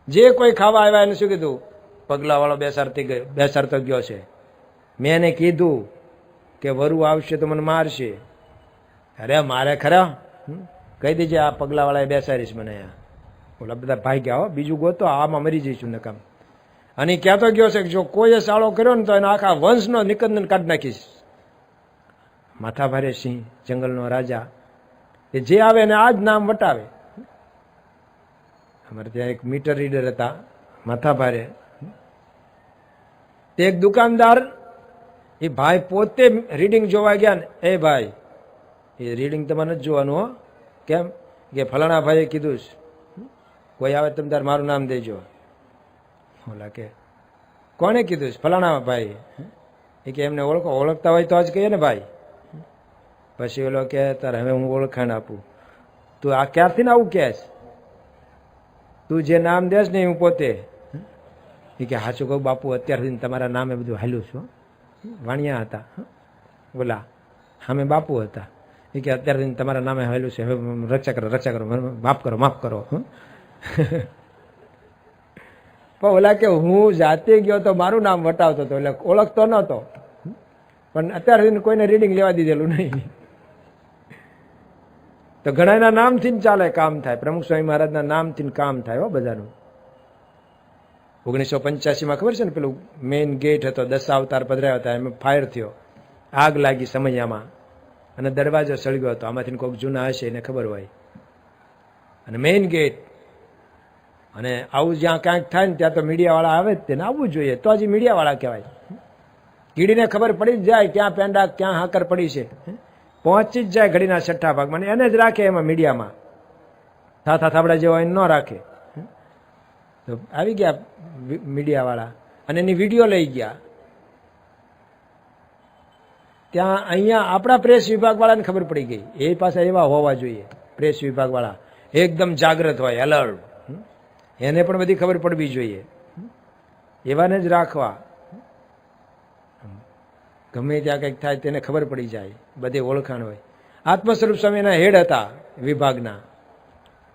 જે કોઈ ખાવા આવ્યા એને શું કીધું? પગલા વાળો બેસાડતો ગયો છે. મેં એને કીધું કે વરુ આવશે તો મને મારશે. અરે મારે ખરા, કહી દેજે આ પગલા વાળાએ બેસાડીશ મને. ઓલા બધા ભાઈ ગયા હો, બીજું ગોતો, આમાં મરી જઈશું નકામ. અને કહેતો ગયો છે કે જો કોઈએ સાળો કર્યો ને તો એના આખા વંશનો નિકંદન કાઢી નાખીશ. માથા ભારે સિંહ, જંગલનો રાજા, એ જે આવે એને આ જ નામ વટાવે. અમારે ત્યાં એક મીટર રીડર હતા માથા ભારે. તે એક દુકાનદાર, એ ભાઈ પોતે રીડિંગ જોવા ગયા ને, એ ભાઈ એ રીડિંગ તમારે નથી જોવાનું હો. કેમ? કે ફલાણા ભાઈએ કીધું છે, કોઈ આવે તમે તાર મારું નામ દેજો. ઓલા કે કોને કીધું છે? ફલાણા ભાઈ. એ કે એમને ઓળખતા હોય તો જ કહીએ ને ભાઈ. પછી ઓલો કે તારે હવે હું ઓળખાણ આપું. તું આ ક્યારથી ને આવું કહેશ? તું જે નામ દેશ ને હું પોતે. એ કે સાચું કહું બાપુ, અત્યાર સુધી તમારા નામે બધું હાલ્યું છું. વાણિયા હતા બોલા, સામે બાપુ હતા. એ કે અત્યાર સુધી તમારા નામે હાલ્યું છે, હવે રક્ષા કરો, માફ કરો. પણ ઓલા કે હું જાતે ગયો તો મારું નામ વટાવતો હતો, એટલે ઓળખતો નહોતો, પણ અત્યાર સુધી કોઈને રીડિંગ લેવા દીધેલું નહીં. તો ઘણાના નામથી જ ચાલે, કામ થાય. પ્રમુખ સ્વામી મહારાજના નામથી કામ થાય હો બધાનું. 1985માં ખબર છે ને, પેલું મેઇન ગેટ હતો, 10 અવતાર પધરાયા હતા, એમાં ફાયર થયો, આગ લાગી સમયામાં, અને દરવાજો સળગ્યો હતો. આમાંથી કોઈક જૂના હશે એને ખબર હોય. અને મેઇન ગેટ, અને આવું જ્યાં ક્યાંક થાય ને ત્યાં તો મીડિયાવાળા આવે જ, તેને આવવું જોઈએ, તો હજી મીડિયાવાળા કહેવાય. કીડીને ખબર પડી જ જાય ક્યાં પેંડા ક્યાં હાકર પડી છે, પહોંચી જ જાય ઘડીના છઠ્ઠા ભાગમાં, એને જ રાખે એમાં મીડિયામાં. થાબડા જેવા એને ન રાખે. તો આવી ગયા મીડિયાવાળા અને એની વિડીયો લઈ ગયા. ત્યાં અહીંયા આપણા પ્રેસ વિભાગવાળાને ખબર પડી ગઈ. એ પાસે એવા હોવા જોઈએ પ્રેસ વિભાગવાળા, એકદમ જાગ્રત હોય, એલર્ટ. એને પણ બધી ખબર પડવી જોઈએ, એવાને જ રાખવા. ગમે ત્યાં કંઈક થાય તેને ખબર પડી જાય, બધે ઓળખાણ હોય. આત્મસ્વરૂપ સ્વામીના હેડ હતા વિભાગના,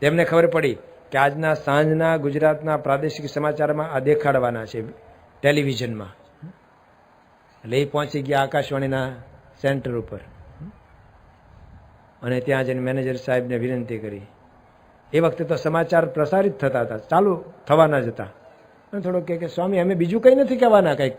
તેમને ખબર પડી કે આજના સાંજના ગુજરાતના પ્રાદેશિક સમાચારમાં આ દેખાડવાના છે ટેલિવિઝનમાં. એટલે એ પહોંચી ગયા આકાશવાણીના સેન્ટર ઉપર, અને ત્યાં જઈને મેનેજર સાહેબને વિનંતી કરી. એ વખતે તો સમાચાર પ્રસારિત થતા હતા, ચાલુ થવાના જ હતા. અને થોડુંક કહે કે સ્વામી અમે બીજું કંઈ નથી કહેવાના, કંઈક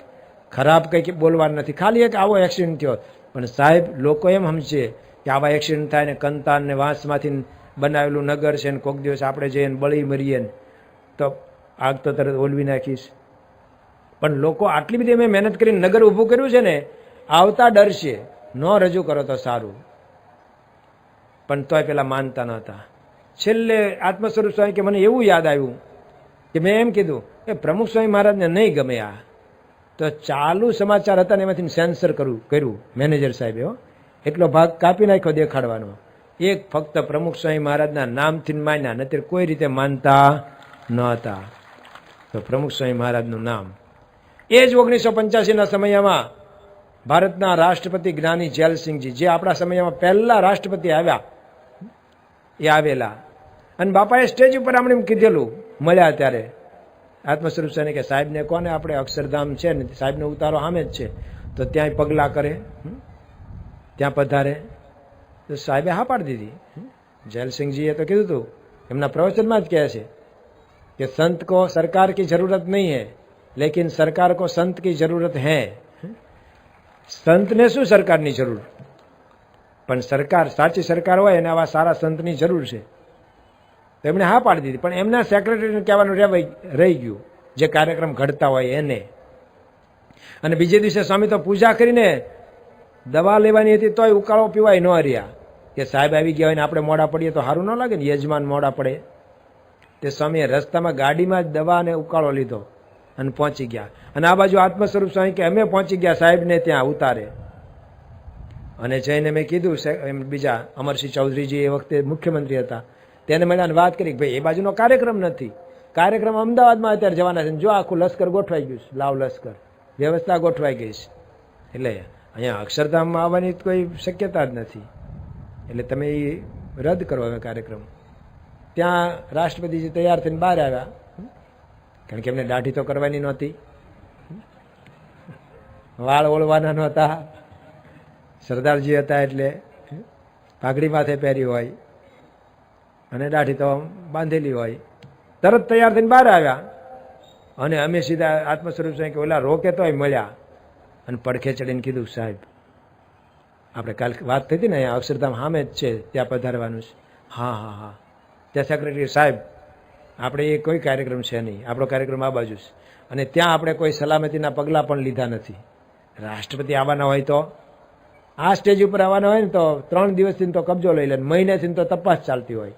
ખરાબ કંઈક બોલવાનું નથી, ખાલી એક આવો એક્સિડન્ટ થયો. પણ સાહેબ લોકો એમ સમજે કે આવા એક્સિડન્ટ થાય ને કંતાન ને વાંસમાંથી બનાવેલું નગર છે ને કોઈક દિવસ આપણે જઈએ ને બળી મરીએ ને તો આગ તો તરત ઓલવી નાખીશ. પણ લોકો આટલી બધી અમે મહેનત કરીને નગર ઊભું કર્યું છે ને, આવતા ડરશે, ન રજૂ કરો તો સારું. પણ તોય પેલા માનતા નહોતા. છેલ્લે આત્મસ્વરૂપ સ્વામી કે મને એવું યાદ આવ્યું કે મેં એમ કીધું કે પ્રમુખ સ્વામી મહારાજને નહીં ગમે આ, તો ચાલુ સમાચાર હતા ને એમાંથી સેન્સર કર્યું મેનેજર સાહેબે. એટલો ભાગ કાપી નાખ્યો દેખાડવાનો. એક ફક્ત પ્રમુખ સ્વામી મહારાજના નામથી માન્યા, નથી કોઈ રીતે માનતા નહોતા. તો પ્રમુખ સ્વામી મહારાજનું નામ એ જ 1985ના સમયમાં ભારતના રાષ્ટ્રપતિ જ્ઞાની જેલસિંહજી, જે આપણા સમયમાં પહેલા રાષ્ટ્રપતિ આવ્યા, એ આવેલા. અને બાપાએ સ્ટેજ ઉપર આપણે એમ કીધેલું મળ્યા ત્યારે આત્મસ્વરૂપ સ્વામી કે સાહેબને કોને આપણે અક્ષરધામ છે ને સાહેબનો ઉતારો સામે જ છે, તો ત્યાંય પગલાં કરે, ત્યાં પધારે. તો સાહેબે હા પાડી દીધી. જેલસિંહજીએ તો કીધું હતું, એમના પ્રવચનમાં જ કહે છે કે સંત કો સરકાર કી જરૂરત નહીં है, लेकिन सरकार को संत की जरूरत है. સંતને શું સરકારની જરૂર, પણ સરકાર, સાચી સરકાર હોય અને આવા સારા સંતની જરૂર છે. તો એમણે હા પાડી દીધી. પણ એમના સેક્રેટરીને કહેવાનું રહી ગયું, જે કાર્યક્રમ ઘડતા હોય એને. અને બીજે દિવસે સ્વામી તો પૂજા કરીને દવા લેવાની હતી તોય ઉકાળો પીવાય ન રહ્યા, કે સાહેબ આવી ગયા હોય ને આપણે મોડા પડીએ તો સારું ન લાગે ને, યજમાન મોડા પડે. તે સ્વામીએ રસ્તામાં ગાડીમાં જ દવા અને ઉકાળો લીધો અને પહોંચી ગયા. અને આ બાજુ આત્મસ્વરૂપ સ્વામી કે અમે પહોંચી ગયા સાહેબને ત્યાં ઉતારે. અને જઈને મેં કીધું, બીજા અમરસિંહ ચૌધરીજી એ વખતે મુખ્યમંત્રી હતા, તેને મળ્યા વાત કરી કે ભાઈ એ બાજુનો કાર્યક્રમ નથી, કાર્યક્રમ અમદાવાદમાં અત્યારે જવાના છે, જો આખું લશ્કર ગોઠવાઈ ગયું છે, લાવ લશ્કર વ્યવસ્થા ગોઠવાઈ ગઈ છે, એટલે અહીંયા અક્ષરધામમાં આવવાની કોઈ શક્યતા જ નથી, એટલે તમે એ રદ કરો હવે કાર્યક્રમ. ત્યાં રાષ્ટ્રપતિજી તૈયાર થઈને બહાર આવ્યા, કારણ કે એમને દાઢી તો કરવાની નહોતી, વાળ ઓળવાના નહોતા, સરદારજી હતા એટલે પાઘડી માથે પહેરી હોય અને દાઢી તો બાંધેલી હોય. તરત તૈયાર થઈને બહાર આવ્યા અને અમે સીધા આત્મસ્વરૂપ સ્વામી કે ઓલા રોકે તોય મળ્યા અને પડખે ચડીને કીધું સાહેબ આપણે કાલ વાત થઈ હતી ને અહીંયા અક્ષરધામ સામે જ છે, ત્યાં પધારવાનું છે. હા હા હા. ત્યાં સેક્રેટરી સાહેબ આપણે એ કોઈ કાર્યક્રમ છે નહીં, આપણો કાર્યક્રમ આ બાજુ છે, અને ત્યાં આપણે કોઈ સલામતીના પગલાં પણ લીધા નથી. રાષ્ટ્રપતિ આવવાના હોય તો આ સ્ટેજ ઉપર આવવાના હોય ને તો 3 દિવસથી તો કબજો લઈ લે, મહિનાથી તો તપાસ ચાલતી હોય,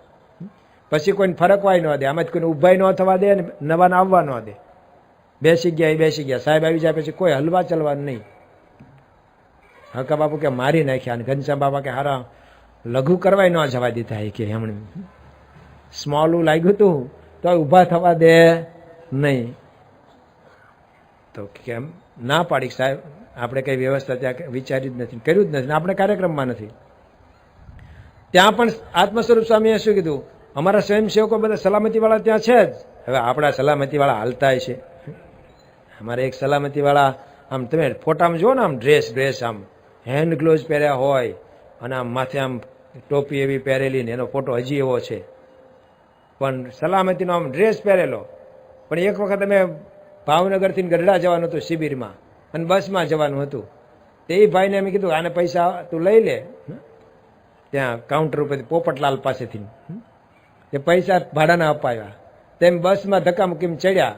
પછી કોઈને ફરકવાય ન દે, આમાં જ કોઈને ઊભાઈ ન થવા દે ને નવાને આવવા ન દે. બેસી ગયા એ બેસી ગયા, સાહેબ આવી જાય પછી કોઈ હલવા ચલવાનું નહીં. હકા બાપુ કે મારી નાખ્યા, અને ઘનશ્યામ બાપા કે હારા લઘુ કરવાય ન જવા દીધા કે એમણે સ્મોલું લાગ્યું હતું તો ઊભા થવા દે નહીં. તો કેમ ના પાડી સાહેબ, આપણે કઈ વ્યવસ્થા ત્યાં વિચારી જ નથી, કર્યું જ નથી, આપણે કાર્યક્રમમાં નથી. ત્યાં પણ આત્મ સ્વરૂપ સ્વામીએ શું કીધું, અમારા સ્વયંસેવકો બધા સલામતીવાળા ત્યાં છે જ. હવે આપણા સલામતીવાળા હાલતા છે. અમારે એક સલામતીવાળા આમ તમે ફોટામાં જુઓ ને, આમ ડ્રેસ આમ હેન્ડ ગ્લોવ્સ પહેર્યા હોય અને આમ માથે આમ ટોપી એવી પહેરેલી ને એનો ફોટો હજી એવો છે, પણ સલામતીનો આમ ડ્રેસ પહેરેલો. પણ એક વખત અમે ભાવનગરથી ગઢડા જવાનું હતું શિબિરમાં, અને બસમાં જવાનું હતું. તે ભાઈને અમે કીધું આને પૈસા તું લઈ લે, ત્યાં કાઉન્ટર ઉપરથી પોપટલાલ પાસેથી તે પૈસા ભાડાના અપાવ્યા. તેમ બસમાં ધક્કા મૂકીને ચડ્યા,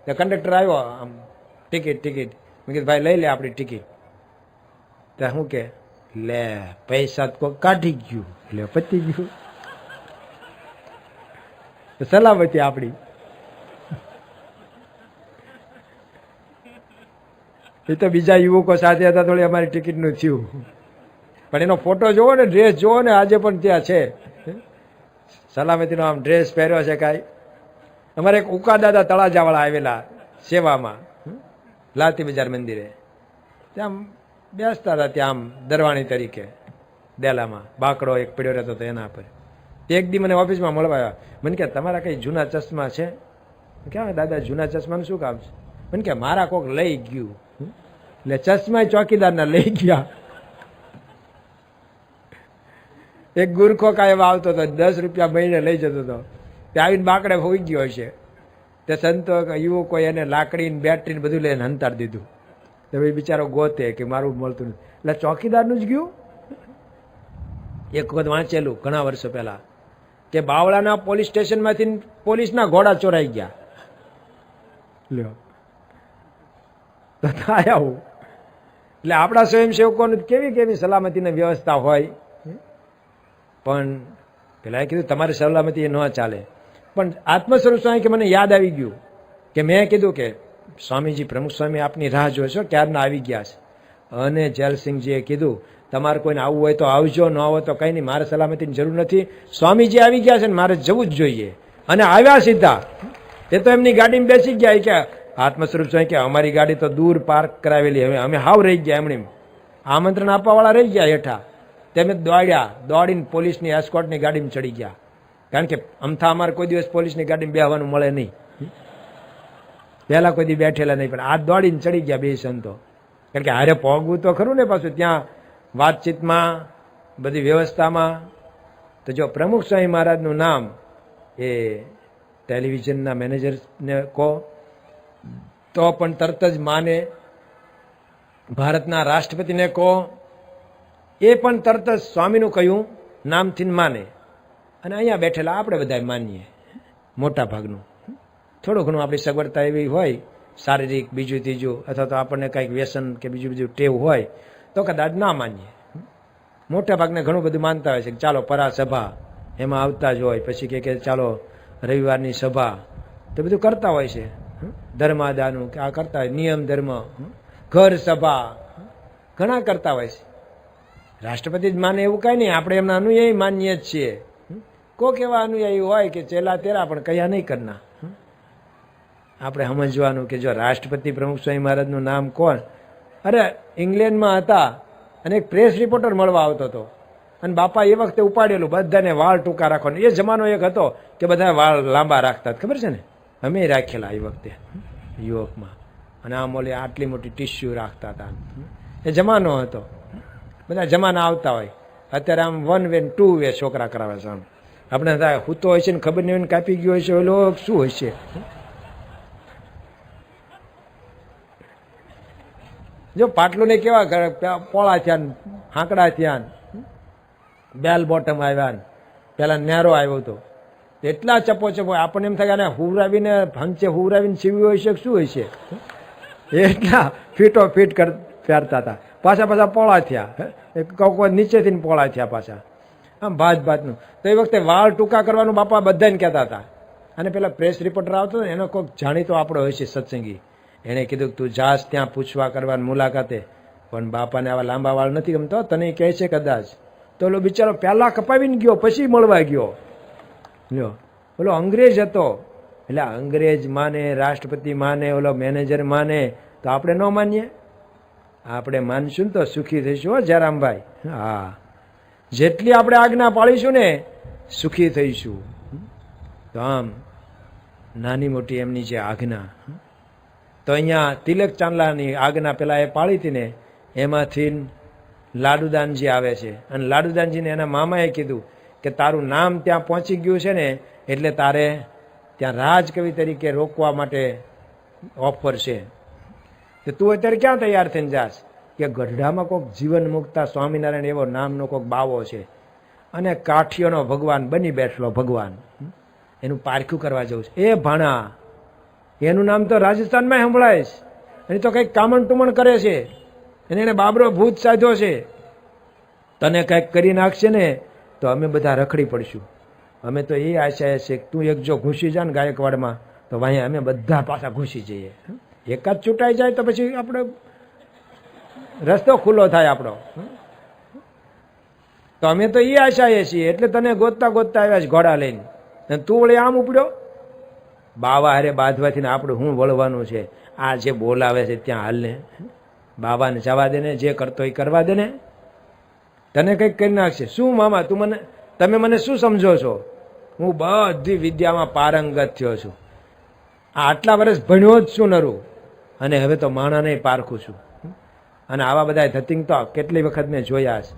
તો કંડક્ટર આવ્યો, આમ ટિકિટ મેં કીધું ભાઈ લઈ લે આપણી ટિકિટ. ત્યાં શું કે લે પૈસા કોઈ કાઢી ગયું, એટલે પતી ગયું, સલામતી આપણી. એ તો બીજા યુવકો સાથે હતા, થોડી અમારી ટિકિટનું થયું, પણ એનો ફોટો જોવો ને, ડ્રેસ જોવો ને, આજે પણ ત્યાં છે સલામતીનો આમ ડ્રેસ પહેર્યો છે. કાંઈ અમારે એક ઉકા દાદા તળાજાવાળા આવેલા સેવામાં લાતી બજાર મંદિરે, ત્યાં બેસતા હતા, ત્યાં આમ દરવાણી તરીકે ડેલામાં બાકડો એક પડ્યો રહેતો હતો એના પર. એક દી મને ઓફિસમાં મળવા આવ્યા, મને કે તમારા કઈ જૂના ચશ્મા છે? ક્યાં દાદા જૂના ચશ્માનું શું કામ છે? મને કે મારા કોક લઈ ગયું, એટલે ચશ્મા ચોકીદારના લઈ ગયા. એક ગુરખો કાંઈ આવતો હતો, 10 રૂપિયા મહિને લઈ જતો હતો, તે આવીને બાકડે હોઈ ગયો હશે. તે સંતો યુવકો એને લાકડી ને બેટરી ને બધું લઈને હંતાડી દીધું. તો ભાઈ બિચારો ગોતે કે મારું મળતું નથી, એટલે ચોકીદારનું જ ગયું. એક વખત વાંચેલું ઘણા વર્ષો પહેલા કે બાવળાના પોલીસ સ્ટેશનમાંથી પોલીસના ઘોડા ચોરાઈ ગયા. લ્યો તો થાય આવું. એટલે આપણા સ્વયંસેવકોની કેવી કેવી સલામતીની વ્યવસ્થા હોય. પણ પેલા કીધું તમારી સલામતી એ ન ચાલે. પણ આત્મ સ્વરૂપ સ્વામી કે મને યાદ આવી ગયું કે મેં કીધું કે સ્વામીજી પ્રમુખ સ્વામી આપની રાહ જોશો, ક્યારના આવી ગયા છે. અને જેલસિંહજીએ કીધું તમારે કોઈને આવવું હોય તો આવજો, ન આવો તો કંઈ નહીં, મારે સલામતીની જરૂર નથી, સ્વામીજી આવી ગયા છે ને મારે જવું જ જોઈએ. અને આવ્યા સીધા, એ તો એમની ગાડીમાં બેસી ગયા કે આત્મ સ્વરૂપ સ્વામી કે અમારી ગાડી તો દૂર પાર્ક કરાવેલી, હવે અમે હાવ રહી ગયા, એમણે આમંત્રણ આપવાવાળા રહી ગયા હેઠા. તેમે દોડીને પોલીસની એસ્કોર્ટની ગાડીમાં ચડી ગયા, કારણ કે અમથા અમારે કોઈ દિવસ પોલીસની ગાડીમાં બેહવાનું મળે નહીં, પહેલા કોઈ દી બેઠેલા નહીં, પણ આ દોડીને ચડી ગયા બે સંતો. કારણ કે હારે પહોંચવું તો ખરું ને પાછું ત્યાં વાતચીતમાં બધી વ્યવસ્થામાં. તો જો પ્રમુખ સ્વામી મહારાજનું નામ એ ટેલિવિઝનના મેનેજરને કહો તો પણ તરત જ માને, ભારતના રાષ્ટ્રપતિને કહો એ પણ તરત જ સ્વામીનું કહ્યું નામથી માને. અને અહીંયા બેઠેલા આપણે બધા માનીએ મોટા ભાગનું. થોડું ઘણું આપણી સગવડતા એવી હોય શારીરિક, બીજું ત્રીજું, અથવા તો આપણને કંઈક વ્યસન કે બીજું ટેવ હોય તો કદાચ ના માનીએ. મોટા ભાગને ઘણું બધું માનતા હોય છે કે ચાલો પરા સભા એમાં આવતા જ હોય, પછી કે ચાલો રવિવારની સભા, તો બધું કરતા હોય છે. ધર્માદાનું કે આ કરતા હોય, નિયમ ધર્મ, ઘર સભા ઘણા કરતા હોય છે. રાષ્ટ્રપતિ જ માને એવું કાંઈ નહીં, આપણે એમના અનુયાયી માનીએ જ છીએ. કોક એવા અનુયાયી હોય કે ચેલા તેરા પણ કયા નહીં કરના. આપણે સમજવાનું કે જો રાષ્ટ્રપતિ પ્રમુખ સ્વામી મહારાજનું નામ કોણ? અરે ઇંગ્લેન્ડમાં હતા અને એક પ્રેસ રિપોર્ટર મળવા આવતો હતો, અને બાપા એ વખતે ઉપાડેલું બધાને વાળ ટૂંકા રાખવાનું. એ જમાનો એક હતો કે બધા વાળ લાંબા રાખતા, ખબર છે ને? અમે રાખેલા એ વખતે યુવકમાં, અને આમ ઓલી આટલી મોટી ટીસ્યુ રાખતા હતા. એ જમાનો હતો, બધા જમાના આવતા હોય. અત્યારે આમ 1 વે 2 વે છોકરા કરાવે છે. આમ આપણે હૂતો હોય છે ને ખબર નહીં હોય ને કાપી ગયો હોય છે, ઓલો શું હોય છે. જો પાટલું ને કેવા પોળા થયા, હાંકડા થયા, બેલ બોટમ આવ્યા, પેલા નેરો આવ્યો હતો, એટલા ચપો આપણને એમ થાય કે હુવરાવીને હંચે હુવરાવીને સીવી હોય છે શું હોય છે. એટલા ફીટો ફીટ પહેરતા હતા. પાછા પોળા થયા, કોઈ નીચેથી પોળા થયા પાછા, આમ ભાતનું. તો એ વખતે વાળ ટૂંકા કરવાનું બાપા બધાને કહેતા હતા. અને પેલા પ્રેસ રિપોર્ટર આવતો ને એનો કોઈક જાણીતો આપણો હોય છે સત્સંગી, એણે કીધું તું જાસ ત્યાં પૂછવા કરવાની મુલાકાતે, પણ બાપાને આવા લાંબા વાળ નથી ગમતો, તને કહે છે કદાચ તો ઓલો બિચારો પહેલા કપાવીને ગયો પછી મળવા ગયો. લ્યો ઓલો અંગ્રેજ હતો, એટલે અંગ્રેજ માને, રાષ્ટ્રપતિ માને, ઓલો મેનેજર માને, તો આપણે ન માનીએ? આપણે માનશું ને તો સુખી થઈશું. હો જયરામભાઈ, હા, જેટલી આપણે આજ્ઞા પાળીશું ને સુખી થઈશું. તો આમ નાની મોટી એમની જે આજ્ઞા, તો અહીંયા તિલક ચાંદલાની આજ્ઞા પેલા એ પાળી હતી ને, એમાંથી લાડુદાનજી આવે છે. અને લાડુદાનજીને એના મામાએ કીધું કે તારું નામ ત્યાં પહોંચી ગયું છે ને, એટલે તારે ત્યાં રાજકવિ તરીકે રોકવા માટે ઓફર છે. તો તું અત્યારે ક્યાં તૈયાર થઈને જાશ? કે ગઢડામાં કોઈક જીવન મુક્તા સ્વામિનારાયણ એવો નામનો કોઈક બાવો છે, અને કાઠિયોનો ભગવાન બની બેઠલો ભગવાન, એનું પારખું કરવા જવું છે. એ ભાણા, એનું નામ તો રાજસ્થાનમાં સંભળાય છે, અને તો કંઈક કામણ ટુમણ કરે છે, અને એને બાબરો ભૂત સાધ્યો છે. તને કંઈક કરી નાખશે ને તો અમે બધા રખડી પડશું. અમે તો એ આશા છે કે તું એક જો ઘૂસી જા ને ગાયકવાડમાં, તો વાંહે અમે બધા પાછા ઘૂસી જઈએ. એકાદ છૂટાઈ જાય તો પછી આપણે રસ્તો ખુલ્લો થાય આપણો. તો અમે તો એ આશાએ છીએ, એટલે તને ગોતતા ગોતતા આવ્યા છે ઘોડા લઈને. તું વળી આમ ઉપડ્યો, બાવા હારે બાંધવાથી આપણે શું વળવાનું છે? આ જે બોલાવે છે ત્યાં હાલને, બાબાને જવા દે ને, જે કરતો એ કરવા દે ને. તને કંઈક કરી નાખશે. શું મામા તમે મને શું સમજો છો? હું બધી વિદ્યામાં પારંગત થયો છું, આટલા વર્ષ ભણ્યો જ છું નરું, અને હવે તો માણાને પારખું છું. અને આવા બધા ધતિંગ તો કેટલી વખત મેં જોયા છે.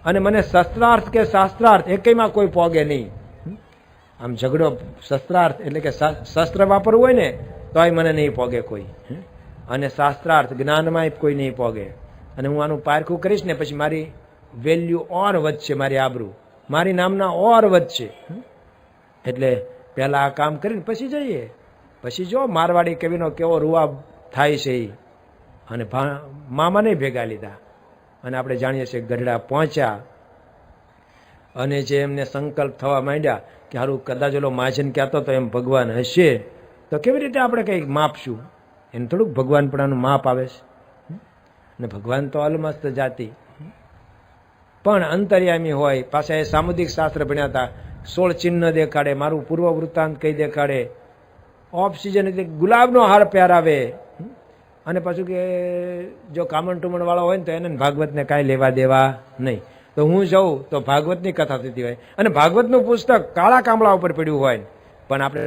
અને મને શસ્ત્રાર્થ કે શાસ્ત્રાર્થ એકેયમાં કોઈ પોગે નહીં. આમ ઝઘડો શસ્ત્રાર્થ એટલે કે શસ્ત્ર વાપરવું હોય ને તોય મને નહીં પોગે કોઈ, અને શાસ્ત્રાર્થ જ્ઞાનમાં કોઈ નહીં પોગે. અને હું આનું પારખું કરીશ ને પછી મારી વેલ્યુ ઓર વધશે, મારી આબરૂ, મારી નામના ઓર વધશે. એટલે પહેલાં આ કામ કરીને પછી જઈએ. પછી જો મારવાડી કવિનો કેવો રૂઆબ થાય છે એ. અને મામાને ભેગા લીધા, અને આપણે જાણીએ છીએ ગઢડા પહોંચ્યા. અને જે એમને સંકલ્પ થવા માંડ્યા કે સારું કદાચ ઓલો માજન કહેતો તો એમ ભગવાન હશે, તો કેવી રીતે આપણે કંઈક માપશું? એને થોડુંક ભગવાનપણાનું માપ આવે છે. ને ભગવાન તો અલમસ્ત જાતિ, પણ અંતર્યામી હોય. પાછા એ સામુદ્રિક શાસ્ત્ર ભણ્યા હતા. 16 ચિહ્ન દેખાડે, મારું પૂર્વ વૃત્તાંત કહી દેખાડે, ઓફ સિઝન એટલે ગુલાબનો હાર પહેરાવે. અને પાછું કે જો કામણ ટુમણ વાળો હોય ને તો એને ભાગવતને કાંઈ લેવા દેવા નહીં. તો હું જાઉં તો ભાગવતની કથા થતી હોય, અને ભાગવતનું પુસ્તક કાળા કામળા ઉપર પડ્યું હોય, પણ આપણે